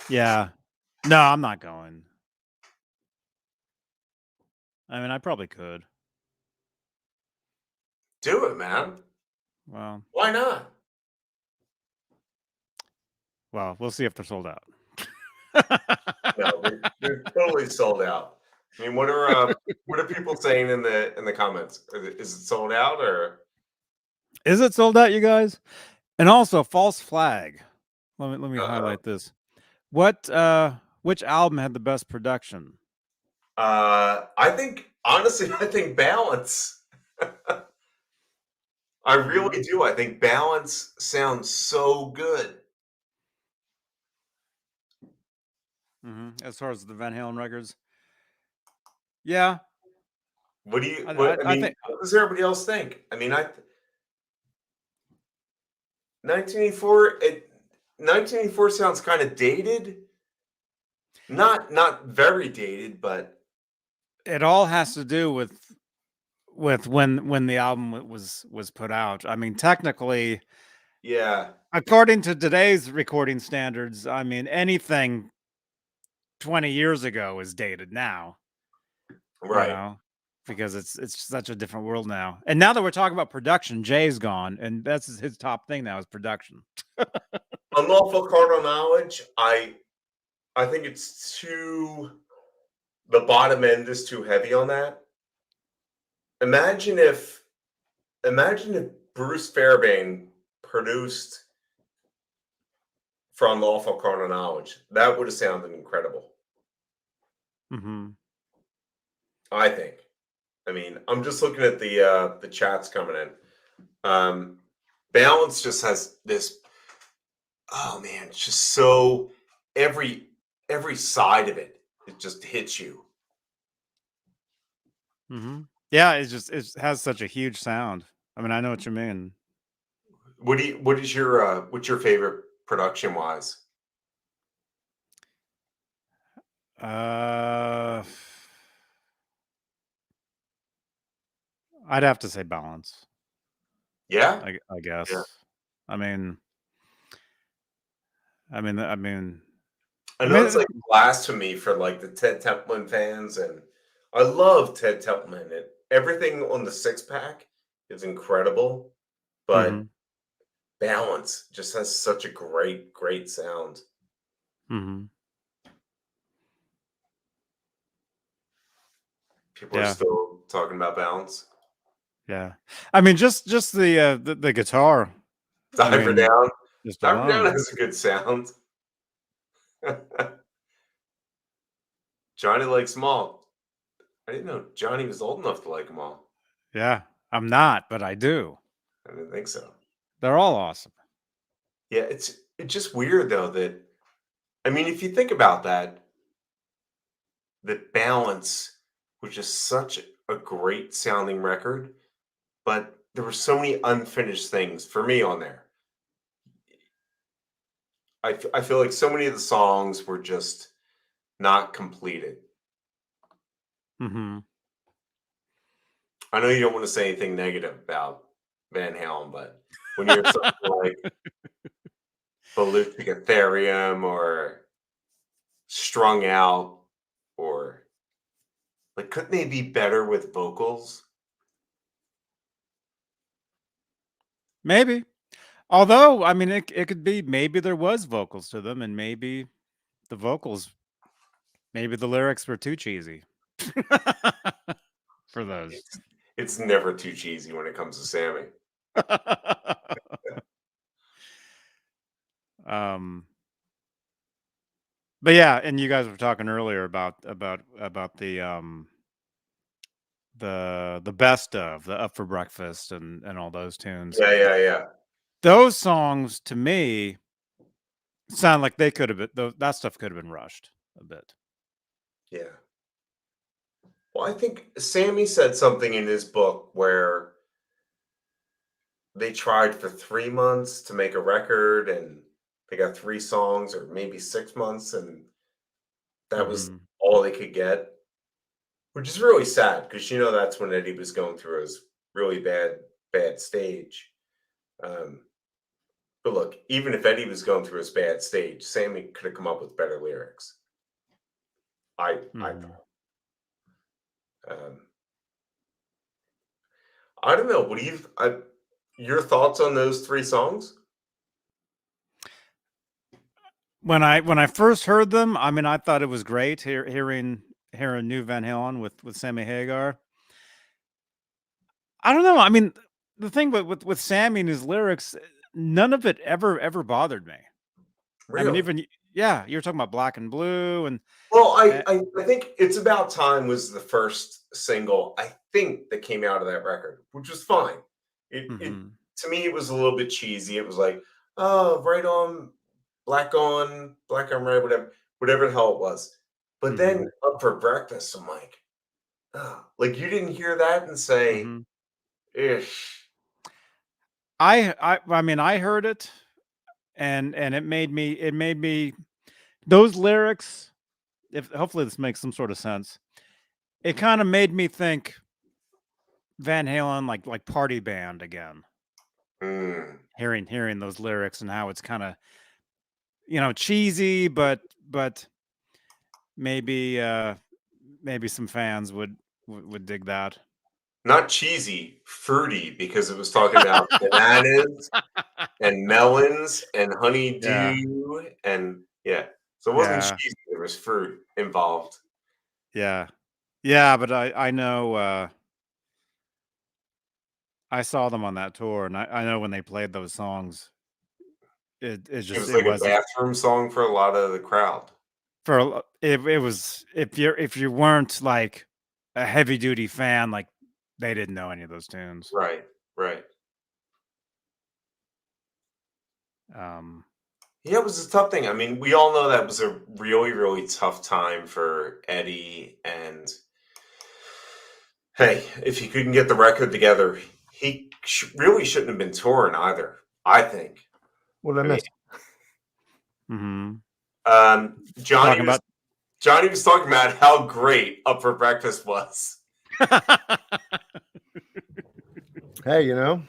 B: Yeah. No, I'm not going. I mean, I probably could.
C: Do it, man.
B: Well,
C: Why not?
B: we'll see if they're sold out.
C: No, they're totally sold out. I mean, what are people saying in the comments? Is it sold out or?
B: Is it sold out, you guys? And also, false flag. Let me highlight this. Which album had the best production?
C: I think Balance. I really do. I think Balance sounds so good.
B: As far as the Van Halen records, yeah.
C: What do you?
B: I
C: What
B: think.
C: does everybody else think? I mean, 1984. 1984 sounds kind of dated. Not very dated, but
B: It all has to do with when the album was put out. I mean, technically,
C: yeah.
B: according to today's recording standards, I mean, anything 20 years ago is dated now.
C: Right.
B: You know, because it's such a different world now. And now that we're talking about production, Jay's gone, and that's his top thing now is production.
C: Unlawful carnal knowledge. I I think it's too. The bottom end is too heavy on that. Imagine if, Bruce Fairbairn produced From Lawful Carnal Knowledge. That would have sounded incredible.
B: Mm-hmm.
C: I think. I mean, I'm just looking at the chats coming in. Balance just has this. Oh man, it's just so every side of it just hits you.
B: Mm-hmm. Yeah, it has such a huge sound. I mean, I know what you mean.
C: What's your favorite production wise?
B: I'd have to say Balance.
C: Yeah,
B: I guess.
C: Yeah.
B: I mean,
C: I know it's like blasphemy for like the Ted Templeman fans, and I love Ted Templeman. Everything on the 6-pack is incredible, but
B: Mhm.
C: Balance just has such a great sound.
B: Mm-hmm.
C: People are still talking about Balance.
B: Yeah, I mean, just the guitar.
C: Diver Down.
B: Just
C: Diver Down
B: alone.
C: has a good sound. Johnny likes them all. I didn't know Johnny was old enough to like them all.
B: Yeah, I'm not, but I do.
C: I didn't think so.
B: They're all awesome.
C: Yeah, it's just weird though that, I mean, if you think about that Balance was just such a great sounding record, but there were so many unfinished things for me on there. I feel like so many of the songs were just not completed.
B: Mm-hmm.
C: I know you don't want to say anything negative about Van Halen, but when you're something like Ballistic Ethereum or Strung Out, or like, couldn't they be better with vocals?
B: Maybe. Although, I mean, it could be maybe there was vocals to them, and maybe the lyrics were too cheesy for those.
C: It's never too cheesy when it comes to Sammy.
B: But yeah, and you guys were talking earlier about the best of the Up for Breakfast and all those tunes.
C: Yeah.
B: Those songs to me sound like they could have been, that stuff could have been rushed a bit.
C: Yeah. Well, I think Sammy said something in his book where they tried for 3 months to make a record, and they got 3 songs, or maybe 6 months, and that was
B: Mhm.
C: all they could get, which is really sad because that's when Eddie was going through his really bad stage. But look, even if Eddie was going through his bad stage, Sammy could have come up with better lyrics. I thought. I don't know. What do your thoughts on those 3 songs?
B: When I first heard them, I mean, I thought it was great hearing new Van Halen with Sammy Hagar. I don't know. I mean, the thing with Sammy and his lyrics, none of it ever bothered me.
C: Really?
B: I mean, you're talking about Black and Blue, and
C: well, I think It's About Time was the first single I think that came out of that record, which was fine. It to me, it was a little bit cheesy. It was like, oh, right on, black on red, whatever the hell it was. But then Up for Breakfast, I'm like, oh, like, you didn't hear that and say, ish.
B: I mean, I heard it, and it made me those lyrics. If hopefully this makes some sort of sense, it kind of made me think Van Halen, like party band again. Hearing those lyrics and how it's kind of cheesy, but maybe some fans would dig that.
C: Not cheesy, fruity, because it was talking about bananas and melons and honeydew, and yeah. So it wasn't
B: Yeah.
C: cheesy. There was fruit involved.
B: Yeah, but I know I saw them on that tour, and I know when they played those songs, it
C: It
B: just
C: was
B: it
C: like a
B: wasn't
C: bathroom song for a lot of the crowd.
B: it was if you weren't like a heavy duty fan, like they didn't know any of those tunes.
C: Right, right. Yeah, it was a tough thing. I mean, we all know that was a really, really tough time for Eddie. And hey, if he couldn't get the record together, he really shouldn't have been touring either, I think.
A: What did I miss?
C: Johnny was talking about how great Up for Breakfast was.
A: Hey, you know,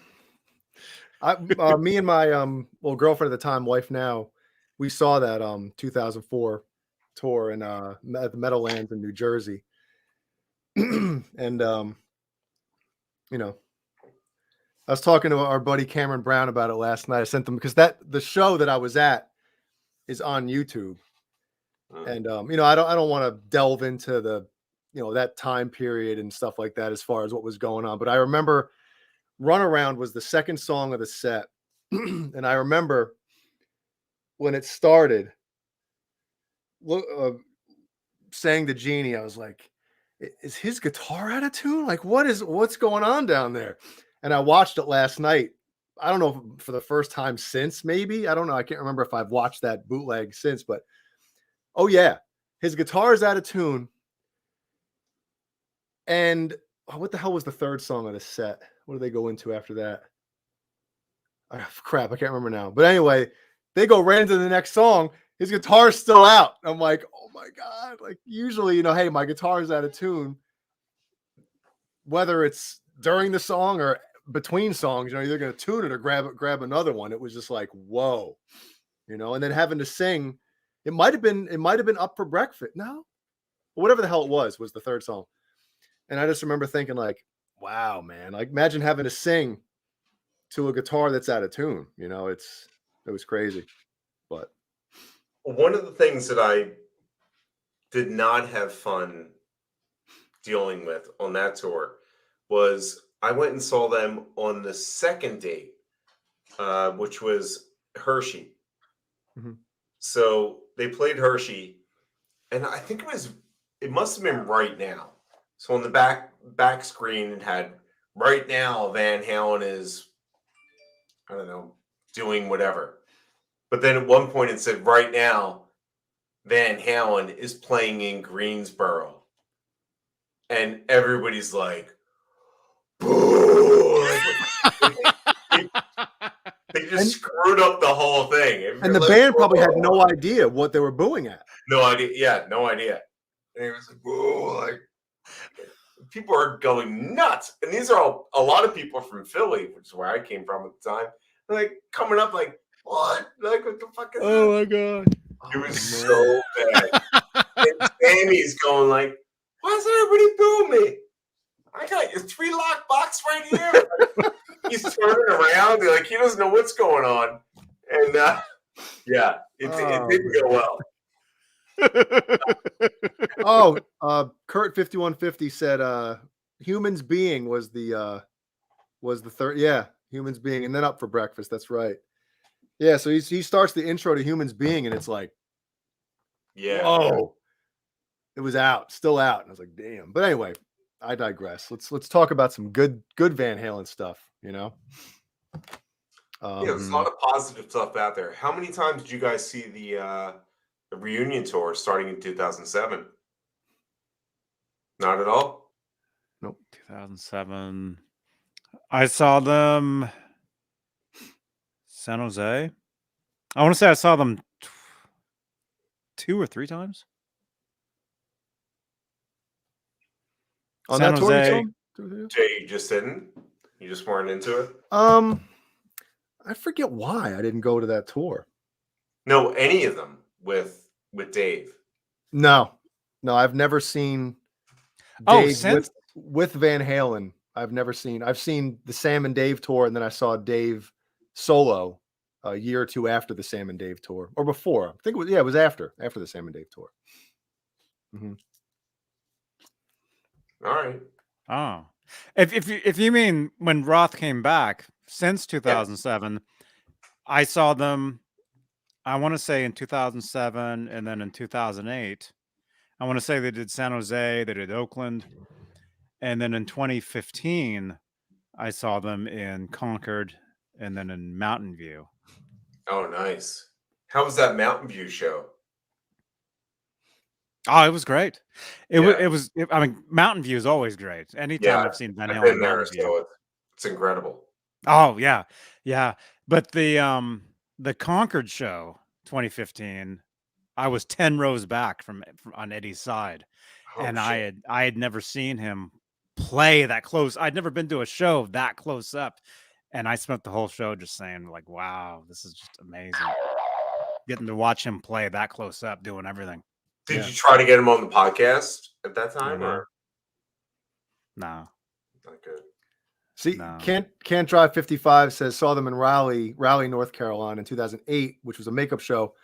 A: me and my girlfriend at the time, wife now, we saw that 2004 tour in at the Meadowlands in New Jersey. And you know, I was talking to our buddy Cameron Brown about it last night. I sent them because the show that I was at is on YouTube. And you know, I don't want to delve into the, you know, that time period and stuff like that as far as what was going on, but I remember Runaround was the second song of the set. And I remember when it started, saying to Jeannie, I was like, is his guitar out of tune? Like, what's going on down there? And I watched it last night. I don't know if for the first time since, maybe. I don't know. I can't remember if I've watched that bootleg since, but oh yeah, his guitar is out of tune. And what the hell was the third song of the set? What do they go into after that? Oh, crap, I can't remember now. But anyway, they go right into the next song. His guitar's still out. I'm like, oh my God. Like usually, you know, hey, my guitar's out of tune. Whether it's during the song or between songs, you know, you're going to tune it or grab another one. It was just like, whoa, you know, and then having to sing, it might have been Up for Breakfast. No, whatever the hell it was the third song. And I just remember thinking like, wow, man, like imagine having to sing to a guitar that's out of tune, you know, it was crazy. But
C: one of the things that I did not have fun dealing with on that tour was I went and saw them on the second date, which was Hershey.
A: Mm-hmm.
C: So they played Hershey, and I think it must have been Right Now. So on the back screen, it had Right Now Van Halen is, I don't know, doing whatever. But then at one point it said Right Now Van Halen is playing in Greensboro. And everybody's like, boo! They just screwed up the whole thing.
A: And the band probably had no idea what they were booing at.
C: No idea. Yeah, no idea. And it was like, whoa, like people are going nuts. And these are a lot of people from Philly, which is where I came from at the time. They're like coming up like, what? Like, what the fuck is this?
B: Oh my God.
C: It was so bad. And Sammy's going like, why is everybody booing me? I got your 3-lock box right here. He's turning around. Like, he doesn't know what's going on. And yeah, it didn't go
A: well. Kurt 5150 said Humans Being was the third. Yeah, Humans Being, and then Up for Breakfast. That's right. Yeah, so he starts the intro to Humans Being, and it's like,
C: yeah,
A: whoa, it was still out. And I was like, damn. But anyway, I digress. Let's talk about some good Van Halen stuff, you know.
C: Yeah, there's a lot of positive stuff out there. How many times did you guys see the reunion tour starting in 2007? Not at all?
A: Nope.
B: 2007. I saw them San Jose. I want to say I saw them 2 or 3 times.
A: On
B: San
A: that tour,
B: Jose.
C: Jay, you just didn't? You just weren't into it?
A: I forget why I didn't go to that tour.
C: No, any of them with Dave.
A: No, I've never seen Dave with Van Halen. I've seen the Sam and Dave tour, and then I saw Dave solo a year or two after the Sam and Dave tour, or before. I think it was after the Sam and Dave tour. Mm-hmm.
C: All right.
B: Oh, if you mean when Roth came back since 2007, I saw them. I want to say in 2007, and then in 2008, I want to say they did San Jose, they did Oakland, and then in 2015, I saw them in Concord, and then in Mountain View.
C: Oh, nice. How was that Mountain View show?
B: Oh, it was great. I mean, Mountain View is always great. Anytime I've seen Van
C: I've
B: Halen
C: been
B: in
C: there,
B: Mountain View.
C: so it's incredible.
B: Oh yeah, yeah. But the Concord show 2015, I was 10 rows back from on Eddie's side,
C: Oh,
B: and
C: shit.
B: I had never seen him play that close. I'd never been to a show that close up, and I spent the whole show just saying like, "Wow, this is just amazing." Getting to watch him play that close up, doing everything.
C: Did you try to get him on the podcast at that time,
B: No.
C: or
B: No.
C: not good?
A: See,
B: No.
A: Can't Drive 55 says saw them in Raleigh, North Carolina in 2008, which was a makeup show.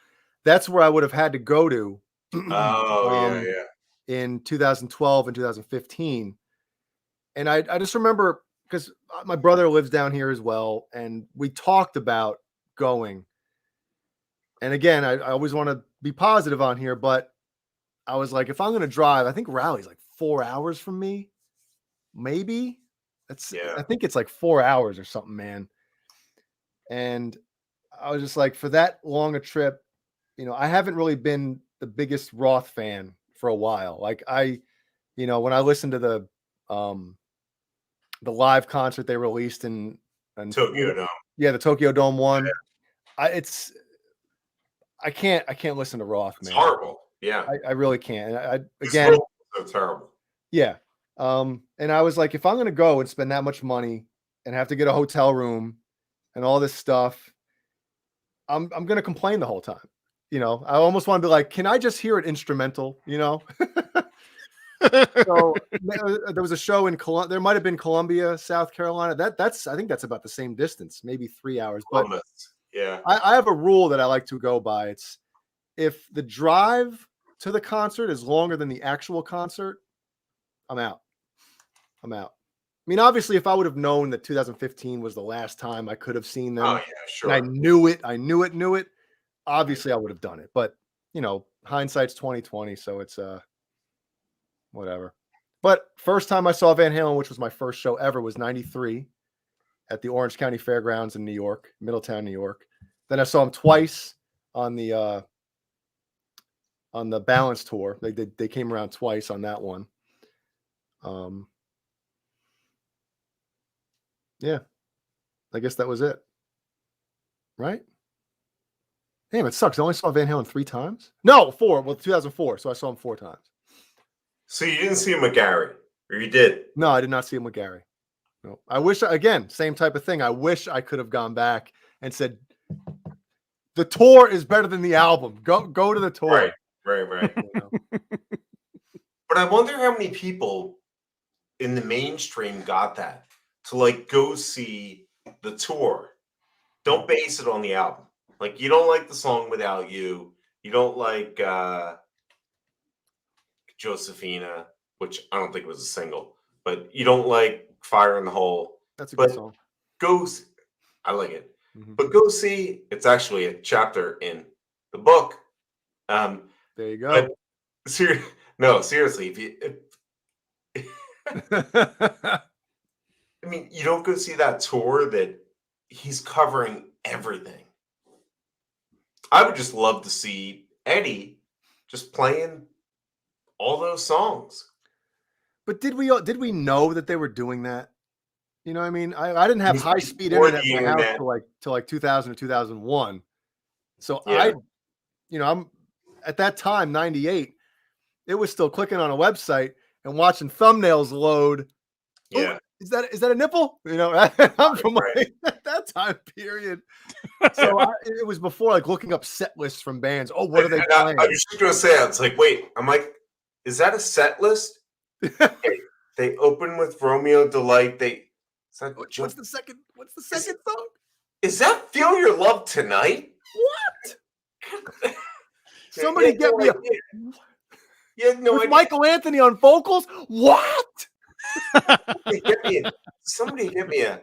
A: That's where I would have had to go to.
C: Oh, yeah.
A: In 2012 and 2015. And I just remember because my brother lives down here as well, and we talked about going. And again, I always want to be positive on here, but I was like, if I'm going to drive, I think Raleigh's like 4 hours from me, maybe. I think it's like 4 hours or something, man. And I was just like, for that long a trip, I haven't really been the biggest Roth fan for a while. Like when I listened to the live concert they released in
C: Tokyo Dome.
A: Yeah, the Tokyo Dome one. Yeah. I can't listen to Roth, man.
C: It's horrible. Yeah.
A: I really can't.
C: Again, so terrible.
A: Yeah. And I was like, if I'm going to go and spend that much money and have to get a hotel room and all this stuff, I'm going to complain the whole time. I almost want to be like, can I just hear it instrumental? So there was a show in Columbia. There might have been Columbia, South Carolina. I think that's about the same distance, maybe 3 hours. But
C: yeah,
A: I have a rule that I like to go by. It's if the drive to the concert is longer than the actual concert, I'm out. I mean, obviously, if I would have known that 2015 was the last time I could have seen them,
C: oh yeah, sure.
A: And I knew it. Obviously, I would have done it. But hindsight's 2020, so it's whatever. But first time I saw Van Halen, which was my first show ever, was '93 at the Orange County Fairgrounds in New York, Middletown, New York. Then I saw him twice on the Balance tour. They came around twice on that one. Yeah, I guess that was it. Right? Damn, it sucks. I only saw Van Halen 3 times. No, 4. Well, 2004. So I saw him 4 times.
C: So you didn't see him with Gary, or you did?
A: No, I did not see him with Gary. No, I wish, again, same type of thing. I wish I could have gone back and said, the tour is better than the album. Go to the tour.
C: Right. But I wonder how many people in the mainstream got that to like go see the tour. Don't base it on the album. Like, you don't like the song Without You. You don't like Josephina, which I don't think was a single, but you don't like Fire in the Hole.
A: That's a good song.
C: I like it. Mm-hmm. But go see, it's actually a chapter in the book.
A: There you go.
C: Seriously, I mean, you don't go see that tour that he's covering everything. I would just love to see Eddie just playing all those songs.
A: But did we know that they were doing that? You know what I mean? I didn't have high speed internet in my house till like 2000 or 2001. So yeah. I'm at that time, 98, it was still clicking on a website and watching thumbnails load.
C: Yeah.
A: Oh, is that a nipple? I'm from that time period. So it was before like looking up set lists from bands. Oh, what are they playing?
C: I was just going to say, I was like, wait, I'm like, is that a set list? They open with Romeo Delight.
A: What's the second song?
C: Is that Feel Your Love Tonight?
A: What? Somebody get me a
C: You had no
A: with
C: idea.
A: Michael Anthony on vocals. What?
C: Somebody get me a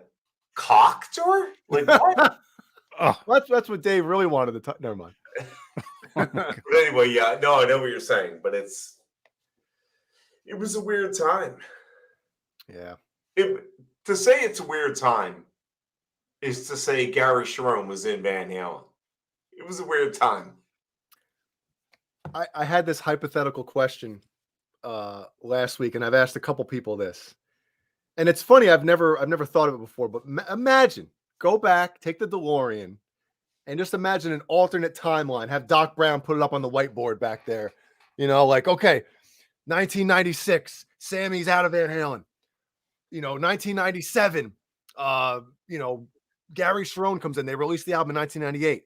C: cock tour? Like what?
B: Oh,
A: That's what Dave really wanted to talk. Never mind.
C: But anyway, yeah, no, I know what you're saying, but it was a weird time.
A: Yeah.
C: To say it's a weird time is to say Gary Cherone was in Van Halen. It was a weird time.
A: I had this hypothetical question last week, and I've asked a couple people this. And it's funny, I've never thought of it before, but imagine, go back, take the DeLorean, and just imagine an alternate timeline. Have Doc Brown put it up on the whiteboard back there. You know, like, okay, 1996, Sammy's out of Van Halen. 1997, Gary Cherone comes in. They released the album in 1998.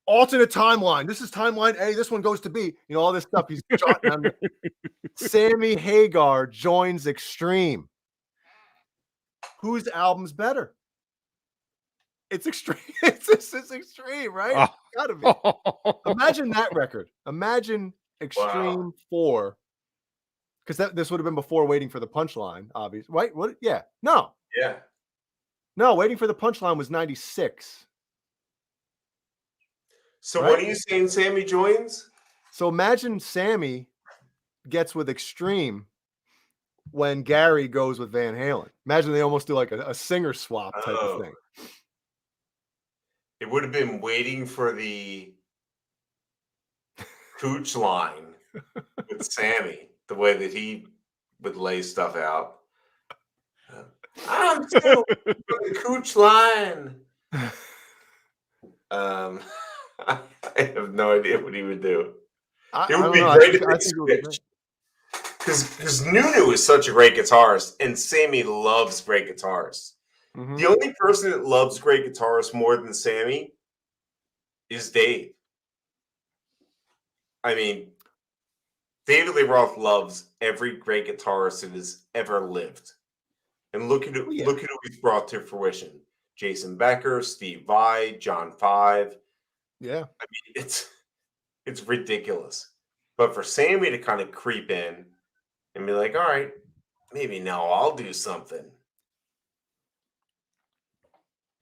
A: Alternate timeline. This is timeline A. This one goes to B. All this stuff. He's jotting down there. Sammy Hagar joins Extreme. Whose album's better? It's Extreme. It's Extreme, right?
B: Oh.
A: Gotta be. Imagine that record. Imagine Extreme 4. Because this would have been before Waiting for the Punchline, obviously. Right? What? Yeah. No.
C: Yeah.
A: No, Waiting for the Punchline was 96.
C: So
A: Right?
C: what are you saying Sammy joins?
A: So imagine Sammy gets with Extreme when Gary goes with Van Halen. Imagine they almost do like a singer swap type of thing.
C: It would have been Waiting for the Cooch line with Sammy, the way that he would lay stuff out. I'm still for the Cooch line. I have no idea what he would do. It would be great if they switched. Because Nunu is such a great guitarist, and Sammy loves great guitarists.
A: Mm-hmm.
C: The only person that loves great guitarists more than Sammy is Dave. I mean, David Lee Roth loves every great guitarist that has ever lived. And look at who he's brought to fruition. Jason Becker, Steve Vai, John Five.
A: Yeah.
C: I mean, it's ridiculous. But for Sammy to kind of creep in and be like, all right, maybe now I'll do something.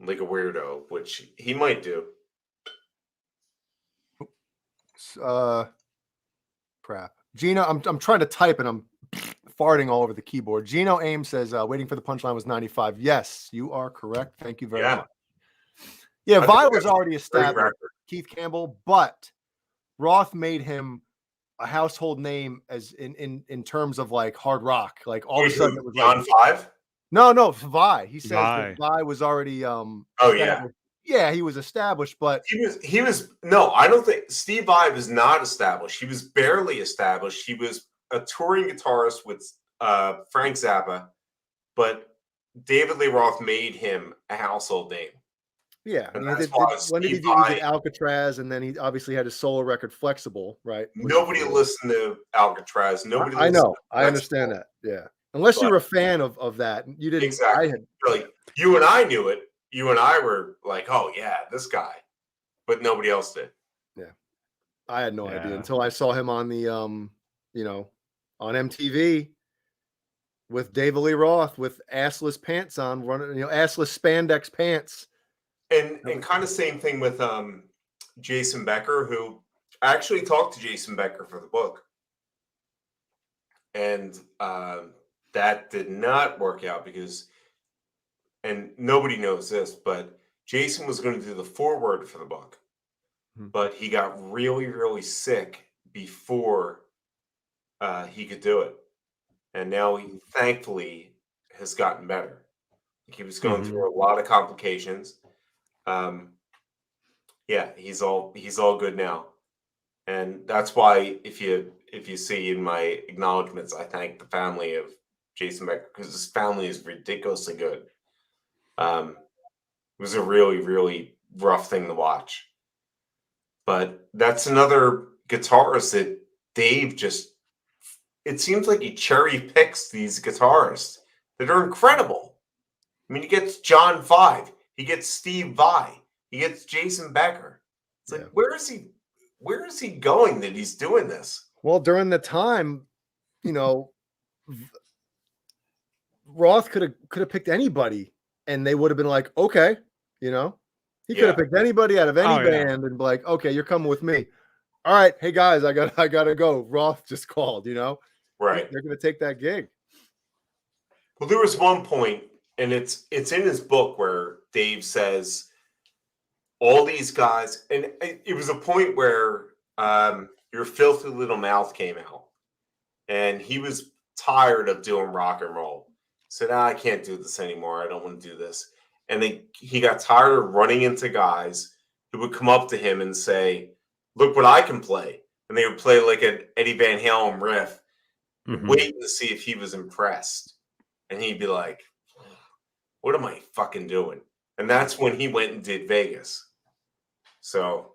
C: Like a weirdo, which he might do.
A: Crap. Gino, I'm trying to type and I'm farting all over the keyboard. Gino Ames says, Waiting for the Punchline was 95. Yes, you are correct. Thank you very much. Yeah, Vi was already established, Keith Campbell, but Roth made him a household name as in terms of like hard rock. Like all of a sudden it was
C: John
A: like,
C: Five?
A: No, Vi. He says that Vi was already yeah, he was established, but
C: he was no, I don't think Steve Vai was not established. He was barely established. He was a touring guitarist with Frank Zappa, but David Lee Roth made him a household name.
A: Yeah,
C: and
A: when did he do Alcatraz, and then he obviously had his solo record Flexible, right?
C: Nobody listened to Alcatraz. Nobody.
A: I know. I understand that. Yeah, unless you were a fan of that, you didn't.
C: Exactly. Really, you and I knew it. You and I were like, "Oh yeah, this guy," but nobody else did.
A: Yeah, I had no idea until I saw him on the on MTV with David Lee Roth with assless pants on, running assless spandex pants.
C: And kind of same thing with Jason Becker, who I actually talked to Jason Becker for the book. And that did not work out because, and nobody knows this, but Jason was going to do the foreword for the book. But he got really, really sick before he could do it. And now he thankfully has gotten better. He was going through a lot of complications. Yeah, he's all good now, and that's why if you see in my acknowledgments, I thank the family of Jason Becker because his family is ridiculously good. It was a really, really rough thing to watch, but that's another guitarist that Dave it seems like he cherry picks these guitarists that are incredible. I mean, he gets John Five. He gets Steve Vai. He gets Jason Becker. It's like,
A: Yeah.
C: where is he? Where is he going that he's doing this?
A: Well, during the time, you know, Roth could have picked anybody, and they would have been like, okay, you know, he could have picked anybody out of any band and be like, okay, you're coming with me. All right, hey guys, I gotta go. Roth just called, you know,
C: Right.
A: They're gonna take that gig.
C: Well, there was one point, and it's in his book where Dave says all these guys, and it was a point where Your Filthy Little Mouth came out, and he was tired of doing rock and roll. Said, I can't do this anymore. I don't want to do this. And he got tired of running into guys who would come up to him and say, look what I can play. And they would play like an Eddie Van Halen riff, waiting to see if he was impressed. And he'd be like, what am I fucking doing? And that's when he went and did Vegas. So.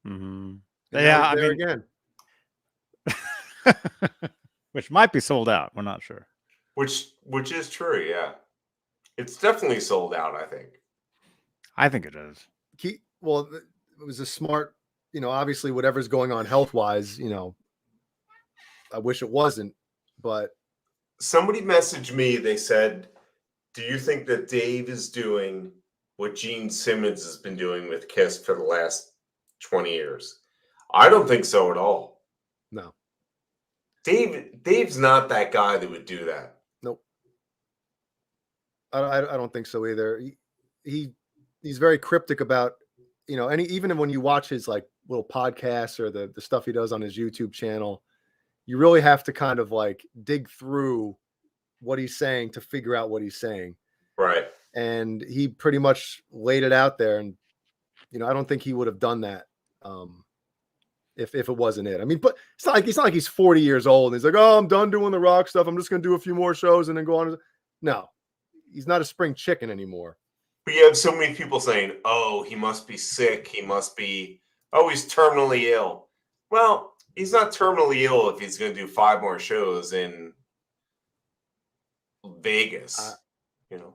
B: Yeah, I mean,
A: again.
B: Which might be sold out. We're not sure.
C: Which is true, yeah. It's definitely sold out, I think.
B: I think it is.
A: Well, it was a smart, you know, obviously whatever's going on health-wise, you know, I wish it wasn't, but.
C: Somebody messaged me, they said, do you think that Dave is doing what Gene Simmons has been doing with Kiss for the last 20 years? I don't think so at all.
A: No.
C: Dave's not that guy that would do that.
A: Nope. I don't think so either. He's very cryptic about, you know, even when you watch his like little podcasts or the stuff he does on his YouTube channel, you really have to kind of like dig through what he's saying to figure out what he's saying.
C: Right.
A: And he pretty much laid it out there, and you know, I don't think he would have done that if it wasn't it. I mean, but it's not like he's 40 years old and he's like, oh, I'm done doing the rock stuff. I'm just going to do a few more shows and then go on. No, he's not a spring chicken anymore.
C: But you have so many people saying, oh, he must be sick. He must be, he's terminally ill. Well, he's not terminally ill if he's going to do 5 more shows in Vegas. You know,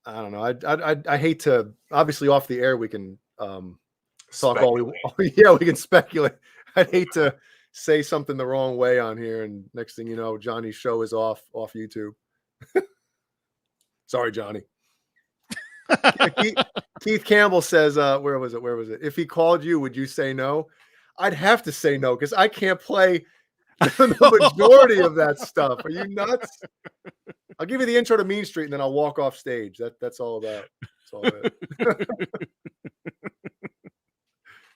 A: I don't know. I hate to, obviously off the air, we can talk all we can speculate. I'd hate to say something the wrong way on here, and next thing you know, Johnny's show is off YouTube. Sorry, Johnny. Keith Campbell says, where was it? If he called you, would you say no? I'd have to say no, because I can't play the majority of that stuff. Are you nuts? I'll give you the intro to Mean Street and then I'll walk off stage. That's all about. That's all about.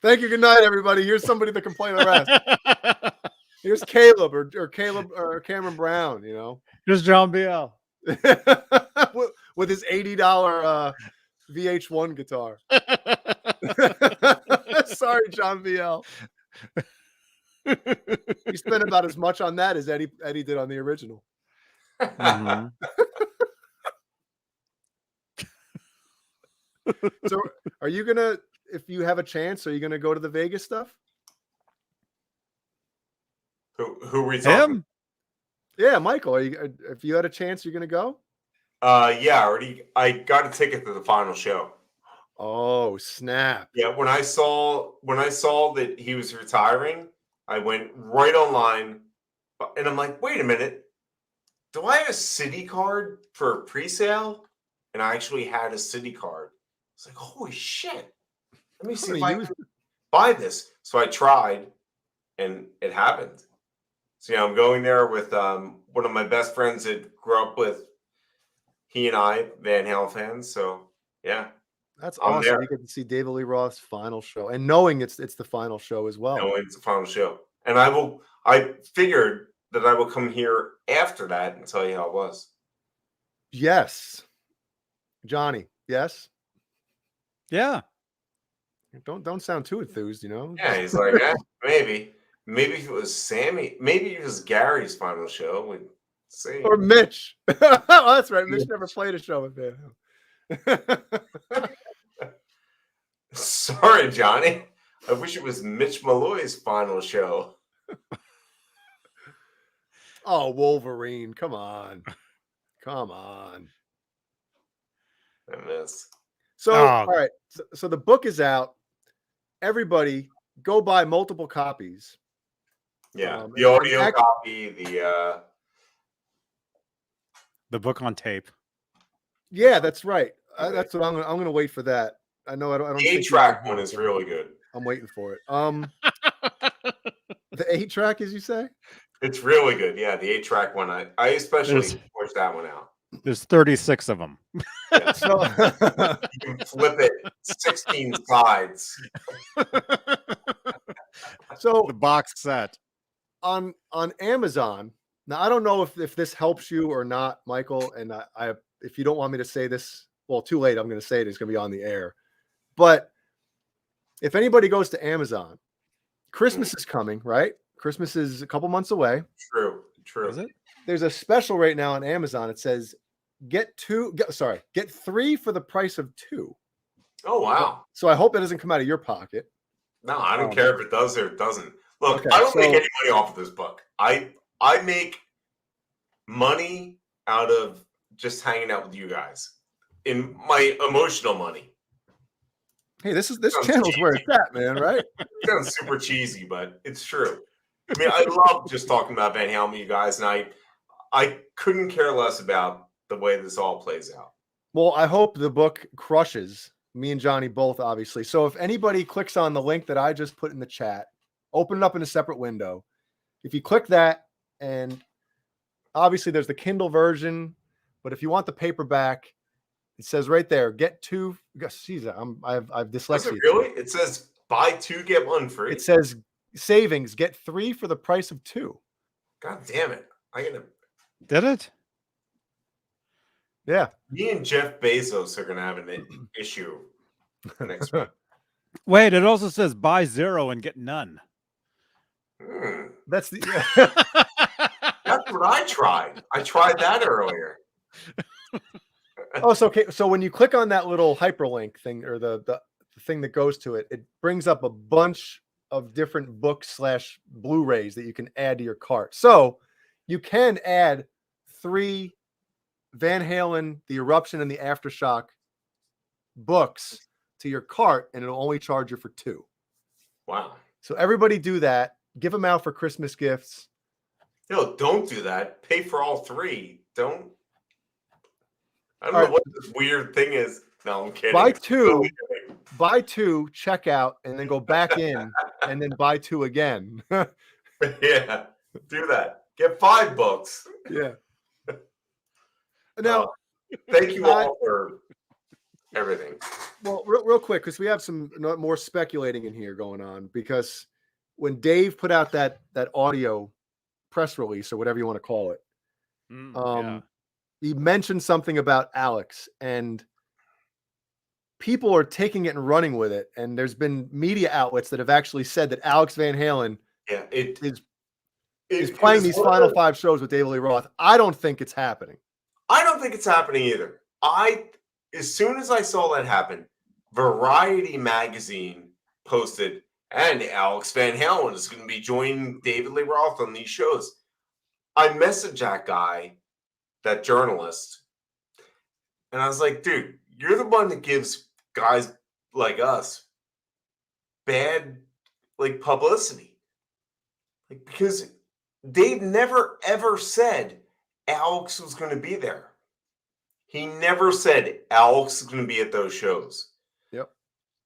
A: Thank you. Good night, everybody. Here's somebody that can play the rest. Here's Caleb or Cameron Brown, you know.
B: Here's John Biel.
A: with his $80 VH1 guitar. Sorry, John Biel. He spent about as much on that as Eddie did on the original. So are you gonna, if you have a chance, are you gonna go to the Vegas stuff?
C: Who are we talking?
B: Him?
A: Yeah, Michael. If you had a chance, you're gonna go?
C: Yeah, I got a ticket to the final show.
A: Oh, snap.
C: Yeah, when I saw that he was retiring, I went right online and I'm like, wait a minute. Do I have a city card for a pre-sale? And I actually had a city card. It's like, holy shit. Let me see if I can buy this. So I tried and it happened. So yeah, I'm going there with one of my best friends that grew up with. He and I, Van Halen fans. So yeah.
A: That's awesome. You get to see David Lee Roth's final show, and knowing it's the final show as well.
C: Knowing it's the final show. And I figured that I will come here after that and tell you how it was.
A: Yes. Johnny, yes?
B: Yeah.
A: Don't sound too enthused, you know?
C: Yeah, he's like, maybe. Maybe if it was Sammy, maybe it was Gary's final show. We'd see.
A: Or Mitch. Oh, that's right. Mitch never played a show with him.
C: Sorry, Johnny. I wish it was Mitch Malloy's final show.
A: Oh, Wolverine. Come on. Come on.
C: I miss.
A: So,
B: Oh.
A: all right. So the book is out. Everybody go buy multiple copies.
C: Yeah, the
A: and
C: audio copy,
B: The book on tape.
A: Yeah, that's right. That's what I'm gonna wait for that. I know I don't
C: the
A: think
C: 8-track one is really good.
A: I'm waiting for it. The 8-track, as you say?
C: It's really good. Yeah, the 8-track one. I especially
B: There's-
C: pushed that one out.
B: There's 36 of them.
C: Yeah.
A: So
C: You can flip it 16 sides.
A: so
B: The box set.
A: on Amazon. Now I don't know if this helps you or not, Michael. And I if you don't want me to say this, well, too late. I'm going to say it. It's going to be on the air. But if anybody goes to Amazon, Christmas is coming, right? Christmas is a couple months away.
C: True.
B: Is it?
A: There's a special right now on Amazon. It says get 3 for the price of 2.
C: Oh wow.
A: So I hope that doesn't come out of your pocket.
C: No, I don't care if it does or it doesn't. Look,
A: Okay,
C: I don't make
A: so-
C: any money off of this book. I make money out of just hanging out with you guys. In my emotional money.
A: Hey, this
C: Sounds
A: channel's where it's at, man, right?
C: It sounds super cheesy, but it's true. I mean, I love just talking about Van Halen with you guys, and I couldn't care less about the way this all plays out.
A: Well, I hope the book crushes me and Johnny both, obviously. So if anybody clicks on the link that I just put in the chat, open it up in a separate window. If you click that, and obviously there's the Kindle version, but if you want the paperback, it says right there, get 2. Geez, I've
C: Does
A: dyslexia.
C: it really? It says buy 2, get 1 free.
A: It says savings, get 3 for the price of 2.
C: God damn it.
B: Did it?
A: Yeah.
C: Me and Jeff Bezos are gonna have an issue next week.
B: Wait, it also says buy 0 and get none.
A: That's the
C: That's what I tried. I tried that earlier.
A: Oh, so okay. So when you click on that little hyperlink thing or the thing that goes to it, it brings up a bunch of different books / Blu-rays that you can add to your cart. So you can add 3 Van Halen, the Eruption, and the Aftershock books to your cart, and it'll only charge you for 2.
C: Wow.
A: So everybody do that. Give them out for Christmas gifts.
C: No, don't do that. Pay for all 3. Don't. I don't
A: All
C: know
A: right.
C: what this weird thing is. No, I'm kidding.
A: Buy
C: It's
A: 2.
C: totally kidding.
A: Buy 2, check out, and then go back in, and then buy 2 again.
C: Yeah, do that. Get 5 books.
A: Yeah. Now,
C: Thank you all for everything.
A: well, real quick, because we have some more speculating in here going on. Because when Dave put out that audio press release or whatever you want to call it,
B: Yeah.
A: he mentioned something about Alex, and people are taking it and running with it. And there's been media outlets that have actually said that Alex Van Halen
C: Yeah,
A: is
C: it
A: playing
C: was
A: these
C: one of
A: final
C: the-
A: 5 shows with David Lee Roth. I don't think it's happening.
C: I don't think it's happening either. As soon as I saw that happen, Variety magazine posted, and Alex Van Halen is going to be joining David Lee Roth on these shows. I messaged that guy, that journalist, and I was like, dude, you're the one that gives guys like us bad publicity. Because Dave never ever said Alex was going to be there. He never said Alex is going to be at those shows.
A: Yep.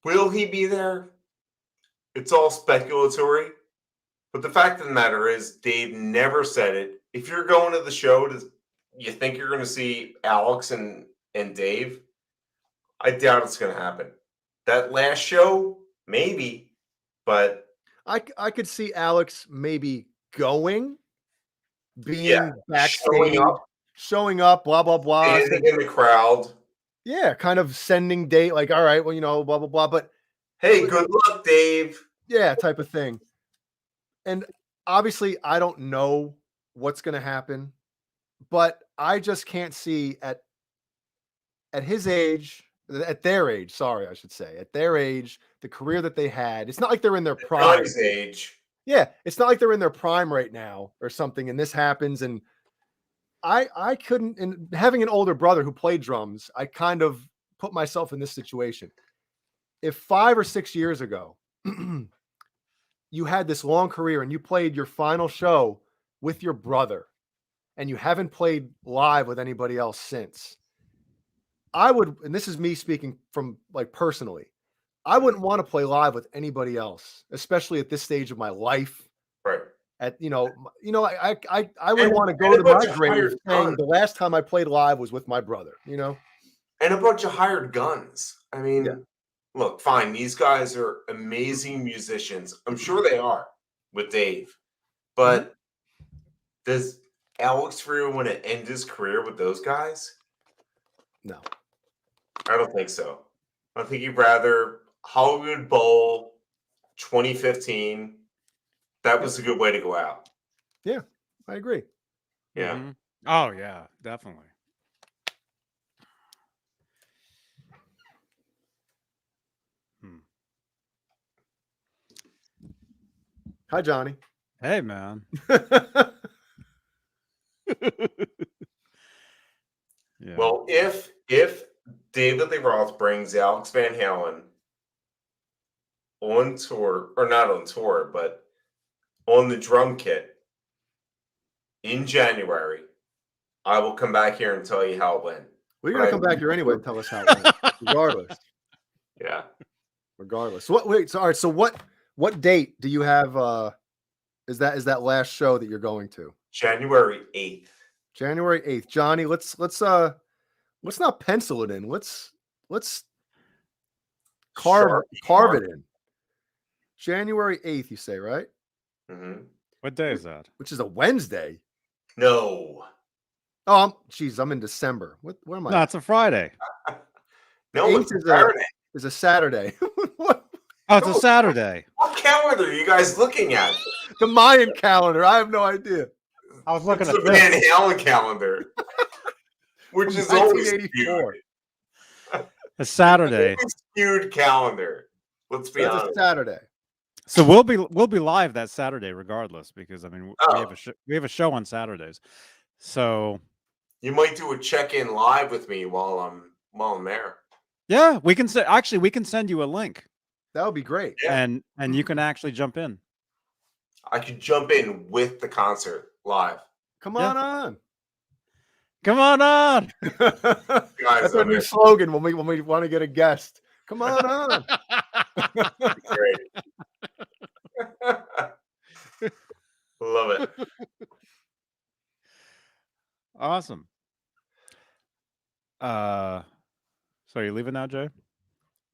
C: Will he be there? It's all speculatory. But the fact of the matter is, Dave never said it. If you're going to the show, you think you're going to see Alex and Dave? I doubt it's going to happen. That last show, maybe, but
A: I could see Alex maybe going, being
C: Yeah,
A: backstage, showing up, blah blah blah.
C: standing in the crowd.
A: Yeah, kind of sending date, like, all right, well, blah blah blah. But
C: Hey, good luck, Dave.
A: yeah, type of thing. And obviously, I don't know what's going to happen, but I just can't see at his age, at their age. Sorry, I should say, at their age, the career that they had. It's not like they're in their prime.
C: Johnny's age.
A: Yeah, it's not like they're in their prime right now or something, and this happens. And I couldn't. And having an older brother who played drums, I kind of put myself in this situation. If 5 or 6 years ago, you had this long career and you played your final show with your brother and you haven't played live with anybody else since, I would, and this is me speaking from like personally, I wouldn't want to play live with anybody else, especially at this stage of my life.
C: Right.
A: At I would want to go to my grave saying the last time I played live was with my brother,
C: And a bunch of hired guns. I mean,
A: Yeah.
C: look, fine. These guys are amazing musicians. I'm sure they are with Dave. But does Alex really want to end his career with those guys?
A: No.
C: I don't think so. I think he'd rather Hollywood Bowl 2015. That was a good way to go out.
A: Yeah, I agree.
C: Yeah.
B: Mhm. Oh yeah, definitely.
A: Hi, Johnny.
B: Hey man. Yeah.
C: Well, if David Lee Roth brings Alex Van Halen on tour, or not on tour, but on the drum kit in January, I will come back here and tell you how it went.
A: Well, you're gonna come back here anyway and tell us how it went, regardless.
C: Yeah.
A: Regardless. So all right. So what date do you have? Is that last show that you're going to?
C: January 8th.
A: January 8th. Johnny, let's not pencil it in. Let's carve it in. January 8th, you say, right?
C: Mm-hmm.
B: What day is that?
A: Which is a Wednesday.
C: No.
A: Oh, I'm in December. What am I?
B: No, it's a Friday.
C: No,
A: 8th
C: it's
A: is
C: Saturday.
A: Is a Saturday. What?
B: Oh, it's a Saturday.
C: What calendar are you guys looking at?
A: The Mayan calendar. I have no idea.
B: I was looking
C: It's
B: at
C: the
B: this.
C: Van Halen calendar, which
A: From
C: is always
A: 1984.
C: skewed.
B: A Saturday.
C: It's a skewed calendar. Let's be
A: It's a
C: honest.
A: Saturday.
B: So we'll be live that Saturday regardless, because I mean
C: Oh.
B: we have a show on Saturdays. So
C: You might do a check-in live with me while I'm there.
B: yeah, we can send you a link
A: That would be great.
C: Yeah.
B: and you can actually jump in.
C: I could jump in with the concert live.
A: Come
B: Yeah.
A: on.
B: Come on.
C: Guys,
A: That's our new slogan when we want to get a guest. Come on.
C: great. Love it.
B: Awesome. So are you leaving now, Jay?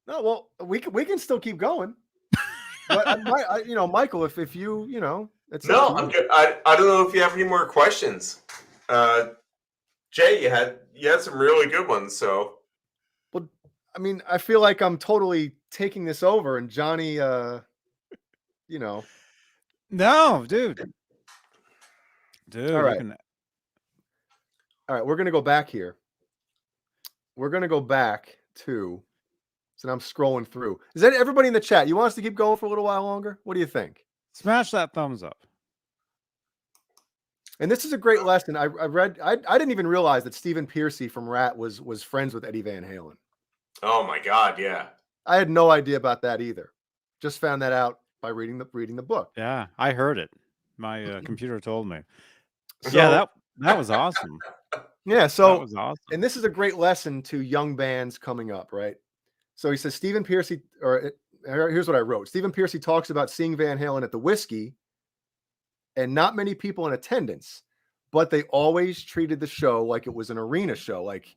A: No, well, we can still keep going. But Michael, if you it's
C: No,
A: up to
C: I'm
A: you.
C: good. I don't know if you have any more questions. Jay, you had some really good ones. So
A: I mean, I feel like I'm totally taking this over, and Johnny,
B: No, dude.
A: All right.
B: You can...
A: All right, we're gonna go back here. We're gonna go back to. So now I'm scrolling through. Is that everybody in the chat? You want us to keep going for a little while longer? What do you think?
B: smash that thumbs up.
A: And this is a great lesson. I read. I didn't even realize that Stephen Pearcy from Rat was friends with Eddie Van Halen.
C: oh my God, yeah.
A: I had no idea about that either. Just found that out by reading the book.
B: Yeah, I heard it. My computer told me.
A: So,
B: Yeah, that was awesome.
A: yeah.
B: That
A: So,
B: was awesome.
A: and this is a great lesson to young bands coming up, right? So he says Stephen Pearcy, here's what I wrote. Stephen Pearcy talks about seeing Van Halen at the Whiskey, and not many people in attendance, but they always treated the show like it was an arena show. Like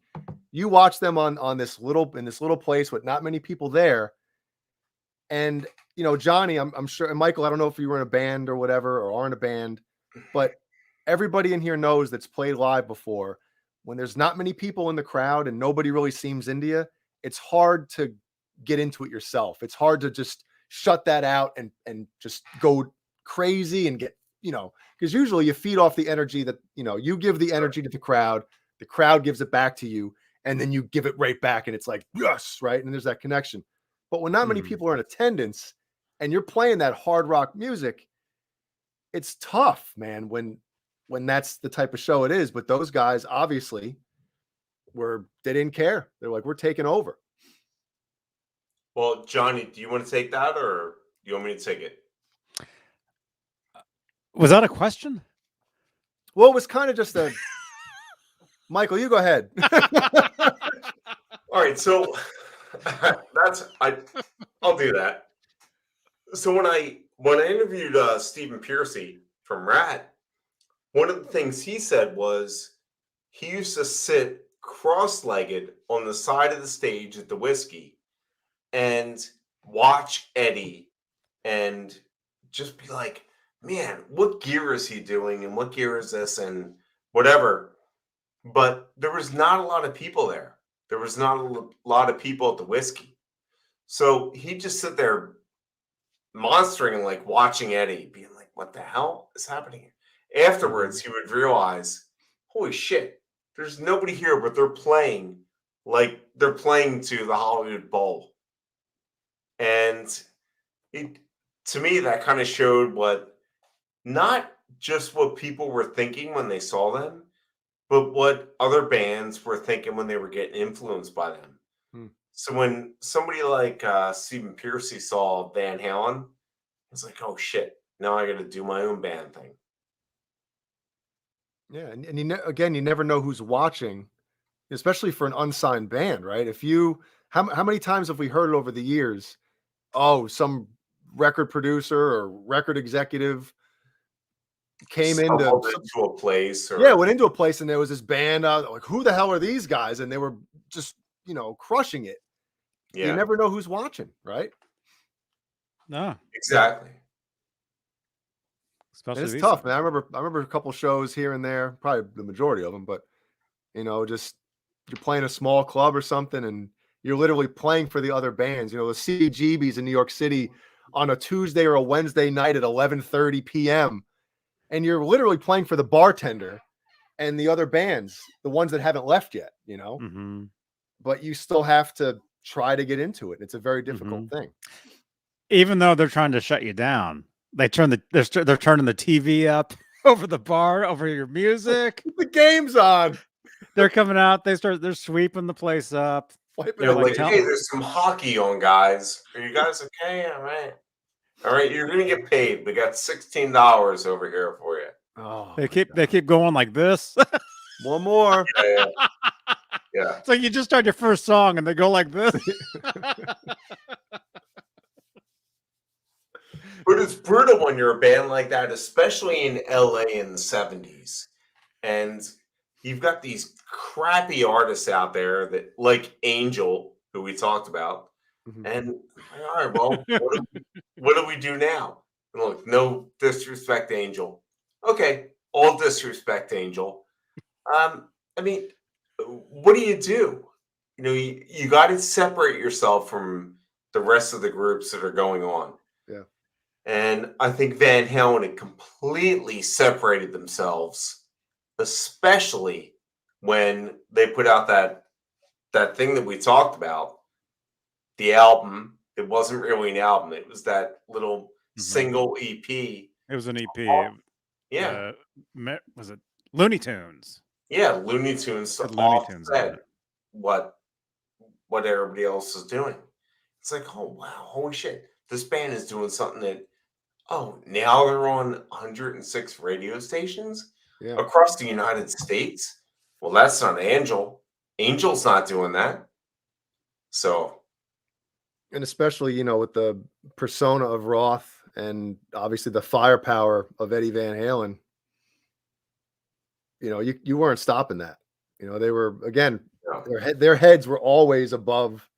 A: you watch them in this little place with not many people there. And Johnny, I'm sure, and Michael, I don't know if you were in a band or whatever, or are in a band, but everybody in here knows that's played live before. When there's not many people in the crowd and nobody really seems into you, it's hard to get into it yourself. It's hard to just shut that out and just go crazy and get, because usually you feed off the energy that, you give the energy to the crowd gives it back to you, and then you give it right back. And it's like, yes, right. And there's that connection. But when not many people are in attendance and you're playing that hard rock music, it's tough, man, when that's the type of show it is. But those guys, obviously, they didn't care. They're like, we're taking over.
C: Well, Johnny, do you want to take that, or do you want me to take it?
B: Was that a question?
A: Well, it was kind of just a Michael, you go ahead.
C: All right, so I'll do that. So when I interviewed Stephen Piercy from Rat, one of the things he said was he used to sit cross-legged on the side of the stage at the Whiskey and watch Eddie and just be like, man, what gear is he doing and what gear is this and whatever. But there was not a lot of people there. There was not a lot of people at the Whiskey. So he'd just sit there monstering and like watching Eddie, being like, what the hell is happening here? Afterwards, he would realize, holy shit, there's nobody here, but they're playing like they're playing to the Hollywood Bowl. And to me, that kind of showed not just what people were thinking when they saw them, but what other bands were thinking when they were getting influenced by them. So when somebody like Stephen Piercy saw Van Halen, it's like, oh shit, now I got to do my own band thing.
A: Yeah, and you never know who's watching, especially for an unsigned band, right? If you, how many times have we heard it over the years? Oh, some record producer or record executive came into
C: a place,
A: went into a place and there was this band. Like, who the hell are these guys? And they were just, crushing it.
C: Yeah.
A: You never know who's watching, right?
B: No,
C: exactly.
A: Especially it's tough, man. I remember a couple shows here and there, probably the majority of them, but just you're playing a small club or something, and you're literally playing for the other bands. The CGBs in New York City on a Tuesday or a Wednesday night at 11:30 p.m. and you're literally playing for the bartender and the other bands, the ones that haven't left yet.
B: Mm-hmm.
A: But you still have to try to get into it. It's a very difficult thing.
B: Even though they're trying to shut you down, they're turning the TV up over the bar, over your music.
A: The game's on.
B: They're coming out. They're sweeping the place up.
C: They're like, hey, there's some hockey on, guys. Are you guys okay? All right. You're gonna get paid. We got $16 over here for you.
A: Oh,
B: they keep going like this.
A: One more.
C: Yeah.
B: So you just start your first song and they go like this.
C: But it's brutal when you're a band like that, especially in LA in the 70s. And you've got these crappy artists out there that, like Angel, who we talked about. Mm-hmm. And all right, well, what do we do now? And look, no disrespect, Angel. Okay, all disrespect, Angel. I mean, what do? You got to separate yourself from the rest of the groups that are going on.
A: Yeah.
C: And I think Van Halen had completely separated themselves, especially when they put out that thing that we talked about, the album. It wasn't really an album. It was that little single EP.
B: It was an EP.
C: Yeah.
B: Was it Looney Tunes?
C: Yeah, Looney Tunes offset what everybody else is doing. It's like, oh wow, holy shit. This band is doing something that, now they're on 106 radio stations across the United States. Well, that's not Angel. Angel's not doing that. So.
A: And especially, with the persona of Roth and obviously the firepower of Eddie Van Halen, you weren't stopping that. They were, again, their heads were always above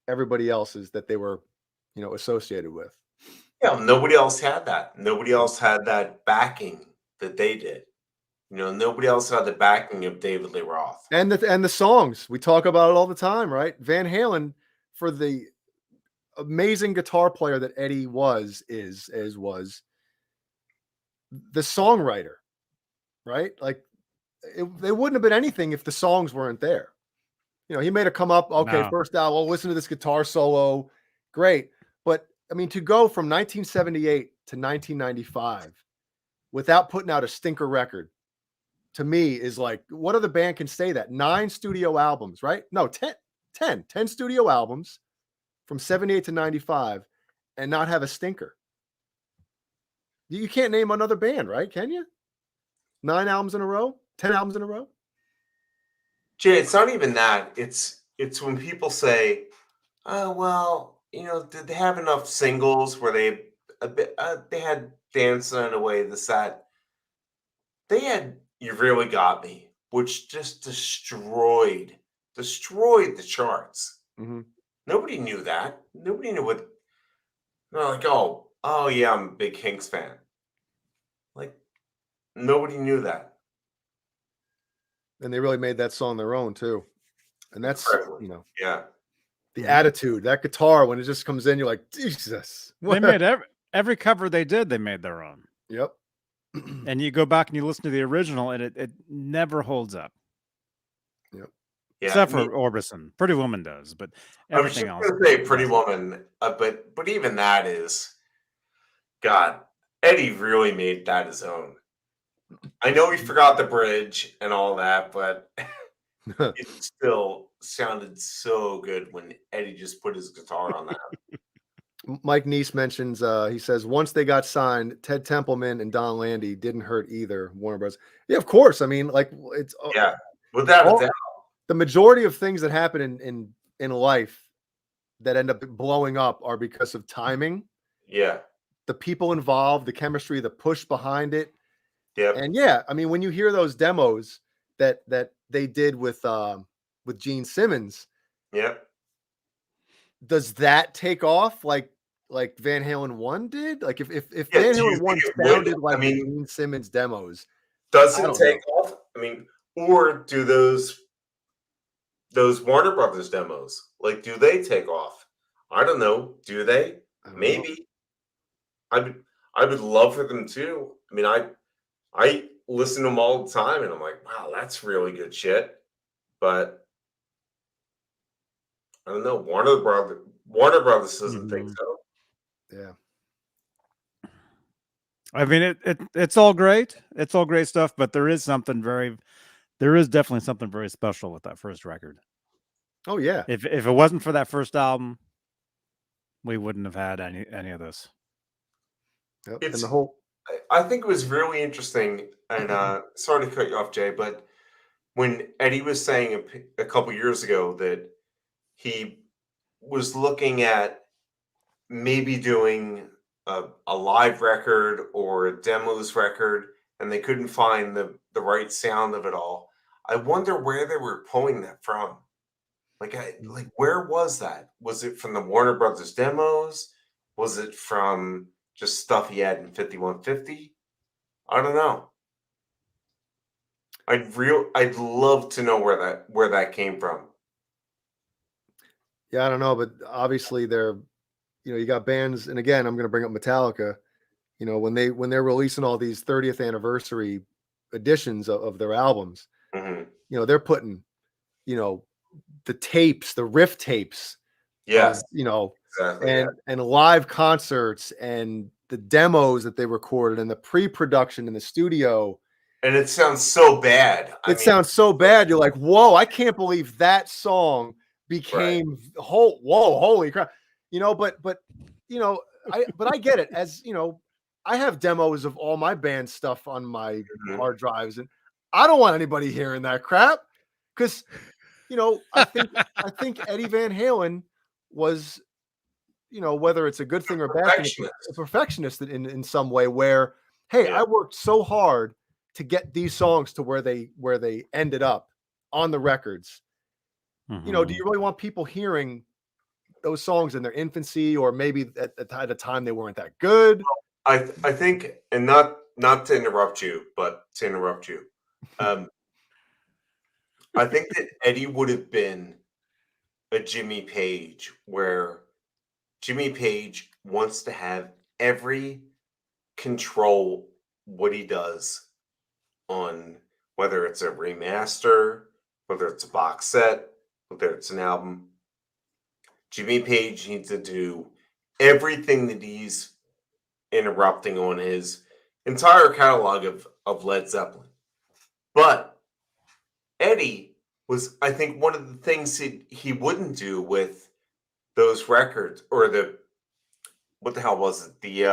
A: everybody else's that they were, associated with.
C: Yeah, nobody else had that. Nobody else had that backing that they did. Nobody else had the backing of David Lee Roth.
A: And the songs. We talk about it all the time, right? Van Halen, for the amazing guitar player that Eddie was the songwriter, right? Like, they wouldn't have been anything if the songs weren't there. He made it come up. Okay, first album, listen to this guitar solo. Great. But I mean, to go from 1978 to 1995 without putting out a stinker record, to me is like, what other band can say that? 9 studio albums, right? No, 10 studio albums from 78 to 95 and not have a stinker. You can't name another band, right? Can you? 9 albums in a row? 10 albums in a row?
C: Jay, it's not even that. It's when people say, "Oh, well, did they have enough singles where they had Dancing in a Way, this that." They had You Really Got Me, which just destroyed the charts.
A: Mm-hmm.
C: Nobody knew that. Nobody knew what. They're like, oh yeah, I'm a big Kinks fan. Like, nobody knew that.
A: And they really made that song their own too. And that's,
C: Incredibly. Yeah.
A: the attitude, that guitar, when it just comes in, you're like, Jesus.
B: They made every cover they did, they made their own.
A: Yep.
B: And you go back and you listen to the original, and it never holds up.
A: Yep.
C: Yeah.
B: Except for Orbison. Pretty Woman does, but everything else.
C: I was just going to say Pretty Woman, but even that is, God, Eddie really made that his own. I know he forgot the bridge and all that, but it still sounded so good when Eddie just put his guitar on that.
A: Mike Neese mentions, he says, once they got signed, Ted Templeman and Don Landy didn't hurt either, Warner Bros. Yeah, of course. I mean, like, it's
C: without a doubt.
A: The majority of things that happen in life that end up blowing up are because of timing.
C: Yeah.
A: The people involved, the chemistry, the push behind it.
C: Yeah.
A: And yeah, I mean, when you hear those demos that they did with Gene Simmons,
C: yeah,
A: does that take off like Van Halen 1 did? Like if
C: Yeah,
A: Van
C: do you
A: Halen 1
C: think it would?
A: sounded like
C: I mean,
A: Gene Simmons demos,
C: does
A: I
C: it
A: don't
C: take off? I mean, or do those Warner Brothers demos, like, do they take off? I don't know. Do they?
A: I don't know.
C: Maybe. I would love for them to. I mean, I listen to them all the time, and I'm like, wow, that's really good shit. But I don't know. Warner Brothers doesn't think so.
A: Yeah.
B: I mean, it's all great. It's all great stuff, but there is definitely something very special with that first record.
A: Oh yeah.
B: If it wasn't for that first album, we wouldn't have had any of this.
A: Yep.
C: It's
A: And the whole
C: I think it was really interesting, and sorry to cut you off, Jay, but when Eddie was saying a couple years ago that he was looking at maybe doing a live record or a demos record, and they couldn't find the right sound of it all. I wonder where they were pulling that from. Like where was that? Was it from the Warner Brothers demos? Was it from just stuff he had in 5150? I don't know. I'd love to know where that came from.
A: Yeah, I don't know, but obviously they're, you got bands, and again, I'm going to bring up Metallica. When they're releasing all these 30th anniversary editions of their albums,
C: mm-hmm.
A: They're putting, the tapes, the riff tapes,
C: yes,
A: exactly, and live concerts and the demos that they recorded and the pre-production in the studio.
C: And it sounds so bad.
A: Sounds so bad. You're like, whoa, I can't believe that song became holy crap. But I get it. As I have demos of all my band stuff on my hard drives, and I don't want anybody hearing that crap because I think Eddie Van Halen was, whether it's a good thing or a bad thing, a perfectionist in some way where, hey, I worked so hard to get these songs to where they ended up on the records.
B: Mm-hmm.
A: Do you really want people hearing those songs in their infancy, or maybe at a time they weren't that good?
C: I think, and not to interrupt you, but to interrupt you. I think that Eddie would have been a Jimmy Page, where Jimmy Page wants to have every control what he does on whether it's a remaster, whether it's a box set, whether it's an album. Jimmy Page needs to do everything that he's interrupting on his entire catalog of Led Zeppelin. But Eddie was, I think, one of the things that he wouldn't do with those records, or what the hell was it? The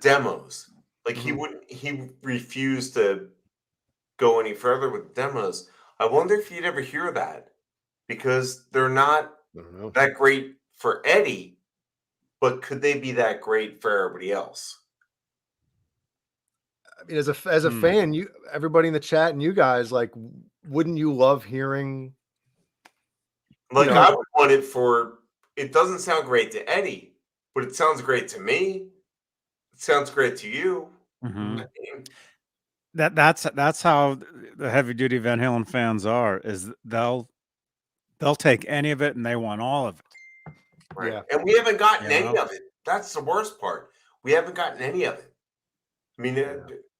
C: demos. Like he refused to go any further with demos. I wonder if you'd ever hear that, because they're not
A: I don't know.
C: that great for Eddie, but could they be that great for everybody else?
A: I mean, as a fan, everybody in the chat and you guys, like, wouldn't you love hearing?
C: Like,
A: You know,
C: I would want it for. It doesn't sound great to Eddie, but it sounds great to me. It sounds great to you.
B: Mhm.
C: I mean,
B: That's how the heavy duty Van Halen fans are. Is they'll take any of it and they want all of it.
C: right.
A: Yeah.
C: And we haven't gotten
B: You
C: any
B: know?
C: of it. That's the worst part. We haven't gotten any of it. I mean,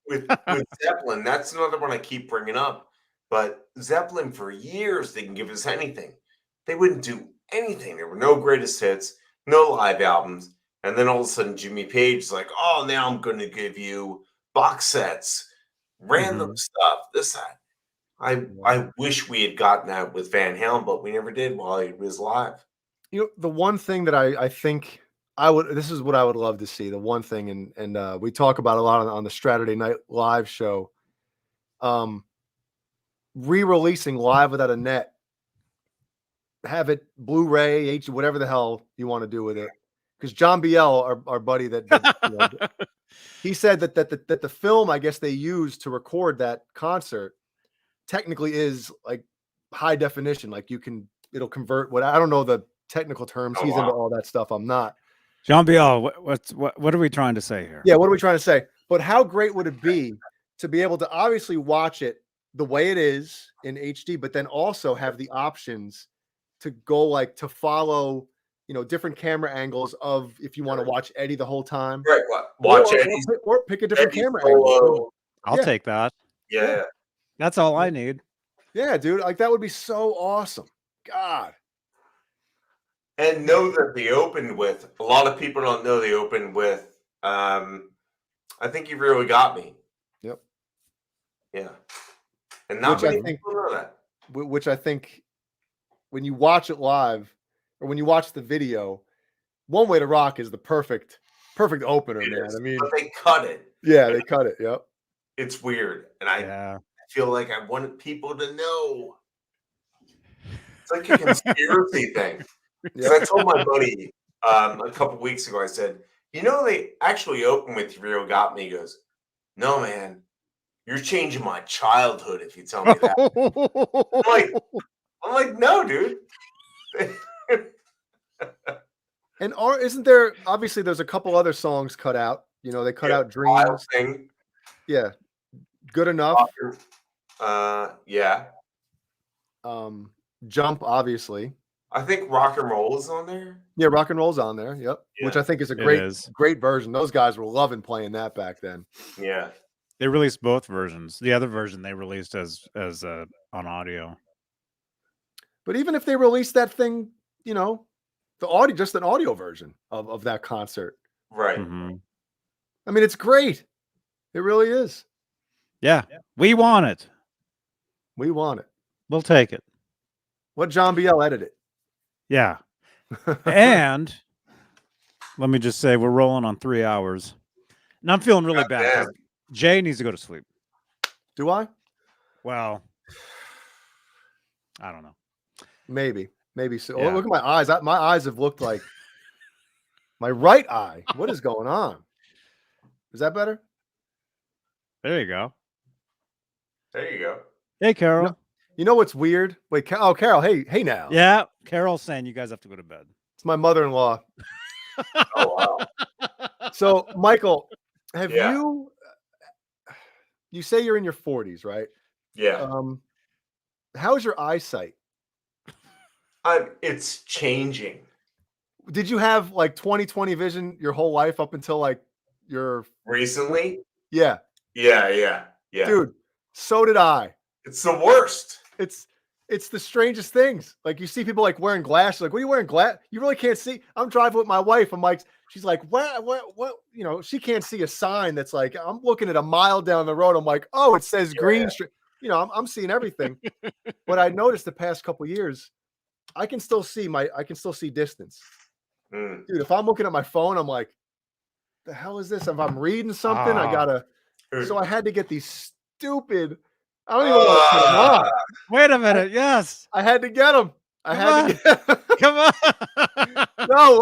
C: with Zeppelin, that's another one I keep bringing up. But Zeppelin, for years, they didn't give us anything. They wouldn't do anything. There were no greatest hits, no live albums. And then all of a sudden, Jimmy Page is like, oh, now I'm going to give you box sets, random stuff, this, that. I wish we had gotten that with Van Halen, but we never did while he was live.
A: You know, the one thing that I think I would, this is what I would love to see. The one thing, and we talk about a lot on the Saturday Night Live show, re-releasing Live Without a Net, have it Blu-ray, H, whatever the hell you want to do with it. Because John Biel, our buddy, he said that the film, I guess they used to record that concert, technically is like high definition. Like it'll convert. What, I don't know the technical terms.
C: Oh,
A: He's
C: wow.
A: into all that stuff. I'm not.
B: John Biel, what are we trying to say here?
A: Yeah, what are we trying to say? But how great would it be to be able to obviously watch it the way it is in HD, but then also have the options to go, like, to follow, different camera angles of, if you want to watch Eddie the whole time.
C: Right. Watch Eddie's
A: or pick a different
C: Eddie
A: camera
C: solo.
A: angle.
B: I'll
A: Yeah.
B: take that.
C: Yeah.
B: That's all I need.
A: Yeah, dude. Like, that would be so awesome. God.
C: And know that they opened with, a lot of people don't know they opened with, I think You Really Got Me.
A: Yep.
C: Yeah. And not
A: Which I
C: many
A: think-
C: people know that.
A: Which I think when you watch it live, or when you watch the video, One Way to Rock is the perfect opener,
C: It
A: man.
C: is.
A: I mean,
C: But they cut it.
A: yeah, they cut it. Yep.
C: It's weird. And I feel like I wanted people to know. It's like a conspiracy thing. Because I told my buddy a couple weeks ago, I said, they actually open with You Really Got Me. He goes, no, man, you're changing my childhood if you tell me that. I'm like, no, dude.
A: And isn't there, obviously there's a couple other songs cut out. They cut out
C: Wild
A: Dreams.
C: Thing.
A: Yeah. Good Enough.
C: Yeah.
A: Jump, obviously.
C: I think Rock and Roll is on there.
A: Yeah, Rock and Roll's on there. Yep.
C: Yeah.
A: Which I think is a
B: It
A: great version. Those guys were loving playing that back then.
C: Yeah.
B: They released both versions. The other version they released as on audio.
A: But even if they released that thing, the audio, just an audio version of that concert.
C: Right.
B: Mm-hmm.
A: I mean, it's great. It really is.
B: Yeah. We want it.
A: We want it.
B: We'll take it.
A: What John Biel edited.
B: Yeah. And let me just say, we're rolling on 3 hours. And I'm feeling really bad.
C: Damn.
B: Jay needs to go to sleep.
A: Do I?
B: Well, I don't know.
A: Maybe so.
B: Yeah.
A: Oh, look at my eyes. My eyes have looked like my right eye. What is going on? Is that better?
B: There you go.
C: There you go.
B: Hey, Carol.
A: You know what's weird? Wait, Carol. Hey now.
B: Yeah. Carol's saying you guys have to go to bed.
A: It's my mother-in-law.
C: Oh, wow.
A: So, Michael, have
C: Yeah.
A: you say you're in your 40s, right?
C: Yeah.
A: How's your eyesight?
C: It's changing.
A: Did you have like 20/20 vision your whole life up until like your
C: Recently?
A: Yeah.
C: Yeah.
A: Dude, so did I.
C: It's the worst.
A: It's it's the strangest things. Like you see people like wearing glasses. Like, what are you wearing? Glass? You really can't see. I'm driving with my wife. I'm like, she's like, what? You know, she can't see a sign that's like, I'm looking at a mile down the road. I'm like, oh, it says Green Street. You know, I'm seeing everything. But I noticed the past couple of years, I can still see distance. Dude, if I'm looking at my phone, I'm like, the hell is this? If I'm reading something, I gotta. So I had to get these stupid. I don't even want to put them on.
B: Wait a minute. Yes.
A: I had to get them.
B: Come on.
A: No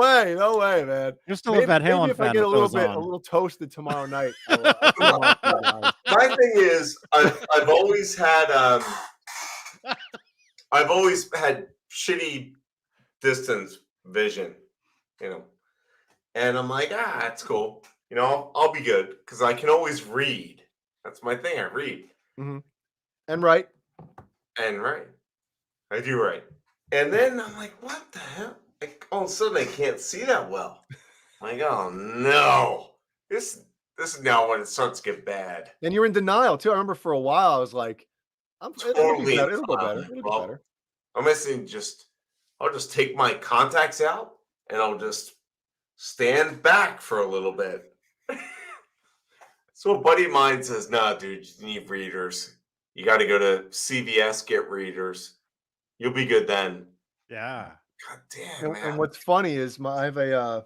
A: way, man.
B: You're still a Van Halen
A: maybe if
B: fan.
A: I get a little toasted tomorrow night.
C: My thing is, I've always had shitty distance vision, you know, and I'm like, that's cool. You know, I'll be good because I can always read. That's my thing. I read.
A: Mm-hmm. And right.
C: I do right. And then I'm like, what the hell? Like, all of a sudden, I can't see that well. I'm like, oh no, this is now when it starts to get bad.
A: And you're in denial too. I remember for a while I was like, it'll be better. It'll be better.
C: I'm missing I'll just take my contacts out and I'll just stand back for a little bit. So a buddy of mine says, nah, dude, you need readers. You got to go to CVS, get readers. You'll be good then.
B: Yeah.
C: God damn, man.
A: And what's funny is I have a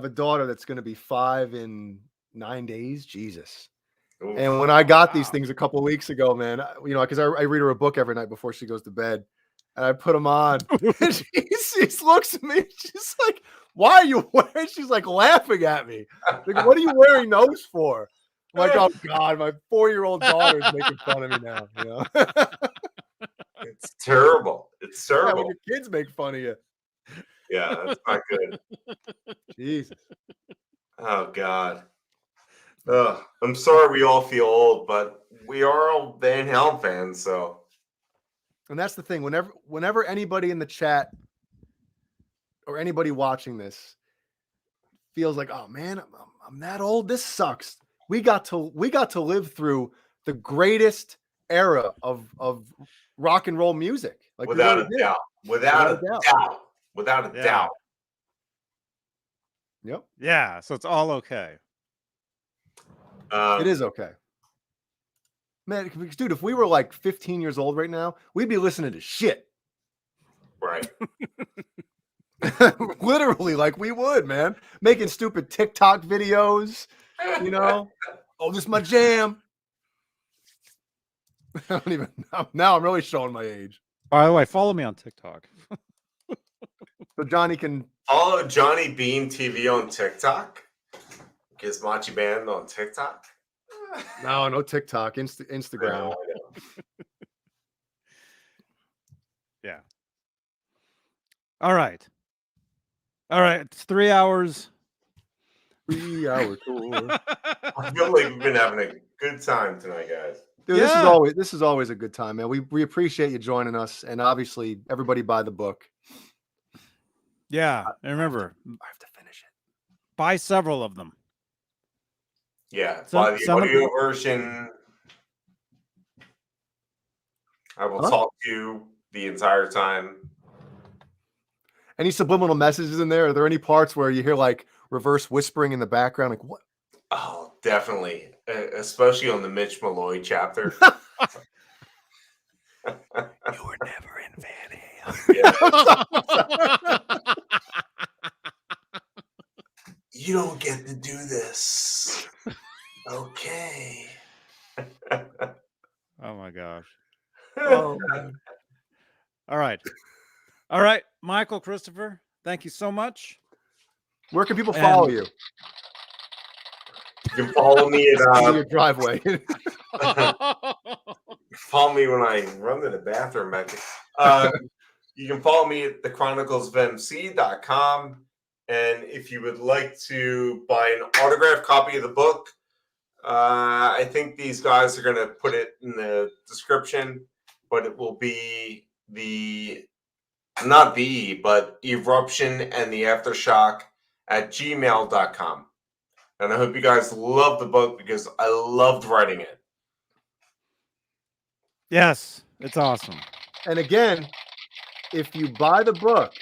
A: daughter that's going to be 5 in 9 days. Jesus. Ooh, and when I got these things a couple of weeks ago, man, you know, because I read her a book every night before she goes to bed, and I put them on. And she looks at me. She's like, "Why are you wearing?" She's like laughing at me. Like, what are you wearing those for? I'm like, oh God, my 4-year-old daughter is making fun of me now. You know?
C: It's terrible. It's terrible.
A: Yeah, when your kids make fun of you.
C: Yeah, that's not good.
A: Jesus.
C: Oh God. I'm sorry we all feel old, but we are all Van Halen fans, so.
A: And that's the thing. Whenever anybody in the chat or anybody watching this feels like, oh man, I'm that old. This sucks. We got to live through the greatest era of rock and roll music. Like
C: without a doubt. Without a doubt.
A: Yep.
B: Yeah. So it's all okay.
A: It is okay. Man, dude, if we were like 15 years old right now, we'd be listening to shit.
C: Right.
A: Literally, like we would, man. Making stupid TikTok videos, you know? Oh, this is my jam. I don't even know. Now I'm really showing my age.
B: By the way, follow me on TikTok.
A: So Johnny can
C: follow Johnny Beane TV on TikTok. Gizmachi Band on TikTok.
A: No TikTok. Instagram.
B: Yeah. All right. It's 3 hours.
A: 3 hour tour.
C: I feel like we've been having a good time tonight, guys.
A: Dude, this is always a good time, man. We appreciate you joining us, and obviously everybody buy the book.
B: Yeah, and remember,
A: I have to finish it.
B: Buy several of them.
C: Yeah, buy the audio version. I will talk to you the entire time.
A: Any subliminal messages in there? Are there any parts where you hear like reverse whispering in the background? Like what?
C: Oh, definitely. Especially on the Mitch Malloy chapter.
A: You were never in Van Halen.
C: Yeah. You don't get to do this. Okay.
B: Oh my gosh.
A: Oh, man.
B: All right, Michael, Christopher, thank you so much.
A: Where can people follow you?
C: You can follow me at
A: your driveway.
C: Follow me when I run to the bathroom back there. You can follow me at thechroniclesofmc.com. And if you would like to buy an autographed copy of the book, I think these guys are going to put it in the description, but it will be but Eruption and the Aftershock at gmail.com. And I hope you guys love the book because I loved writing it.
B: Yes, it's awesome.
A: And again, if you buy the book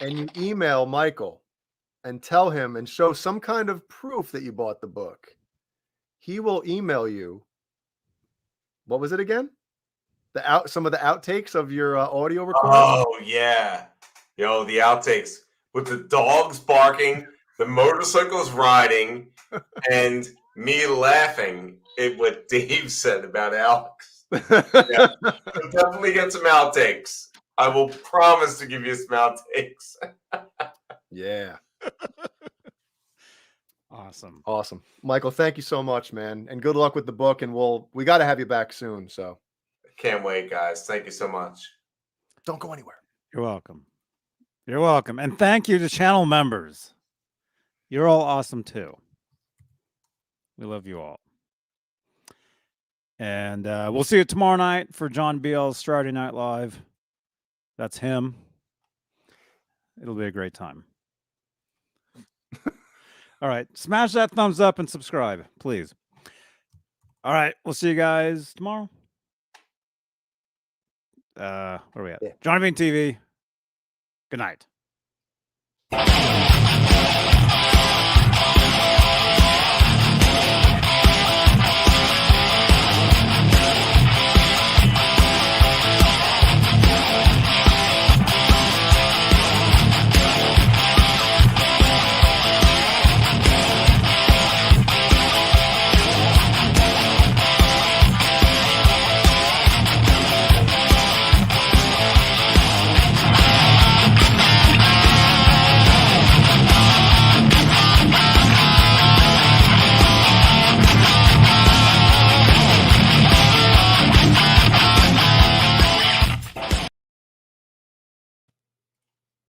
A: and you email Michael and tell him and show some kind of proof that you bought the book, he will email you. What was it again? Some of the outtakes of your audio recording.
C: Oh yeah, yo, the outtakes with the dogs barking, the motorcycles riding, and me laughing at what Dave said about Alex. Yeah, we'll definitely get some outtakes. I will promise to give you some outtakes.
A: Yeah.
B: Awesome.
A: Michael, thank you so much, man. And good luck with the book. And we got to have you back soon. So
C: Can't wait, guys. Thank you so much.
A: don't go anywhere.
B: You're welcome. You're welcome. And thank you to channel members. You're all awesome too. We love you all. And we'll see you tomorrow night for John BL's Saturday Night Live. That's him. It'll be a great time. All right. Smash that thumbs up and subscribe, please. All right. We'll see you guys tomorrow. Where are we at?
A: Yeah.
B: Johnny Beane TV. Good night.